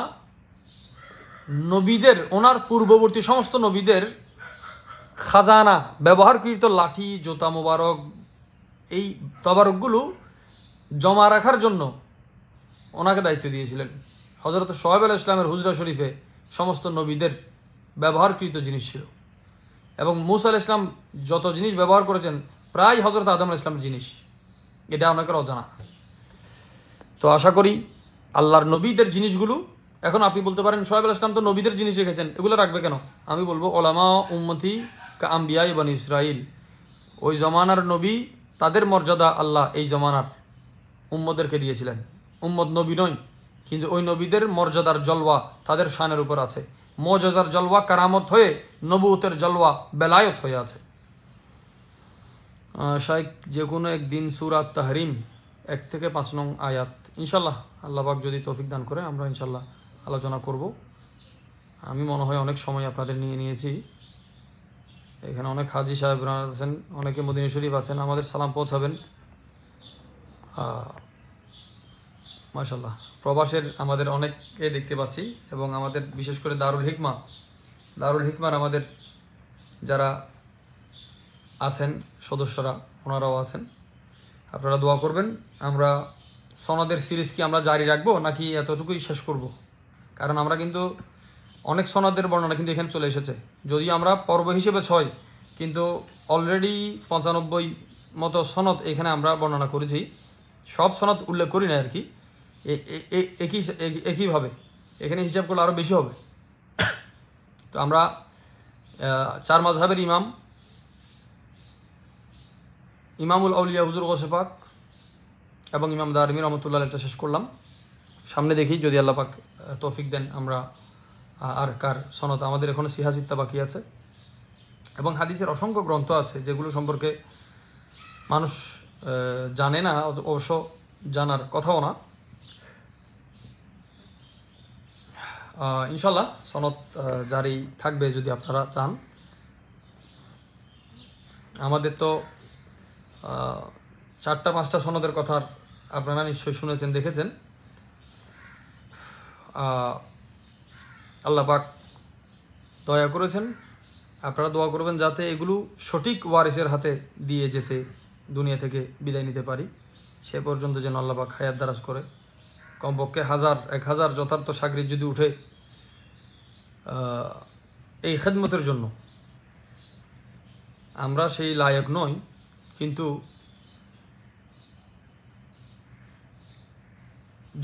নবীদের, ওনার পূর্ববর্তী সমস্ত নবীদের খাজানা, ব্যবহারকৃত লাঠি, জোতা মোবারক, এই তবারকগুলো জমা রাখার জন্য ওনাকে দায়িত্ব দিয়েছিলেন। হযরত শুআয়ব আলাইহিস সালামের হুজরা শরীফে সমস্ত নবীদের ব্যবহারকৃত জিনিস ছিল। এবং মুসা আলাইহিস সালাম যত জিনিস ব্যবহার করেছেন প্রায় হযরত আদম আলাইহিস সালামের জিনিস, এটা অনেকের অজানা। তো আশা করি আল্লাহর নবীদের জিনিসগুলো, এখন আপনি বলতে পারেন শোয়েব আলাইহিস সালাম তো নবীদের জিনিস রেখেছেন, এগুলো রাখবে কেন? আমি বলবো ওলামা উম্মতি কা আম্বিয়া বনি ইসরাইল, ওই জমানার নবী তাদের মর্যাদা আল্লাহ এই জমানার উম্মদেরকে দিয়েছিলেন। উম্মত নবী নয়, কিন্তু ওই নবীদের মর্যাদার জলওয়া তাদের শানের উপর আছে। মুজিজার জলওয়া কারামত হয়ে নবুয়তের জলওয়া বেলায়েত হয়ে আছে। শাইখ যে কোনো একদিন সূরা তাহরিম 1 থেকে 5 নং আয়াত ইনশাল্লাহ আল্লাহ পাক যদি তৌফিক দান করে আমরা ইনশাল্লাহ আলোচনা করব। আমি মনে হয় অনেক সময় আপনাদের নিয়েছি। এখানে অনেক হাজি সাহেবরা আছেন, অনেকে মদিনা শরীফ আছেন, আমাদের সালাম পৌঁছাবেন। মাশাআল্লাহ, প্রবাসের আমাদের অনেককে দেখতে পাচ্ছি, এবং আমাদের বিশেষ করে দারুল হিকমার আমাদের যারা আছেন সদস্যরা, ওনারাও আছেন। আপনারা দোয়া করবেন। আমরা সনদের সিরিজ কি আমরা জারি রাখবো নাকি এতটুকুই শেষ করব? কারণ আমরা কিন্তু অনেক সনদের বর্ণনা কিন্তু এখানে চলে এসেছে, যদিও আমরা পর্ব হিসেবে 6, কিন্তু অলরেডি 95 মতো সনদ এখানে আমরা বর্ণনা করেছি। সব সনদ উল্লেখ করি না আর কি, একইভাবে এখানে হিসাব করলে আরও বেশি হবে। তো আমরা 4 মাযহাবের ইমামুল আউলিয়া হুজুর গৌসে পাক এবং ইমাম দারমি রহমতুল্লাহ একটা শেষ করলাম। সামনে দেখি যদি আল্লাহ পাক তৌফিক দেন আমরা আর কার সনদ, আমাদের এখনো সিহাসিত্তা বাকি আছে, এবং হাদিসের অসংখ্য গ্রন্থ আছে যেগুলো সম্পর্কে মানুষ জানে না, অবশ্য জানার কথাও না। ইনশাল্লাহ সনদ জারি থাকবে যদি আপনারা চান। আমাদের তো 4-5টা সনদের কথা আপনারা নিশ্চয়ই শুনেছেন, দেখেছেন। আল্লাহ পাক দয়া করেছেন, আপনারা দোয়া করবেন যাতে এগুলো সঠিক ওয়ারিসের হাতে দিয়ে যেতে দুনিয়া থেকে বিদায় নিতে পারি। সে পর্যন্ত যেন আল্লাহ পাক হায়াত দারাজ করে। কমপক্ষে 1000 যথার্থ সাগরিদ যদি উঠে এই খেদমতের জন্য। আমরা সেই লায়ক নই, কিন্তু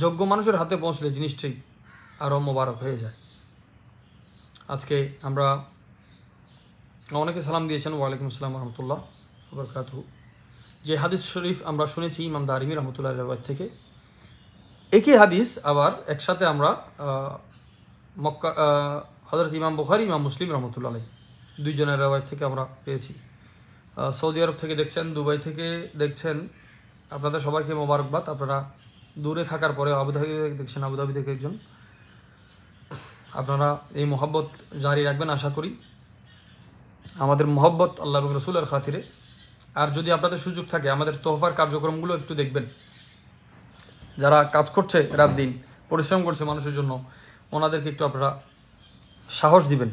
যোগ্য মানুষের হাতে পৌঁছলে জিনিসটাই আরও মোবারক হয়ে যায়। আজকে আমরা অনেকে সালাম দিয়েছেন, ওয়ালাইকুম আসসালাম রহমতুল্লাহ বরকাতুহু। যে হাদিস শরীফ আমরা শুনেছি ইমাম দারিমি রহমতুল্লাহ রিওয়ায়াত থেকে, একই হাদিস আবার একসাথে আমরা মক্কা হযরত ইমাম বুখারী ইমাম মুসলিম রহমতুল্লাহ আলাইহি দুইজনের রিওয়ায়াত থেকে আমরা পেয়েছি। সৌদি আরব থেকে দেখছেন, দুবাই থেকে দেখছেন, আপনাদের সবাইকে মোবারকবাদ। আপনারা দূরে থাকার পরে আবুধাবি থেকে দেখছেন, আবুধাবি থেকে একজন। আপনারা এই মহব্বত জারি রাখবেন আশা করি, আমাদের মহব্বত আল্লাহ এবং রসুলের খাতিরে। আর যদি আপনাদের সুযোগ থাকে আমাদের তোহফার কার্যক্রমগুলো একটু দেখবেন। যারা কাজ করছে রাত দিন পরিশ্রম করছে মানুষের জন্য, ওনাদেরকে একটু আপনারা সাহস দিবেন।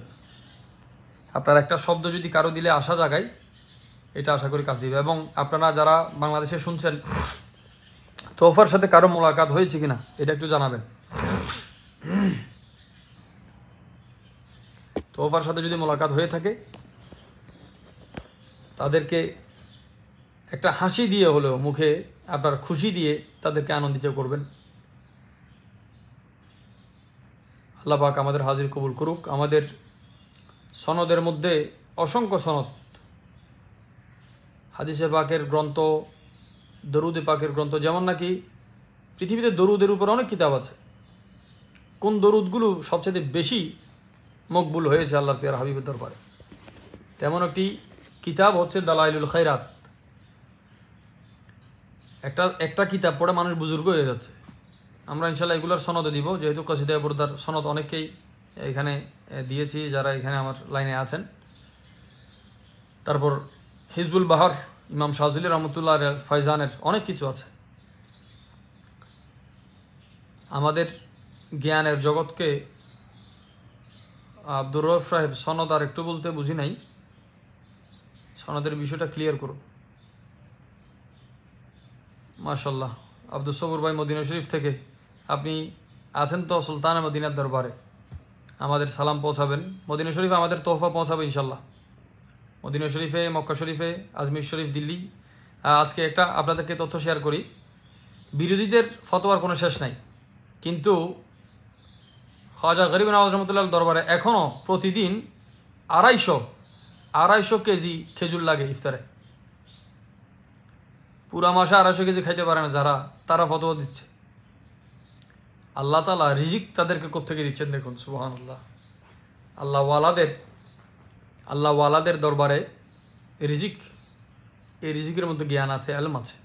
আপনার একটা শব্দ যদি কারো দিলে আশা জাগায়, এটা আশা করি কাজ দিবে। এবং আপনারা যারা বাংলাদেশে শুনছেন, তোহফার সাথে কারো মোলাকাত হয়েছে কিনা এটা একটু জানাবেন। তোহফার সাথে যদি মোলাকাত হয়ে থাকে, তাদেরকে একটা হাসি দিয়ে হলেও, মুখে আপনার খুশি দিয়ে তাদেরকে আনন্দিত করবেন। আল্লাহ পাক আমাদের হাজির কবুল করুক। আমাদের সনদের মধ্যে অসংখ্য সনদ, হাদিসে পাকের গ্রন্থ, দরুদে পাকের গ্রন্থ, যেমন নাকি পৃথিবীতে দরুদের উপর অনেক কিতাব আছে। কোন দরুদগুলো সবচেয়ে বেশি মকবুল হয়েছে আল্লাহর পিয়ার হাবিবের দরবারে, তেমন একটি কিতাব হচ্ছে দালাইলুল খায়রাত। একটা কিতাব পড়ে মানুষ বুজুর্গ হয়ে যাচ্ছে। আমরা ইনশাল্লাহ এগুলোর সনদে দিব, যেহেতু কসিদা বুরদার সনদ অনেকেই এখানে দিয়েছি যারা এখানে আমার লাইনে আছেন। তারপর হিজবুল বাহার ইমাম শাহজুলি রহমতুল্লাহ ফয়জানের অনেক কিছু আছে। আমাদের জ্ঞানের জগৎকে আব্দুর রউফ সাহেব সনদ আর একটু বলতে বুঝি নাই, সনদের বিষয়টা ক্লিয়ার করুন। মাশাল্লাহ, আব্দুল সবুর ভাই মদিনা শরীফ থেকে আপনি আছেন তো সুলতান মদিনার দরবারে, আমাদের সালাম পৌঁছাবেন। মদিনা শরীফ আমাদের তোহফা পৌঁছাবে ইনশাল্লাহ। মদিনা শরীফে, মক্কা শরীফে, আজমির শরীফ, দিল্লি। আজকে একটা আপনাদেরকে তথ্য শেয়ার করি। বিরোধীদের ফতোয়ার কোনো শেষ নাই, কিন্তু খাজা গরিব নওয়াজ রহমতুল্লাহ দরবারে এখনও প্রতিদিন 250 কেজি খেজুর লাগে ইফতারে। পুরা মাসে 250 কেজি খাইতে পারে না যারা, তারা ফতোয়া দিচ্ছে। আল্লাহ তাআলা রিজিক তাদেরকে কোত্থেকে দিচ্ছেন দেখুন, সুবহানাল্লাহ। আল্লাহওয়ালাদের দরবারে রিজিক, এই রিজিকের মধ্যে জ্ঞান আছে, ইলম আছে।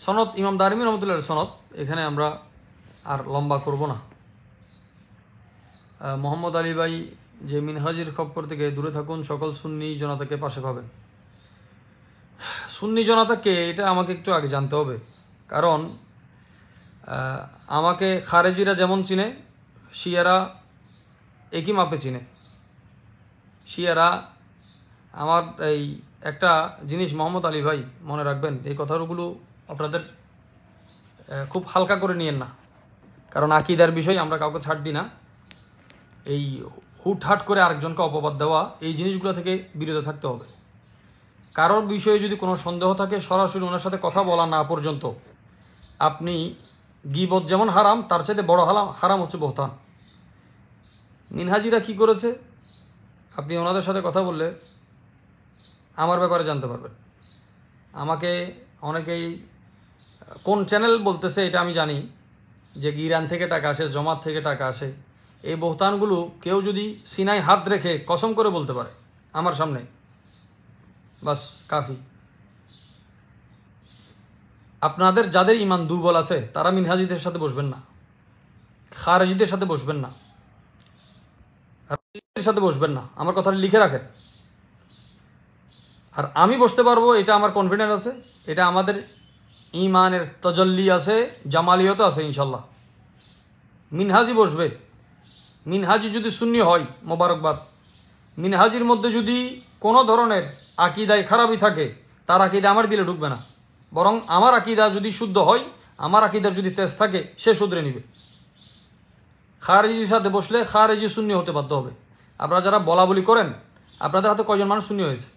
সনদ ইমাম দারিমি রহমতুল্লাহর সনদ, এখানে আমরা আর লম্বা করব না। মোহাম্মদ আলী ভাই যে মিনহাজের খপ্পর থেকে দূরে থাকুন, সকল সুন্নি জনতাকে পাশে পাবেন। সুন্নি জনতাকে, এটা আমাকে একটু আগে জানতে হবে, কারণ আমাকে খারেজিরা যেমন চিনে, শিয়ারা একই মাপে চিনে। শিয়ারা আমার এই একটা জিনিস মোহাম্মদ আলী ভাই মনে রাখবেন, এই কথাগুলো আপনাদের খুব হালকা করে নিয়েন না, কারণ আকীদার বিষয় আমরা কাউকে ছাড় দিই না। এই হুটহাট করে আরেকজনকে অপবাদ দেওয়া, এই জিনিসগুলো থেকে বিরত থাকতে হবে। কারোর বিষয়ে যদি কোনো সন্দেহ থাকে, সরাসরি ওনার সাথে কথা বলা না পর্যন্ত আপনি, গীবত যেমন হারাম, তার চাইতে বড় হারাম হচ্ছে বহতান। মিনহাজিরা কি করেছে, আপনি ওনাদের সাথে কথা বললে আমার ব্যাপারে জানতে পারবেন। আমাকে অনেকেই কোন চ্যানেল বলতেছে এটা আমি জানি, যে ইরান থেকে টাকা আসে, জমাত থেকে টাকা আসে। এই বহতানগুলো কেউ যদি সিনায় হাত রেখে কসম করে বলতে পারে আমার সামনে, বাস কাফি। আপনাদের যাদের ইমান দুর্বল আছে তারা মিনহাজিদের সাথে বসবেন না, খারেজিদের সাথে বসবেন না, সাথে বসবেন না। আমার কথাটা লিখে রাখেন। আর আমি বসতে পারবো, এটা আমার কনফিডেন্স আছে, এটা আমাদের ইমানের তজল্লি আছে, জামালিয়ত আছে ইনশাল্লাহ। মিনহাজি বসবে। মিনহাজি যদি সুন্নি হয় মোবারকবাদ। মিনহাজির মধ্যে যদি কোনো ধরনের আকিদায় খারাপই থাকে, তার আকিদা আমার দিলে ঢুকবে না, বরং আমার আকিদা যদি শুদ্ধ হয়, আমার আকিদার যদি তেজ থাকে, সে শুধরে নিবে। খারেজির সাথে বসলে খারেজি সুন্নি হতে বাধ্য হবে। আপনারা যারা বলা বলি করেন, আপনাদের হাতে কয়জন মানুষ সুন্নি হয়েছে?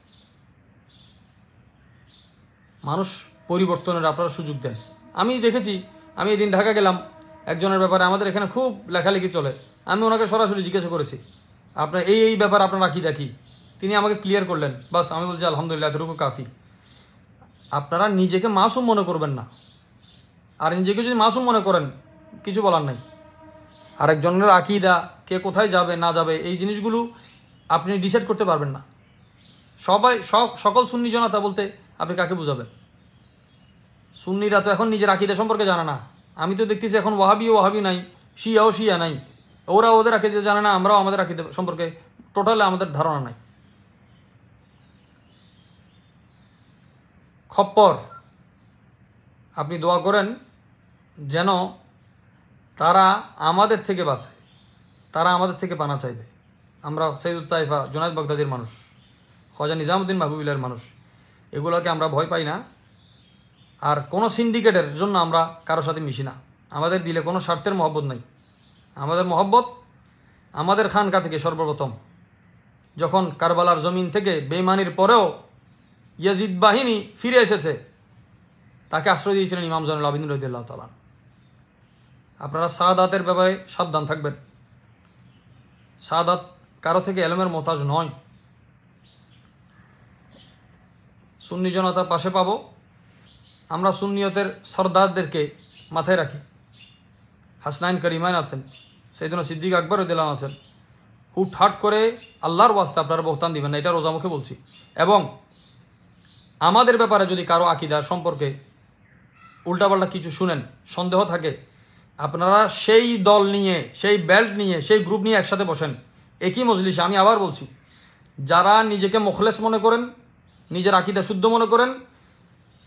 মানুষ পরিবর্তনের আপনারা সুযোগ দেন। আমি দেখেছি, আমি এদিন ঢাকা গেলাম, একজনের ব্যাপারে আমাদের এখানে খুব লেখালেখি চলে। আমি ওনাকে সরাসরি জিজ্ঞাসা করেছি, আপনার এই ব্যাপার আপনারা কি দেখি? তিনি আমাকে ক্লিয়ার করলেন, বাস আমি বলছি আলহামদুলিল্লাহ, এতটুকু কাফি। আপনারা নিজেকে মাসুম মনে করবেন না, আর নিজেকে যদি মাসুম মনে করেন কিছু বলার নাই। আরেকজনের আকিদা, কে কোথায় যাবে না যাবে, এই জিনিসগুলো আপনি ডিসাইড করতে পারবেন না। সকল সুন্নি জনতা বলতে আপনি কাকে বুঝাবেন? সুন্নিরা তো এখন নিজের আকিদা সম্পর্কে জানে না। আমি তো দেখতেছি এখন ওয়াহাবি নাই, শিয়া নাই। ওরা ওদের আকিদা জানে না, আমরাও আমাদের আকিদা সম্পর্কে টোটালি আমাদের ধারণা নাই। খপ্পর, আপনি দোয়া করেন যেন তারা আমাদের থেকে বাঁচে, তারা আমাদের থেকে পানা চাইবে। আমরা সৈয়দ তাইফা, জুনায়েদ বাগদাদির মানুষ, খাজা নিজামুদ্দিন মাহবুবিল্লাহর মানুষ, এগুলোকে আমরা ভয় পাই না। আর কোনো সিন্ডিকেটের জন্য আমরা কারোর সাথে মিশি না। আমাদের দিলে কোনো স্বার্থের মহব্বত নাই। আমাদের মহব্বত আমাদের খানকা থেকে সর্বপ্রথম। যখন কারবালার জমিন থেকে বেঈমানির পরেও ইয়াজিদ বাহিনী ফিরে এসেছে, তাকে আশ্রয় দিয়েছিলেন ইমাম জয়নুল আবেদিন রাদিয়াল্লাহু তাআলা। আপনারা সাদাতের ব্যাপারে সাবধান থাকবেন। সাদাত কারো থেকে এলমের মোহতাজ নয়। সুন্নি জনতার পাশে পাবো। আমরা সুন্নিয়তের সরদারদেরকে মাথায় রাখি। হাসনাইন করিমাইন আছেন, সাইয়েদনা সিদ্দিক আকবর রাদিয়াল্লাহু আছেন। হুটহাট করে আল্লাহর ওয়াস্তে আপনারা বহতান দিবেন না, এটা রোজা মুখে বলছি। এবং আমাদের ব্যাপারে যদি কারো আকিদা সম্পর্কে উল্টাপাল্টা কিছু শুনেন, সন্দেহ থাকে, আপনারা সেই দল নিয়ে, সেই বেল্ট নিয়ে, সেই গ্রুপ নিয়ে একসাথে বসেন একই মজলিসে। আমি আবার বলছি, যারা নিজেকে মুখলেস মনে করেন, নিজের আকিদা শুদ্ধ মনে করেন,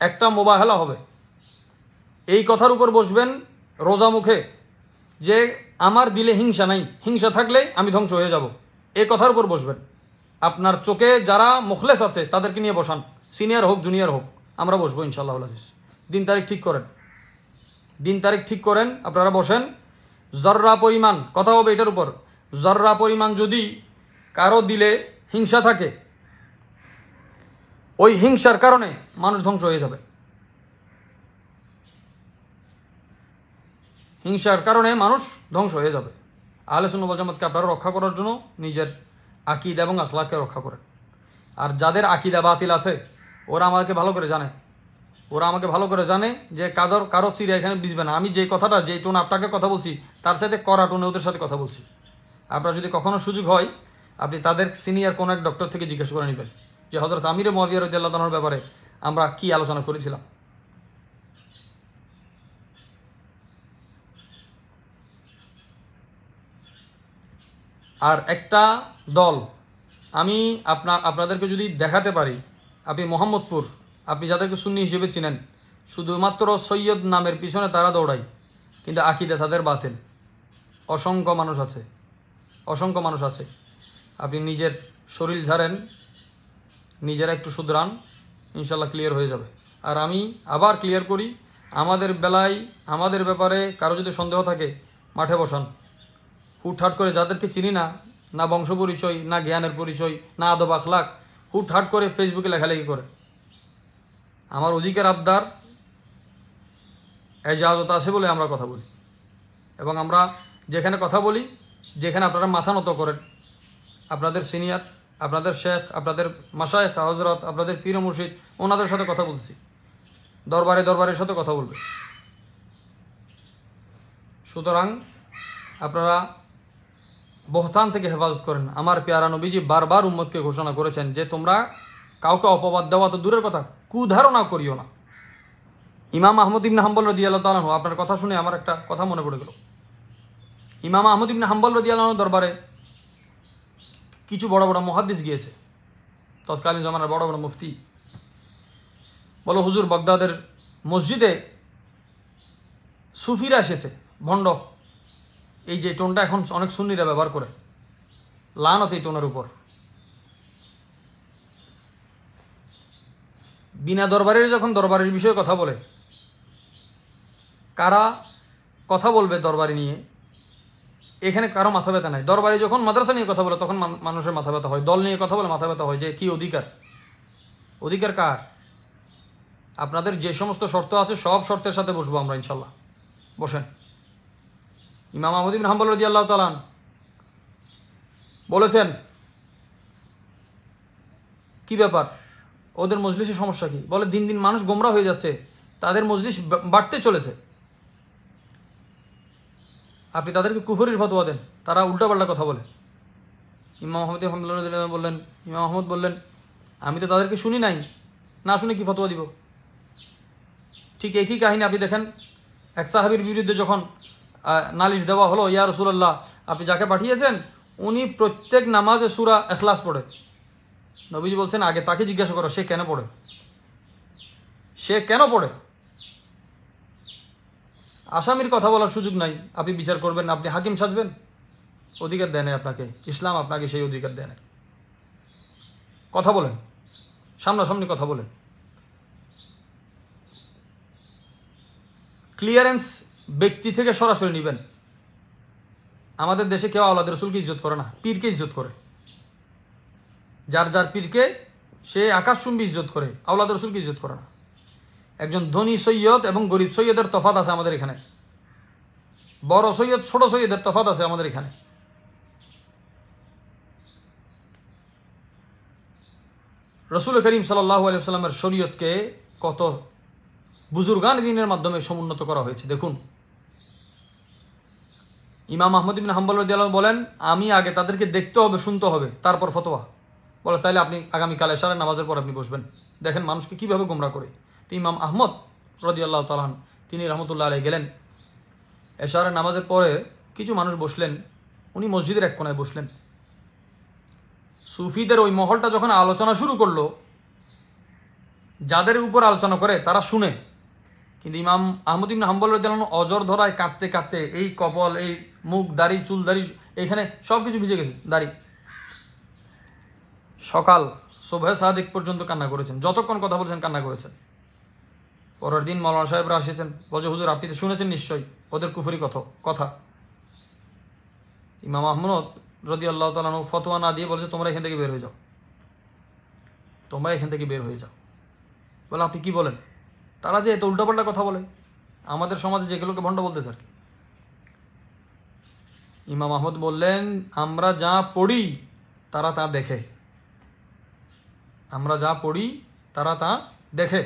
একটা মোবাহেলা হবে। এই কথার উপর বসবেন রোজা মুখে যে আমার দিলে হিংসা নাই, হিংসা থাকলে আমি ধ্বংস হয়ে যাব, এই কথার উপর বসবেন। আপনার চোখে যারা মুখলেস আছে তাদেরকে নিয়ে বসান, সিনিয়র হোক জুনিয়র হোক, আমরা বসবো ইনশাআল্লাহ। দিন তারিখ ঠিক করেন, দিন তারিখ ঠিক করেন, আপনারা বসেন। জর্রা পরিমাণ কথা হবে এটার উপর। জর্রা পরিমাণ যদি কারো দিলে হিংসা থাকে, ওই হিংসার কারণে মানুষ ধ্বংস হয়ে যাবে। হিংসার কারণে মানুষ ধ্বংস হয়ে যাবে। আহলে সুন্নাত ওয়াল জামাতকে আপনারা রক্ষা করার জন্য নিজের আকীদা এবং আখলাককে রক্ষা করেন। আর যাদের আকীদা বাতিল আছে ওরা আমাকে ভালো করে জানে, যে কারো চিড়া এখানে বিজবে না। আমি যে কথাটা, যে টোন আপনাকে কথা বলছি, তার সাথে কড়া টোনে ওদের সাথে কথা বলছি। আপনার যদি কখনো সুযোগ হয়, আপনি তাদের সিনিয়র কোন এক ডক্টর থেকে জিজ্ঞাসা করে নেবেন যে হযরত আমির মুআবিয়া রাদিয়াল্লাহু তাআলার ব্যাপারে আমরা কি আলোচনা করেছিলাম। আর একটা দল আমি আপনাদেরকে যদি দেখাতে পারি, আপনি মোহাম্মদপুর, আপনি যাদেরকে সুন্নি হিসেবে চিনেন, শুধুমাত্র সৈয়দ নামের পিছনে তারা দৌড়ায়, কিন্তু আকীদা তাদের বাতিল। অসংখ্য মানুষ আছে। আপনি নিজের শরীর ঝাড়েন, নিজেরা একটু শুধরান, ইনশাল্লাহ ক্লিয়ার হয়ে যাবে। আর আমি আবার ক্লিয়ার করি, আমাদের ব্যাপারে কারো যদি সন্দেহ থাকে মাঠে বসান। হুটহাট করে যাদেরকে চিনি না, না বংশ পরিচয়, না জ্ঞানের পরিচয়, না আদব আখলাক, হুটহাট করে ফেসবুকে লেখালেখি করে। আমার অধিকার আবদার এজাজত আছে বলে আমরা কথা বলি, এবং আমরা যেখানে কথা বলি, যেখানে আপনারা মাথা নত করেন, আপনাদের সিনিয়র, আপনাদের শেখ, আপনাদের মাশায়েখ হযরত, আপনাদের পীর মুর্শিদ, ওনাদের সাথে কথা বলছি। দরবারের সাথে কথা বলবে। সুতরাং আপনারা বহতান থেকে হেফাজত করেন। আমার পেয়ারা নবীজি বারবার উম্মতকে ঘোষণা করেছেন যে তোমরা কাউকে অপবাদ দেওয়া তো দূরের কথা, কুধারণা করিও না। ইমাম আহমদ ইবনে হাম্বল রাদিয়াল্লাহু তাআলা, আপনার কথা শুনে আমার একটা কথা মনে পড়ে গেল। ইমাম আহমদ ইবনে হাম্বল রাদিয়াল্লাহু তাআলার দরবারে কিছু বড় বড় মুহাদ্দিস গিয়েছে, তৎকালীন জামানার বড় বড় মুফতি। বলো হুজুর, বাগদাদের মসজিদে সুফিরা এসেছে, ভণ্ড। এই যে টোনটা এখন অনেক সুন্নিরা ব্যবহার করে, লানত এই টোনের উপর। বিনা দরবারের যখন দরবারের বিষয়ে কথা বলে, কারা কথা বলবে দরবারি নিয়ে, এখানে কারো মাথা ব্যথা নাই। দরবারে যখন মাদ্রাসা নিয়ে কথা বলে তখন মানুষের মাথা ব্যথা হয়, দল নিয়ে কথা বলে মাথা ব্যথা হয়, যে কি অধিকার কার? আপনাদের যে সমস্ত শর্ত আছে সব শর্তের সাথে বসবো আমরা ইনশাল্লাহ। বসেন। ইমাম আহমদ ইবনে হাম্বল রাদিয়াল্লাহু তাআলা বলেছেন, কি ব্যাপার ওদের মজলিসের সমস্যা কি? বলে দিন দিন মানুষ গোমরা হয়ে যাচ্ছে, তাদের মজলিস বাড়তে চলেছে। আপনি তাদেরকে কুফরির ফতোয়া দেন, তারা উল্টাপাল্টা কথা বলে। ইমাম আহমদ বললেন, আমি তো তাদেরকে শুনি নাই, না শুনে কি ফতোয়া দিব? ঠিক একই কাহিনী আপনি দেখেন, এক সাহাবীর বিরুদ্ধে যখন নালিশ দেওয়া হলো, ইয়া রাসূলুল্লাহ, আপনি যাকে পাঠিয়েছেন উনি প্রত্যেক নামাজে সূরা ইখলাস পড়ে। নবীজি বলছেন, আগে তাকে জিজ্ঞাসা করো সে কেন পড়ে। আসামির কথা বলার সুযোগ নাই, আপনি বিচার করবেন, আপনি হাকিম সাজবেন? অধিকার দেয় নাই আপনাকে, ইসলাম আপনাকে সেই অধিকার দেয় নাই। কথা বলেন, সামনাসামনি কথা বলেন। ক্লিয়ারেন্স ব্যক্তি থেকে সরাসরি নেবেন। আমাদের দেশে কেউ আওলাদ রাসূলকে ইজ্জত করে না, পীরকে ইজ্জত করে। যার পীরকে সে আকাশচুম্বী ইজ্জত করে, আওলাদ রাসূলকে ইজ্জত করে না। একজন ধনী সৈয়দ এবং গরিব সৈয়দের তফাৎ আছে আমাদের এখানে, বড় সৈয়দ ছোট সৈয়দের তফাৎ আছে আমাদের এখানে। রাসূল করিম সাল্লাল্লাহু আলাইহি ওয়াসাল্লামের শরীয়তকে কত বুজুর্গান দ্বীনের মাধ্যমে সমুন্নত করা হয়েছে দেখুন। ইমাম আহমদ ইবনে হাম্বল রাদিয়াল্লাহু বলেন, আমি আগে তাদেরকে দেখতে হবে, শুনতে হবে, তারপর ফতোয়া। বলে তাইলে আপনি আগামীকাল এশারের নামাজের পর আপনি বসবেন, দেখেন মানুষকে কিভাবে গোমরাহ করে। তো ইমাম আহমদ রাদিয়াল্লাহু তাআলা তিনি রহমতুল্লাহ আলাইহি গেলেন, এশারের নামাজের পরে কিছু মানুষ বসলেন, উনি মসজিদের এক কোনায় বসলেন। সুফিদের ওই মহলটা যখন আলোচনা শুরু করলো, যাদের উপর আলোচনা করে তারা শুনে, কিন্তু ইমাম আহমদ ইবনে হাম্বল রাদিয়াল্লাহু আনহু অজর ধরায় কাঁদতে কাঁদতে, এই কপাল, এই মুখ, দাড়ি, চুল দাড়ি, এখানে সব কিছু ভিজে গেছে, দাড়ি। সকাল সুবহে সাদিক পর্যন্ত কান্না করেছেন, যতক্ষণ কথা বলছেন কান্না করেছেন। পরের দিন মাওলানা সাহেবরা এসেছেন, বলছে হুজুর আপনি তো শুনেছেন নিশ্চয়ই ওদের কুফরি কথা। ইমাম আহমদ রাদিয়াল্লাহু তাআলা আনহু ফতোয়া না দিয়ে বলেছে তোমরা এখান থেকে বের হয়ে যাও, তোমরা এখান থেকে বের হয়ে যাও। বলে আপনি কি বলেন? তারা যে এত উল্টাপাল্টা কথা বলে আমাদের সমাজে, যেগুলোকে ভণ্ড বলতেছে আর কি। ইমাম আহমদ বললেন আমরা যা পড়ি তারা তা দেখে, আমরা যা পড়ি তারা তা দেখে।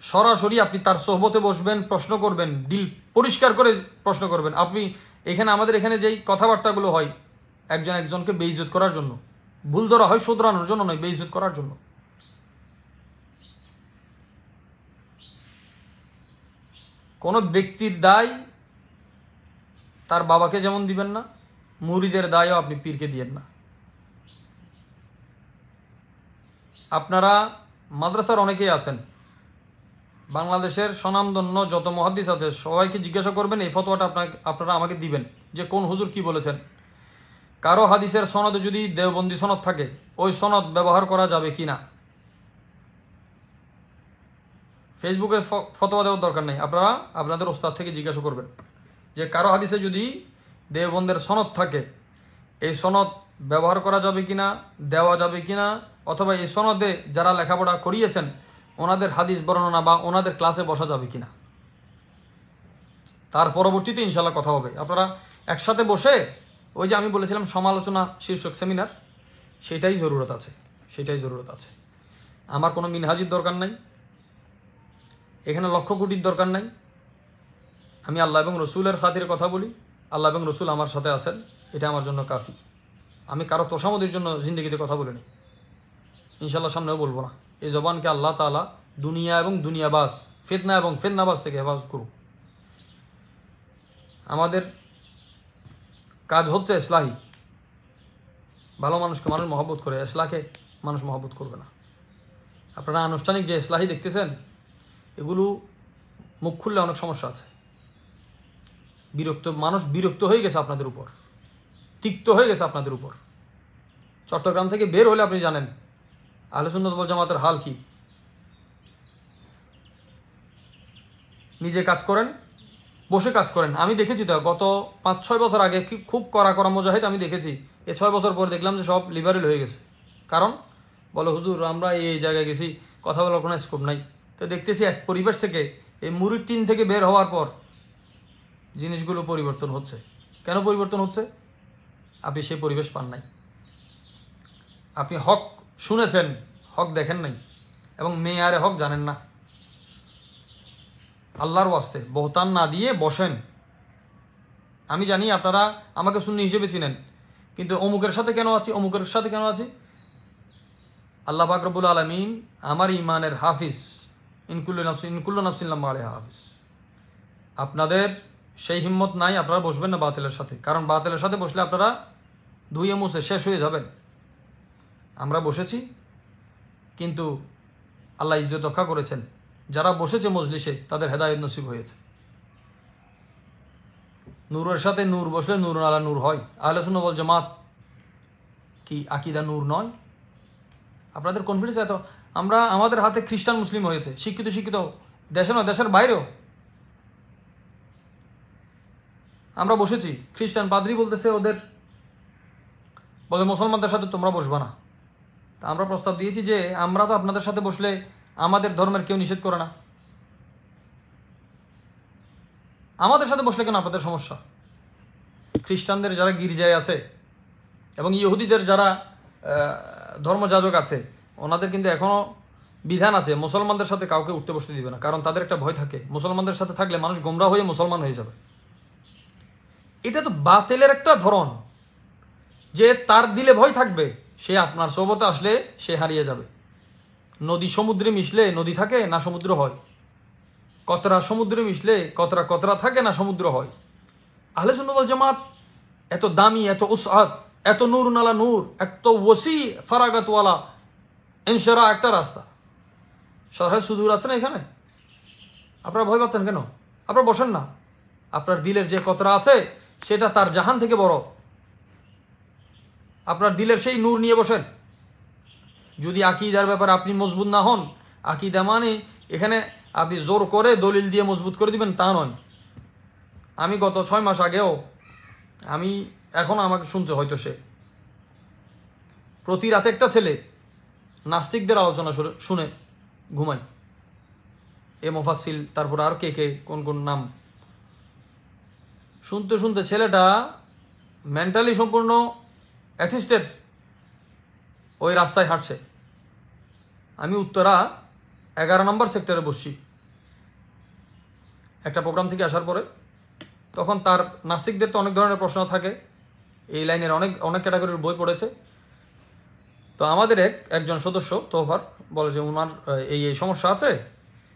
সরাসরি আপনি তার সোহবতে বসবেন, প্রশ্ন করবেন, দিল পরিষ্কার করে প্রশ্ন করবেন। আপনি এখানে আমাদের এখানে যেই কথাবার্তাগুলো হয় একজন একজনকে বেইজ্জত করার জন্য, ভুল ধরা হয় শুধরানোর জন্য নয়, বেইজ্জত করার জন্য। কোনো ব্যক্তির দায় তার বাবাকে যেমন দিবেন না, মুরিদের দায়ও আপনি পীরকে দিয়েন না। আপনারা মাদ্রাসার অনেকেই আছেন, বাংলাদেশের স্বনামধন্য যত মুহাদ্দিস আছে সবাইকে জিজ্ঞাসা করবেন, এই ফতোয়াটা আপনারা আমাকে দিবেন যে কোন হুজুর কি বলেছেন। কারো হাদিসের সনদে যদি দেওবন্দি সনদ থাকে ওই সনদ ব্যবহার করা যাবে কি না। ফেসবুকে ফতোয়া দেওয়ার দরকার নেই, আপনারা আপনাদের ওস্তাদ থেকে জিজ্ঞাসা করবেন যে কারো হাদিসে যদি দেওবন্দের সনদ থাকে এই সনদ ব্যবহার করা যাবে কিনা, দেওয়া যাবে কিনা, অথবা এই সনদে যারা লেখাপড়া করিয়েছেন ওনাদের হাদিস বর্ণনা বা ওনাদের ক্লাসে বসা যাবে কিনা। তার পরবর্তীতে ইনশাল্লাহ কথা হবে। আপনারা একসাথে বসে ওই যে আমি বলেছিলাম সমালোচনা শীর্ষক সেমিনার, সেটাই জরুরত আছে, সেটাই জরুরত আছে। আমার কোনো মিনহাজির দরকার নাই, এখানে লক্ষ কোটির দরকার নাই। আমি আল্লাহ এবং রসুলের খাতিরে কথা বলি, আল্লাহ এবং রসুল আমার সাথে আছেন, এটা আমার জন্য কাফি। আমি কারো তোষামদির জন্য জিন্দগিতে কথা বলিনি, ইনশাল্লাহ সামনেও বলবো না। এই জবানকে আল্লাহ তাআলা দুনিয়া এবং দুনিয়াবাজ, ফিতনা এবং ফিতনাবাজ থেকে হেফাজত করুক। আমাদের কাজ হচ্ছে ইসলাহি, ভালো মানুষকে মানুষ মহব্বত করে, ইসলাহকে মানুষ মহব্বত করবে না। আপনারা আনুষ্ঠানিক যে ইসলাহি দেখতেছেন এগুলো মুখ খুললে অনেক সমস্যা আছে। মানুষ বিরক্ত হয়ে গেছে আপনাদের উপর, তিক্ত হয়ে গেছে আপনাদের উপর। চট্টগ্রাম থেকে বের হলে আপনি জানেন আহলে সুন্নাত ওয়াল জামাতের হাল কি। নিজে কাজ করেন, বসে কাজ করেন। আমি দেখেছি তো গত 5-6 বছর আগে খুব কড়া মুজাহিদ আমি দেখেছি, 6 বছর পর দেখলাম যে সব লিবারেল হয়ে গেছে। কারণ বলো হুজুর আমরা এই জায়গায় গেছি, কথা বলার কোনো স্কোপ নাই। তো দেখতেছি এক পরিবেশ থেকে, এই মুরির টিন থেকে বের হওয়ার পর জিনিসগুলো পরিবর্তন হচ্ছে। কেন পরিবর্তন হচ্ছে? আপনি সেই পরিবেশ পান নাই, আপনি হক শুনেছেন, হক দেখেন নাই, এবং মেয়ারে হক জানেন না। আল্লাহর ওয়াস্তে বহতান না দিয়ে বসেন। আমি জানি আপনারা আমাকে সুন্নি হিসেবে চিনেন, কিন্তু অমুকের সাথে কেন আছি, অমুকের সাথে কেন আছি? আল্লাহ পাক রব্বুল আলামিন আমার ইমানের হাফিজ, ইনকুল্লু নাফসিন লাম্মা আলাইহা হাফিজ। আপনাদের সেই হিম্মত নাই, আপনারা বসবেন না বাতিলের সাথে, কারণ বাতিলের সাথে বসলে আপনারা ধুয়ে মুছে শেষ হয়ে যাবেন। আমরা বসেছি, কিন্তু আল্লাহ ইজ্জত রক্ষা করেছেন। যারা বসেছে মজলিসে তাদের হেদায়েত নসিব হয়েছে। নূরের সাথে নূর বসলে নূর আলা নূর হয়। আহলে সুন্নাত ওয়াল জামাত কি আকীদা নূর নয়? আপনাদের কনফিডেন্স এত। আমরা আমাদের হাতে খ্রিস্টান মুসলিম হয়েছে, শিক্ষিত দেশে নয় দেশের বাইরেও। আমরা বসেছি, খ্রিস্টান পাদ্রী বলতেছে ওদের বলে মুসলমানদের সাথে তোমরা বসবা না। তা আমরা প্রস্তাব দিয়েছি যে আমরা তো আপনাদের সাথে বসলে আমাদের ধর্মের কেউ নিষেধ করে না, আমাদের সাথে বসলে কেন আপনাদের সমস্যা? খ্রিস্টানদের যারা গির্জায় আছে এবং ইহুদিদের যারা ধর্মযাজক আছে ওনাদের কিন্তু এখনো বিধান আছে মুসলমানদের সাথে কাউকে উঠতে বসতে দিবে না, কারণ তাদের একটা ভয় থাকে মুসলমানদের সাথে থাকলে মানুষ গোমরা হয়ে মুসলমান হয়ে যাবে। এটা তো বাতিলের একটা ধরন, যে তার দিলে ভয় থাকবে, সে আপনার সোহবতে আসলে সে হারিয়ে যাবে। নদী সমুদ্রে মিশলে নদী থাকে না সমুদ্র হয়, কতরা সমুদ্রে মিশলে কতরা থাকে না সমুদ্র হয়। আহলে সুন্নাত ওয়াল জামাত এত দামি, এত উসআত, এত নূর নালা নূর, এত ওসি ফারাগাতওয়ালা ইনশারা একটা রাস্তা। শরহে সুদূর আছে না এখানে? আপনারা ভয় পাচ্ছেন কেন? আপনারা বসেন না, আপনার দিলের যে কতরা আছে সেটা তার জাহান থেকে বড়। আপনার দিলের সেই নূর নিয়ে বসেন। যদি আকীদার ব্যাপারে আপনি মজবুত না হন, আকীদা মানে এখানে আপনি জোর করে দলিল দিয়ে মজবুত করে দিবেন তা নয়। আমি গত 6 মাস আগেও আমি এখন আমাকে শুনছে হয়তো, সে প্রতি রাতে একটা ছেলে নাস্তিকদের আলোচনা শুনে ঘুমায়। এ মোফাসিল, তারপর আর কে কে কোন কোন নাম শুনতে শুনতে ছেলেটা মেন্টালি সম্পূর্ণ অ্যাথিস্টের ওই রাস্তায় হাঁটছে। আমি উত্তরা 11 নম্বর সেক্টরে বসছি একটা প্রোগ্রাম থেকে আসার পরে। তখন তার নাস্তিকদের তো অনেক ধরনের প্রশ্ন থাকে, এই লাইনের অনেক অনেক ক্যাটাগরির বই পড়েছে। তো আমাদের একজন সদস্য তোফার বলে যে ওনার এই এই সমস্যা আছে,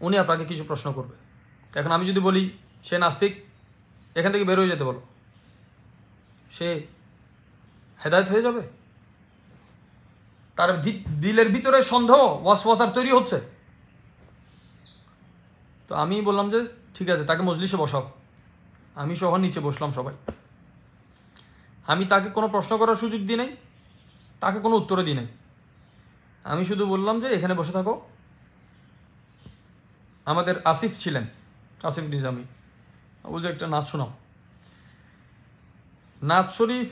উনি আপনাকে কিছু প্রশ্ন করবে। এখন আমি যদি বলি সে নাস্তিক, এখান থেকে বের হয়ে যেতে বলো, সে হেদায়েত হয়ে যাবে? তার দিলের ভিতরে সন্দেহ ওয়াসওয়াসার তৈরি হচ্ছে। তো আমি বললাম যে ঠিক আছে, তাকে মজলিসে বসাও। আমি সহ নিচে বসলাম সবাই। আমি তাকে কোনো প্রশ্ন করার সুযোগ দিই নাই, তাকে কোনো উত্তরও দিই নাই। আমি শুধু বললাম যে এখানে বসে থাকো। আমাদের আসিফ ছিলেন, আসিফ নিজামি, বলছে একটা নাচ শোনাও। নাচ শরীফ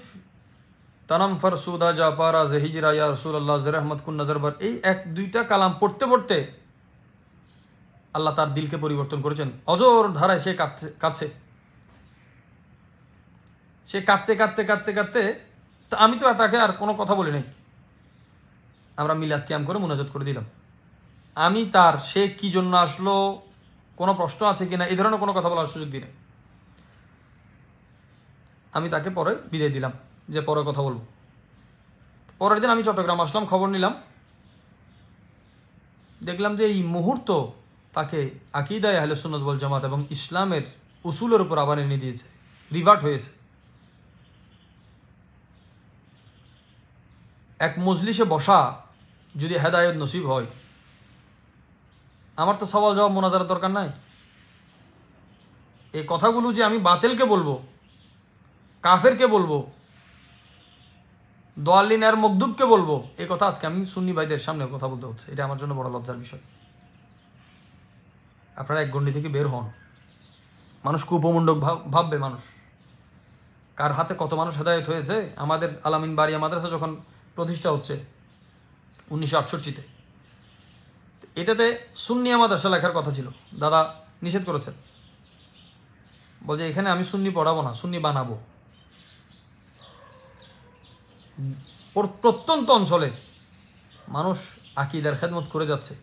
তানাম ফারসুদা জা পারা জে হিজরা ইয়া রাসূলুল্লাহ জে রহমত কুন নজরবার, এই 1-2টা কালাম পড়তে পড়তে আল্লাহ তার দিলকে পরিবর্তন করেছেন। অজর ধারায় সে কাঁদছে। সে কাঁদতে কাঁদতে কাঁদতে কাঁদতে, তা আমি তো তাকে আর কোনো কথা বলি নাই। আমরা মিলাদ কিয়াম করে মুনাজাত করে দিলাম। আমি তার সে কি জন্য আসলো, কোনো প্রশ্ন আছে কিনা, এই ধরনের কোনো কথা বলার সুযোগ দিই নাই। আমি তাকে পরে বিদায় দিলাম যে পরে কথা বলবো। পরের দিন আমি চট্টগ্রাম আসলাম, খবর নিলাম, দেখলাম যে এই মুহূর্ত তাকে আকীদায়ে আহলে সুন্নাত ওয়াল জামাত এবং ইসলামের উসুলের উপর আবার এনে দিয়েছে, রিভার্ট হয়েছে। এক মজলিসে বসা যদি হেদায়েত নসিব হয়, আমার তো সওয়াল জবাব মোনাজারার দরকার নাই। এই কথাগুলো যে আমি বাতিলকে বলবো, কাফেরকে বলবো, দোয়াল্লিন আর মকদুবকে বলবো, এই কথা আজকে আমি সুন্নি ভাইদের সামনে কথা বলতে হচ্ছে। এটা আমার জন্য বড় লজ্জার বিষয়। আপনারা এক গণ্ডি থেকে বের হন। মানুষ কুপমণ্ডক ভাববে। মানুষ কার হাতে কত মানুষ হেদায়েত হয়েছে। আমাদের আলামিন বারিয়া মাদ্রাসা যখন প্রতিষ্ঠা হচ্ছে 1968-তে, এটাতে সুন্নিয়া মাদ্রাসা লেখার কথা ছিল, দাদা নিষেধ করেছেন। বলছে এখানে আমি সুন্নি পড়াবো না, সুন্নি বানাবো। প্রত্যন্ত অঞ্চলে মানুষ আকীদার খেদমত করে যাচ্ছে।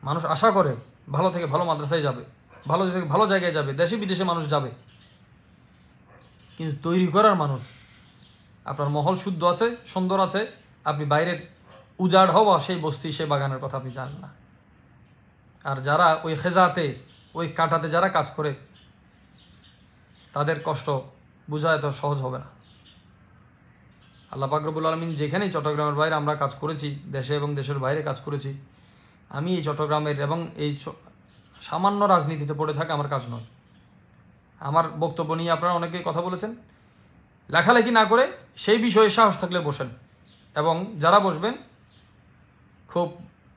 মানুষ আশা করে ভালো থেকে ভালো মাদ্রাসায় যাবে, ভালো থেকে ভালো জায়গায় যাবে, দেশে বিদেশে মানুষ যাবে। কিন্তু তৈরি করার মানুষ, আপনার মহল শুদ্ধ আছে, সুন্দর আছে, আপনি বাইরের উজাড় হওয়া সেই বস্তি সেই বাগানের কথা আপনি জানেন না। আর যারা ওই খেজাতে ওই কাটাতে যারা কাজ করে, তাদের কষ্ট বোঝা এত সহজ হবে না। আল্লাহ পাক রব্বুল আলামিন যেখানেই চট্টগ্রামের বাইরে আমরা কাজ করেছি, দেশে এবং দেশের বাইরে কাজ করেছি, আমি এই চট্টগ্রামের এবং এই সামান্য রাজনীতিতে পড়ে থাকা আমার কাজ নয়। আমার বক্তব্য নিয়ে আপনারা অনেকেই কথা বলেছেন। লেখালেখি না করে সেই বিষয়ে সাহস থাকলে বসেন, এবং যারা বসবেন খুব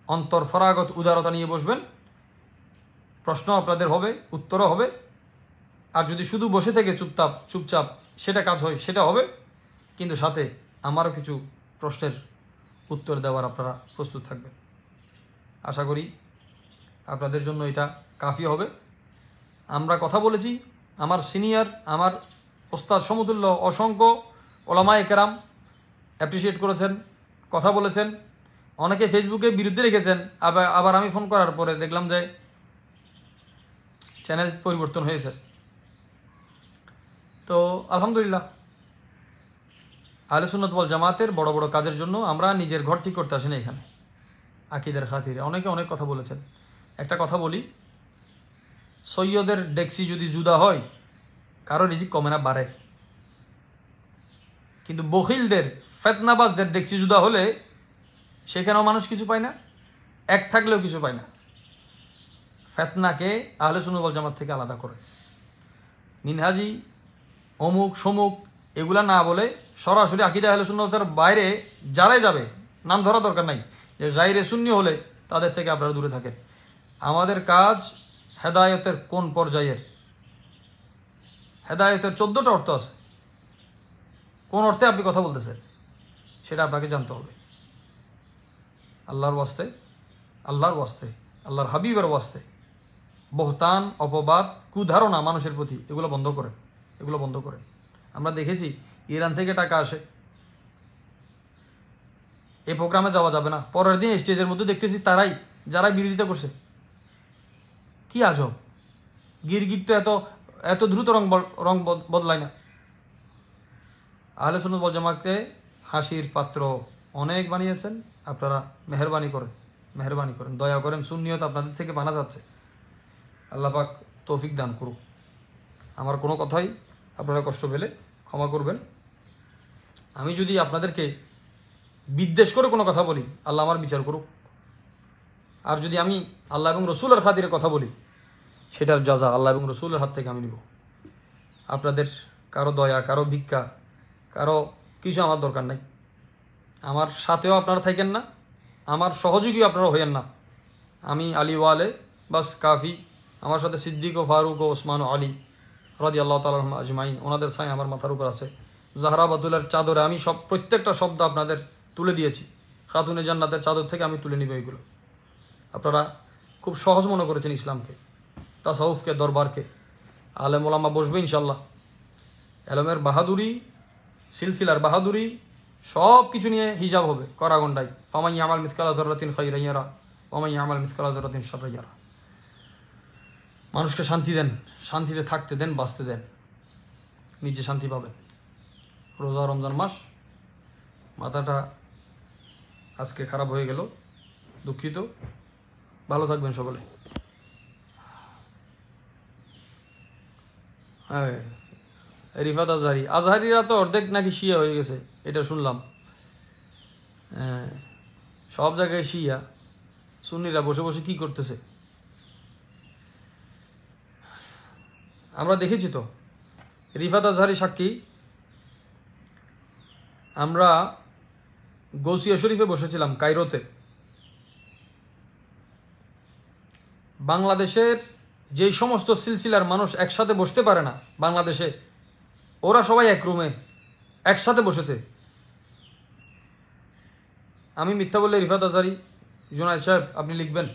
অন্তরফরাগত উদারতা নিয়ে বসবেন। প্রশ্ন আপনাদের হবে, উত্তরও হবে। আর যদি শুধু বসে থেকে চুপচাপ সেটা কাজ হয়, সেটা হবে, কিন্তু সাথে আমারও কিছু প্রশ্নের উত্তর দেওয়ার আপনারা প্রস্তুত থাকবেন। আশা করি আপনাদের জন্য এটা কাফি হবে। আমরা কথা বলেছি, আমার সিনিয়র, আমার ওস্তাদ সমতুল্য অসংখ্য ওলামায়ে কেরাম অ্যাপ্রিসিয়েট করেছেন, কথা বলেছেন। অনেকে ফেসবুকে বিরুদ্ধে রেখেছেন। আবার আমি ফোন করার পরে দেখলাম যে চ্যানেল পরিবর্তন হয়েছে। তো আলহামদুলিল্লাহ, আহলে সুন্নাত ওয়াল জামাতের বড় বড় কাজের জন্য আমরা নিজের ঘর ঠিক করতে আসিনি এখানে, আকীদার খাতিরে। অনেকে অনেক কথা বলেছেন। একটা কথা বলি, সৈয়দের ডেক্সি যদি জুদা হয়, কারো রিজিক কমে না, বাড়ে। কিন্তু বখিলদের, ফেতনাবাজদের ডেক্সি জুদা হলে সেখানেও মানুষ কিছু পায় না, এক থাকলেও কিছু পায় না। ফেতনাকে আহলে সুন্নাত ওয়াল জামাত থেকে আলাদা করে মিনহাজি অমুক সমুক এগুলা না বলে সরাসরি আকীদা আহলে সুন্নাতের বাইরে যারাই যাবে, নাম ধরা দরকার নাই, যে গায়রে সুন্নি হলে তাদের থেকে আপনারা দূরে থাকেন। আমাদের কাজ হেদায়েতের কোন পর্যায়ের, হেদায়েতের 14টা অর্থ আছে। কোন অর্থে আপনি কথা বলতেছেন সেটা আপনাকে জানতে হবে। আল্লাহর ওয়াস্তে, আল্লাহর ওয়াস্তে, আল্লাহর হাবিবের ওয়াস্তে বহতান, অপবাদ, কুধারণা মানুষের প্রতি, এগুলো বন্ধ করেন, এগুলো বন্ধ করেন। আমরা দেখেছি ইরান থেকে টাকা আসে, এই প্রোগ্রামে যাওয়া যাবে না, পরের দিন স্টেজের মধ্যে দেখতেছি তারাই যারাই বিরোধিতা করছে। কি আজব! গিরগিট তো এত এত দ্রুত রং বদলায় না। আহলে সুন্নাত ওয়াল জামাতকে হাসির পাত্র অনেক বানিয়েছেন। আপনারা মেহরবানি করেন, মেহরবানি করেন, দয়া করেন। সুন্নিয়ত আপনাদের থেকে বানা যাচ্ছে। আল্লাহ পাক তৌফিক দান করুক। আমার কোনো কথাই আপনারা কষ্ট পেলে ক্ষমা করবেন। আমি যদি আপনাদেরকে বিদ্বেষ করে কোনো কথা বলি, আল্লাহ আমার বিচার করুক। আর যদি আমি আল্লাহ এবং রসুলের খাতিরে কথা বলি, সেটার জাযা আল্লাহ এবং রসুলের হাত থেকে আমি নিব। আপনাদের কারো দয়া, কারো ভিক্ষা, কারো কিছু আমার দরকার নাই। আমার সাথেও আপনারা থাকেন না, আমার সহযোগীও আপনারা হইয়েন না। আমি আলী ওয়ালে বাস কাফি। আমার সাথে সিদ্দিক ও ফারুক ও ওসমান ও আলী রাদিয়াল্লাহু তাআলা আনহুম আজমাইন, ওনাদের ছায়া আমার মাথার উপর আছে। জাহরা বাতুলের চাদরে আমি প্রত্যেকটা শব্দ আপনাদের তুলে দিয়েছি। খাতুনে জান্নাতের চাদর থেকে আমি তুলে নিব এগুলো। আপনারা খুব সহজ মনে করেছেন ইসলামকে, তাসাউফকে, দরবারকে। আলেম ওলামা বসবে ইনশাল্লাহ। এলমের বাহাদুরি, সিলসিলার বাহাদুরি সব কিছু নিয়ে হিজাব হবে করাগন্ডাই। ফামান ইয়ামাল মিসকালা যাররাতিন খাইরান ইয়ারা ওয়া মান ইয়ামাল মিসকালা যাররাতিন শাররান ইয়ারা। মানুষকে শান্তি দেন, শান্তিতে থাকতে দেন, বাঁচতে দেন, নিজে শান্তি পাবেন। রোজা রমজান মাস, মাথাটা আজকে খারাপ হয়ে গেল, দুঃখিত। ভালো থাকবেন সকলে। হ্যাঁ, রিফাত আজহারি, আজহারিরা তো অর্ধেক নাকি শিয়া হয়ে গেছে, এটা শুনলাম। হ্যাঁ, সব জায়গায় শিয়া। সুন্নিরা বসে বসে কি করতেছে আমরা দেখেছি তো। রিফাত আজহারি সাক্ষী। আমরা গৌসিয়া শরীফে বসেছিলাম কায়রোতে। বাংলাদেশের যেই সমস্ত সিলসিলার মানুষ একসাথে বসতে পারে না বাংলাদেশে, ওরা সবাই এক রুমে একসাথে বসেছে। আমি মিথ্যা বললে রিফাত আজহারি, জুনায়েদ সাহেব আপনি লিখবেন।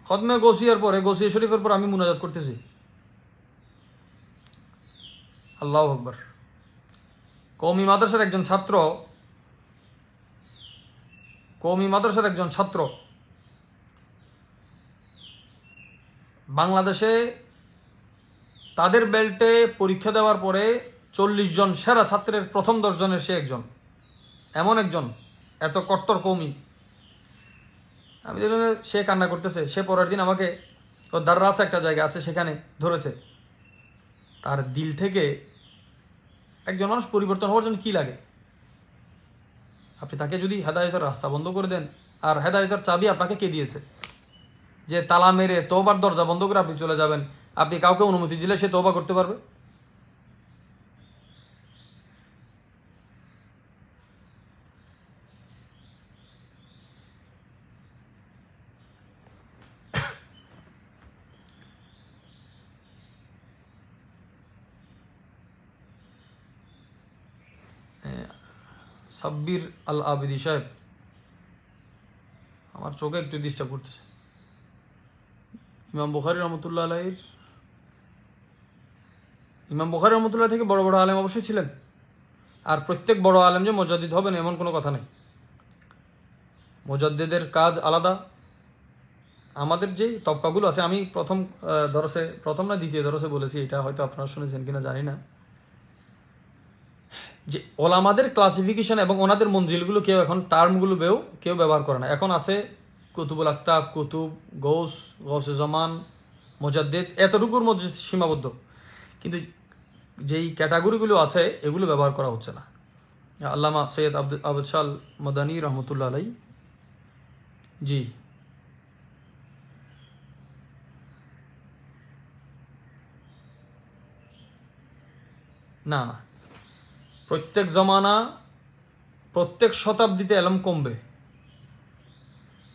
খতমে গৌসিয়ার পরে, গৌসিয়া শরীফের পর আমি মুনাজাত করতেছি। আল্লাহু আকবার। কওমি মাদ্রাসার একজন ছাত্র, কওমি মাদ্রাসার একজন ছাত্র বাংলাদেশে তাদের বেল্টে পরীক্ষা দেওয়ার পরে 40 জন সেরা ছাত্রের প্রথম 10 জনের সে একজন। এমন একজন, এত কট্টর কওমি। আমি দেখলাম সে কান্না করতেছে। সে পরের দিন আমাকে, ওর দাররাস একটা জায়গা আছে সেখানে ধরেছে। তার দিল থেকে একজন মানুষ পরিবর্তন হওয়ার জন্য কী লাগে? আপনি তাকে যদি হেদায়েতের রাস্তা বন্ধ করে দেন, আর হেদায়েতের চাবি আপনাকে কে দিয়েছে? যে তালা মেরে তওবার দরজা বন্ধ করে আপনি চলে যাবেন, আপনি কাউকে অনুমতি দিলে সে তওবা করতে পারবে? সাব্বির আল আবিদি সাহেব, আমার চোখে একটু ডিস্টার্ব করতেছে। ইমাম বুখারী রহমতুল্লাহ আলাইহির, ইমাম বুখারী রহমতুল্লাহ থেকে বড় বড় আলেম অবশ্যই ছিলেন। আর প্রত্যেক বড় আলেম যে মুজাদ্দিদ হবেন এমন কোনো কথা নেই। মুজাদ্দিদের কাজ আলাদা। আমাদের যে তবকাগুলো আছে, আমি প্রথম না দ্বিতীয় দরসে বলেছি, এটা হয়তো আপনারা শুনেছেন কিনা জানি না, যে ওলামাদের ক্লাসিফিকেশন এবং ওনাদের মঞ্জিলগুলো কেউ এখন টার্মগুলো কেউ ব্যবহার করে না। এখন আছে কুতুবুল আকতাব, কুতুব, গৌসে জামান, মুজাদ্দিদ, এতটুকুর মধ্যে সীমাবদ্ধ। কিন্তু যেই ক্যাটাগরিগুলো আছে এগুলো ব্যবহার করা হচ্ছে না। আল্লামা সৈয়দ আবদ শাহ মাদানী রহমতুল্লাহ আলাই, জি, না, প্রত্যেক জমানা, প্রত্যেক শতাব্দীতে এলম কমবে,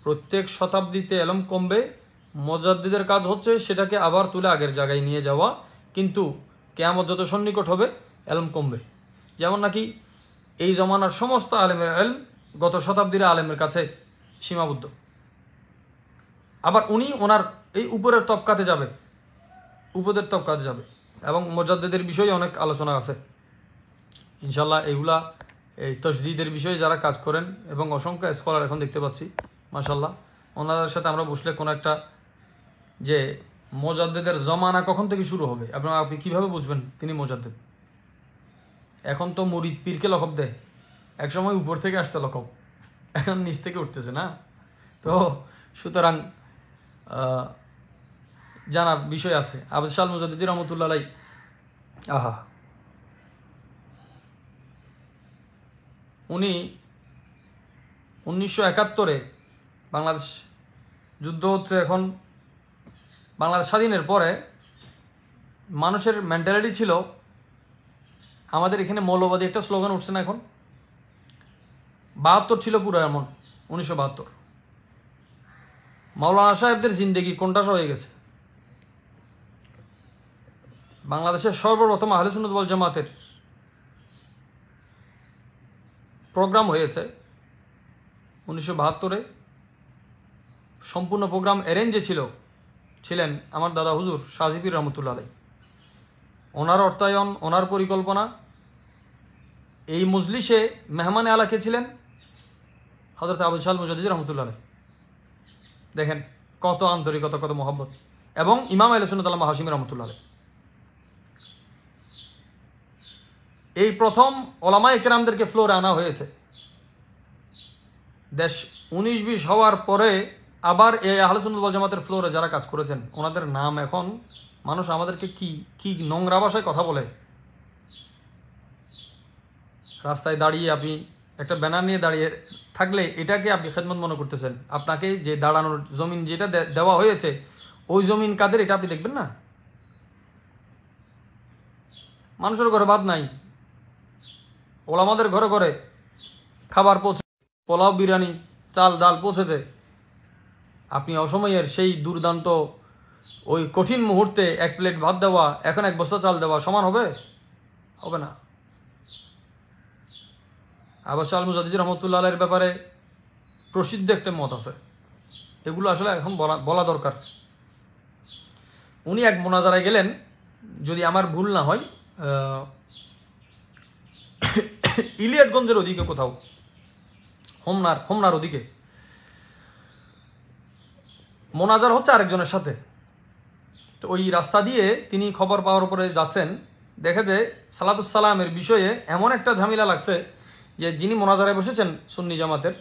প্রত্যেক শতাব্দীতে এলম কমবে। মুজাদ্দিদের কাজ হচ্ছে সেটাকে আবার তুলে আগের জায়গায় নিয়ে যাওয়া, কিন্তু কিয়ামত যত সন্নিকট হবে এলম কমবে। যেমন নাকি এই জমানার সমস্ত আলেমের এলম গত শতাব্দীর আলেমের কাছে সীমাবদ্ধ, আবার উনি ওনার এই উপরের তবকাতে যাবে, উপরের তবকাতে যাবে, এবং মুজাদ্দিদের বিষয়ে অনেক আলোচনা আছে ইনশাল্লাহ। এগুলা এই তসদিদের বিষয়ে যারা কাজ করেন এবং অসংখ্য স্কলার এখন দেখতে পাচ্ছি মাশাল্লাহ, ওনাদের সাথে আমরা বসলে কোনো একটা যে মুজাদ্দিদের জমানা কখন থেকে শুরু হবে আপনি কিভাবে বুঝবেন তিনি মুজাদ্দিদ? এখন তো মুরিদ পীরকে লকব দেয়, একসময় উপর থেকে আসতে লকব, এখন নিচ থেকে উঠতেছে না। তো সুতরাং জানার বিষয় আছে। আবুল শাহ মুজাদ্দিদি রহমতুল্লাহ আলাই উনি 1971 বাংলাদেশ যুদ্ধ হচ্ছে, এখন বাংলাদেশ স্বাধীনের পরে মানুষের মেন্টালিটি ছিল, আমাদের এখানে মৌলবাদী একটা স্লোগান উঠছে না এখন, 72 ছিল পুরো এমন, 1972 মাওলানা সাহেবদের জিন্দেগি কোনটাস হয়ে গেছে। বাংলাদেশের সর্বপ্রথম আহলে সুন্নাত ওয়াল জামাতের প্রোগ্রাম হয়েছে 1972-এ। সম্পূর্ণ প্রোগ্রাম অ্যারেঞ্জে ছিলেন আমার দাদা হুজুর শাহজিবির রহমতুল্লাহ আলাই। ওনার অর্থায়ন, ওনার পরিকল্পনা। এই মজলিসে মেহমানে আলা কে ছিলেন? হযরত আবুল শাহ মুজাদ্দিদি রহমতুল্লাহ আলাই। দেখেন কত আন্তরিকতা, কত মহব্বত। এবং ইমাম আহলে সুন্নাত আল্লামা হাশিমি রহমতুল্লাহ আলাই। এই প্রথম ওলামায়ে কেরামদেরকে ফ্লোরে আনা হয়েছে। দেশ 19-20 হওয়ার পরে আবার এই আহলে সুন্নাত ওয়াল জামাতের ফ্লোরে যারা কাজ করেছেন ওনাদের নাম এখন মানুষ আমাদেরকে কি নোংরা ভাষায় কথা বলে। রাস্তায় দাঁড়িয়ে আপনি একটা ব্যানার নিয়ে দাঁড়িয়ে থাকলে এটাকে আপনি খেদমত মনে করতেছেন, আপনাকে যে দাঁড়ানোর জমিন যেটা দেওয়া হয়েছে ওই জমিন কাদের এটা আপনি দেখবেন না। মানুষের ঘরে ভাত নাই, ওলামাদের ঘরে ঘরে খাবার পৌঁছে, পোলাও বিরিয়ানি চাল ডাল পৌঁছেছে। আপনি অসময়ের সেই দুর্দান্ত ওই কঠিন মুহূর্তে এক প্লেট ভাত দেওয়া, এখন এক বস্তা চাল দেওয়া সমান হবে? হবে না। আবুল শাহ মুজাদ্দিদি রহমতুল্লাহ আলাইহির ব্যাপারে প্রসিদ্ধ একটা মত আছে, এগুলো আসলে এখন বলা দরকার। উনি এক মোনাজারায় গেলেন, যদি আমার ভুল না হয় ইলিয়াটগঞ্জের ওদিকে কোথাও, হোমনার ওদিকে মোনাজার হচ্ছে আরেকজনের সাথে। তো ওই রাস্তা দিয়ে তিনি খবর পাওয়ার পরে যাচ্ছেন, দেখে যে সালাতুস সালামের বিষয়ে এমন একটা ঝামেলা লাগছে যে যিনি মোনাজারায় বসেছেন সুন্নি জামাতের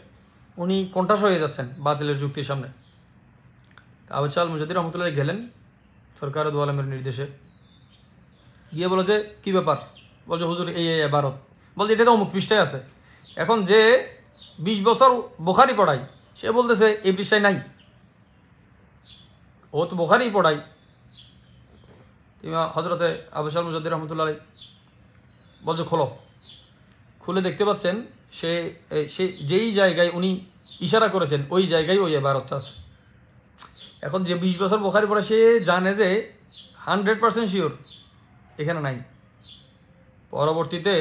উনি কণ্ঠাস হয়ে যাচ্ছেন বাতিলের যুক্তির সামনে। আবুল শাহ মুজাদ্দিদি রহমতুল্লাহ গেলেন সরকার দু আলমের নির্দেশে, গিয়ে বলো যে কি ব্যাপার? বলছে হুজুর এই এবারত, বলছে এটা তো অমুক পৃষ্ঠায় আছে। এখন যে 20 বছর বুখারী পড়াই সে বলতেছে এই পৃষ্ঠায় নাই, ও তো বুখারী পড়াই। হজরতে আবুল শাহ মুজাদ্দিদি রহমতুল্লাহ বলছে খোলো, খুলে দেখতে পাচ্ছেন সে যেই জায়গায় উনি ইশারা করেছেন ওই জায়গায় ওই এবারতটা আছে। এখন যে 20 বছর বুখারী পড়ে সে জানে যে 100% শিওর এখানে নাই। পরবর্তীতে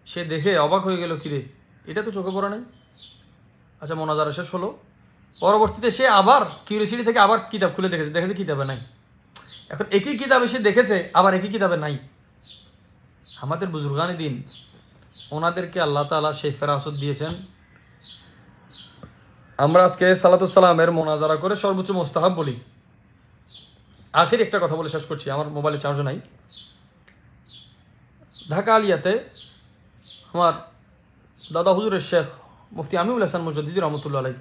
সে দেখে অবাক হয়ে গেল, কিরে এটা তো চোখে পড়া নাই। আচ্ছা মোনাজারা শেষ হলো, পরবর্তীতে সে আবার কিউরিয়াসিটি থেকে আবার কিতাব খুলে দেখেছে কিতাবে নাই। এখন একই কিতাবে সে দেখেছে, আবার একই কিতাবে নাই। আমাদের বুজুর্গানি দিন ওনাদেরকে আল্লাহ তাআলা সেই ফেরাসত দিয়েছেন। আমরা আজকে সালাতুস সালামের মোনাজারা করে সর্বোচ্চ মুস্তাহাব বলি। আখির একটা কথা বলে শেষ করছি, আমার মোবাইলে চার্জ নাই। ঢাকা আলিয়াতে আমার দাদা হুজুরের শেখ মুফতি আমিউল হাসান মুজাদ্দিদি রহমতুল্লাহ আলাই,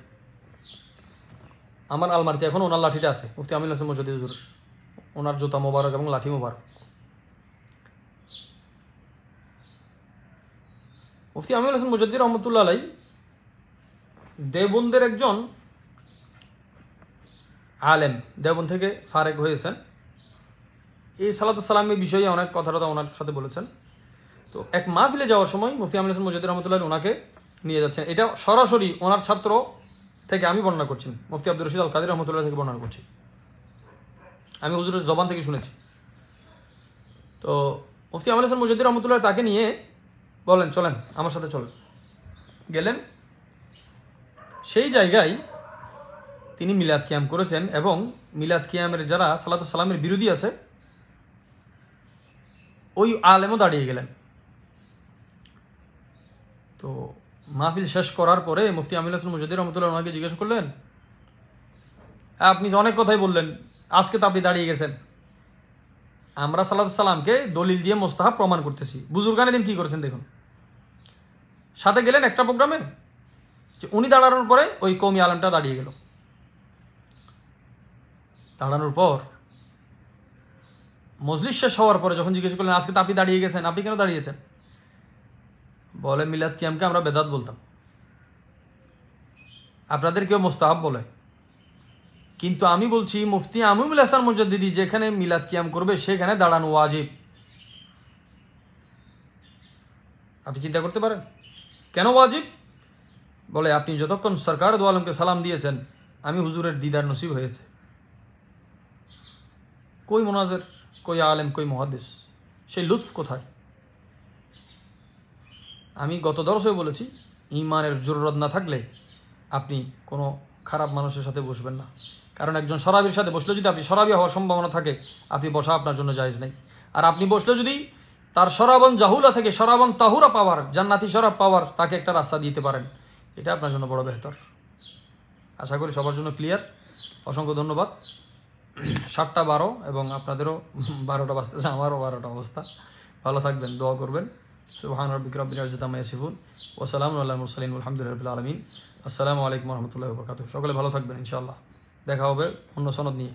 আমার আলমারিতে এখন ওনার লাঠিটা আছে, মুফতি আমিউল হাসান মুজাদ্দিদি হুজুরের, ওনার জুতা মোবারক এবং লাঠি মোবারক। মুফতি আমিউল হাসান মুজাদ্দিদি রহমতুল্লাহ আলাই দেওবন্দের একজন আলেম, দেওবন্দ থেকে ফারেক হয়েছেন। এই সালাতুস সালামের বিষয়ে অনেক কথাটা ওনার সাথে বলেছেন। তো এক মাহফিলে যাওয়ার সময় মুফতি আমিউল হাসান মুজাদ্দিদি রহমতুল্লাহ ওনাকে নিয়ে যাচ্ছেন। এটা সরাসরি ওনার ছাত্র থেকে আমি বর্ণনা করছি, মুফতি আব্দুর রশিদ আল কাদির রহমতুল্লাহ থেকে বর্ণনা করছি, আমি হুজুরের জবান থেকে শুনেছি। তো মুফতি আমিনুল হাসান মুজাদ্দিদ রহমতুল্লাহ তাকে নিয়ে বলেন চলেন আমার সাথে চলেন, গেলেন। সেই জায়গায় তিনি মিলাদ কিয়াম করেছেন এবং মিলাদ কিয়ামের যারা সালাতুস সালামের বিরোধী আছে ওই আলেমও দাঁড়িয়ে গেলেন। তো মাহফিল শেষ করার পরে মুফতি আমিনুল হাসান মুজাদ্দিদ রহমতুল্লাহ ওনাকে জিজ্ঞেস করলেন, আপনি তো অনেক কথাই বললেন, আজকে তো আপনি দাঁড়িয়ে গেছেন, আমরা সালাতুস সালামকে দলিল দিয়ে মোস্তাহাব প্রমাণ করতেছি, বুজুর্গানে দিন কি করেছেন দেখুন। সাথে গেলেন একটা প্রোগ্রামে, যে উনি দাঁড়ানোর পরে ওই কওমি আলেমটা দাঁড়িয়ে গেল। দাঁড়ানোর পর মজলিস শেষ হওয়ার পরে যখন জিজ্ঞেস করলেন আজকে তো আপনি দাঁড়িয়ে গেছেন, আপনি কেন দাঁড়িয়েছেন? বলে মিলাদ কিয়ামকে আমরা বেদাত বলতাম, আপনাদের কেউ মোস্তাহাব বলে, কিন্তু আমি বলছি মুফতি আমিনুল হাসান মুজাদ্দিদি যেখানে মিলাদ কিয়াম করবে সেখানে দাঁড়ানো ওয়াজিব। আপনি চিন্তা করতে পারেন কেন ওয়াজিব? বলে আপনি যতক্ষণ সরকার দু আলমকে সালাম দিয়েছেন আমি হুজুরের দিদার নসিব হয়েছে। কই মুনাজির, কই আলেম, কই মুহাদ্দিস, সেই লুৎফ কোথায়? আমি গত দর্শে বলেছি ঈমানের জরুরত না থাকলে আপনি কোনো খারাপ মানুষের সাথে বসবেন না, কারণ একজন শরাবির সাথে বসলে যদি আপনি শরাবি হওয়ার সম্ভাবনা থাকে আপনি বসা আপনার জন্য জায়েজ নেই। আর আপনি বসলে যদি তার শরাবন জাহুলা থেকে শরাবন তাহুরা পাওয়ার, জান্নাতি শরাব পাওয়ার তাকে একটা রাস্তা দিতে পারেন, এটা আপনার জন্য বড় বেহতর। আশা করি সবার জন্য ক্লিয়ার। অসংখ্য ধন্যবাদ। 7:12 এবং আপনাদেরও 12টা বাজতেছে, আমারও 12টা অবস্থা। ভালো থাকবেন, দোয়া করবেন। সুবহান রাব্বিকা রাব্বিল ইজ্জাতি আম্মা ইয়াসিফুন ওয়া সালামুন আলাল মুরসালিন আলহামদুলিল্লাহি রাব্বিল আলামিন। আসসালামু আলাইকুম ওয়া রাহমাতুল্লাহি ওয়া বারাকাতুহু। সকলে ভালো থাকবেন ইনশাআল্লাহ। দেখা হবে অন্য সনদ নিয়ে।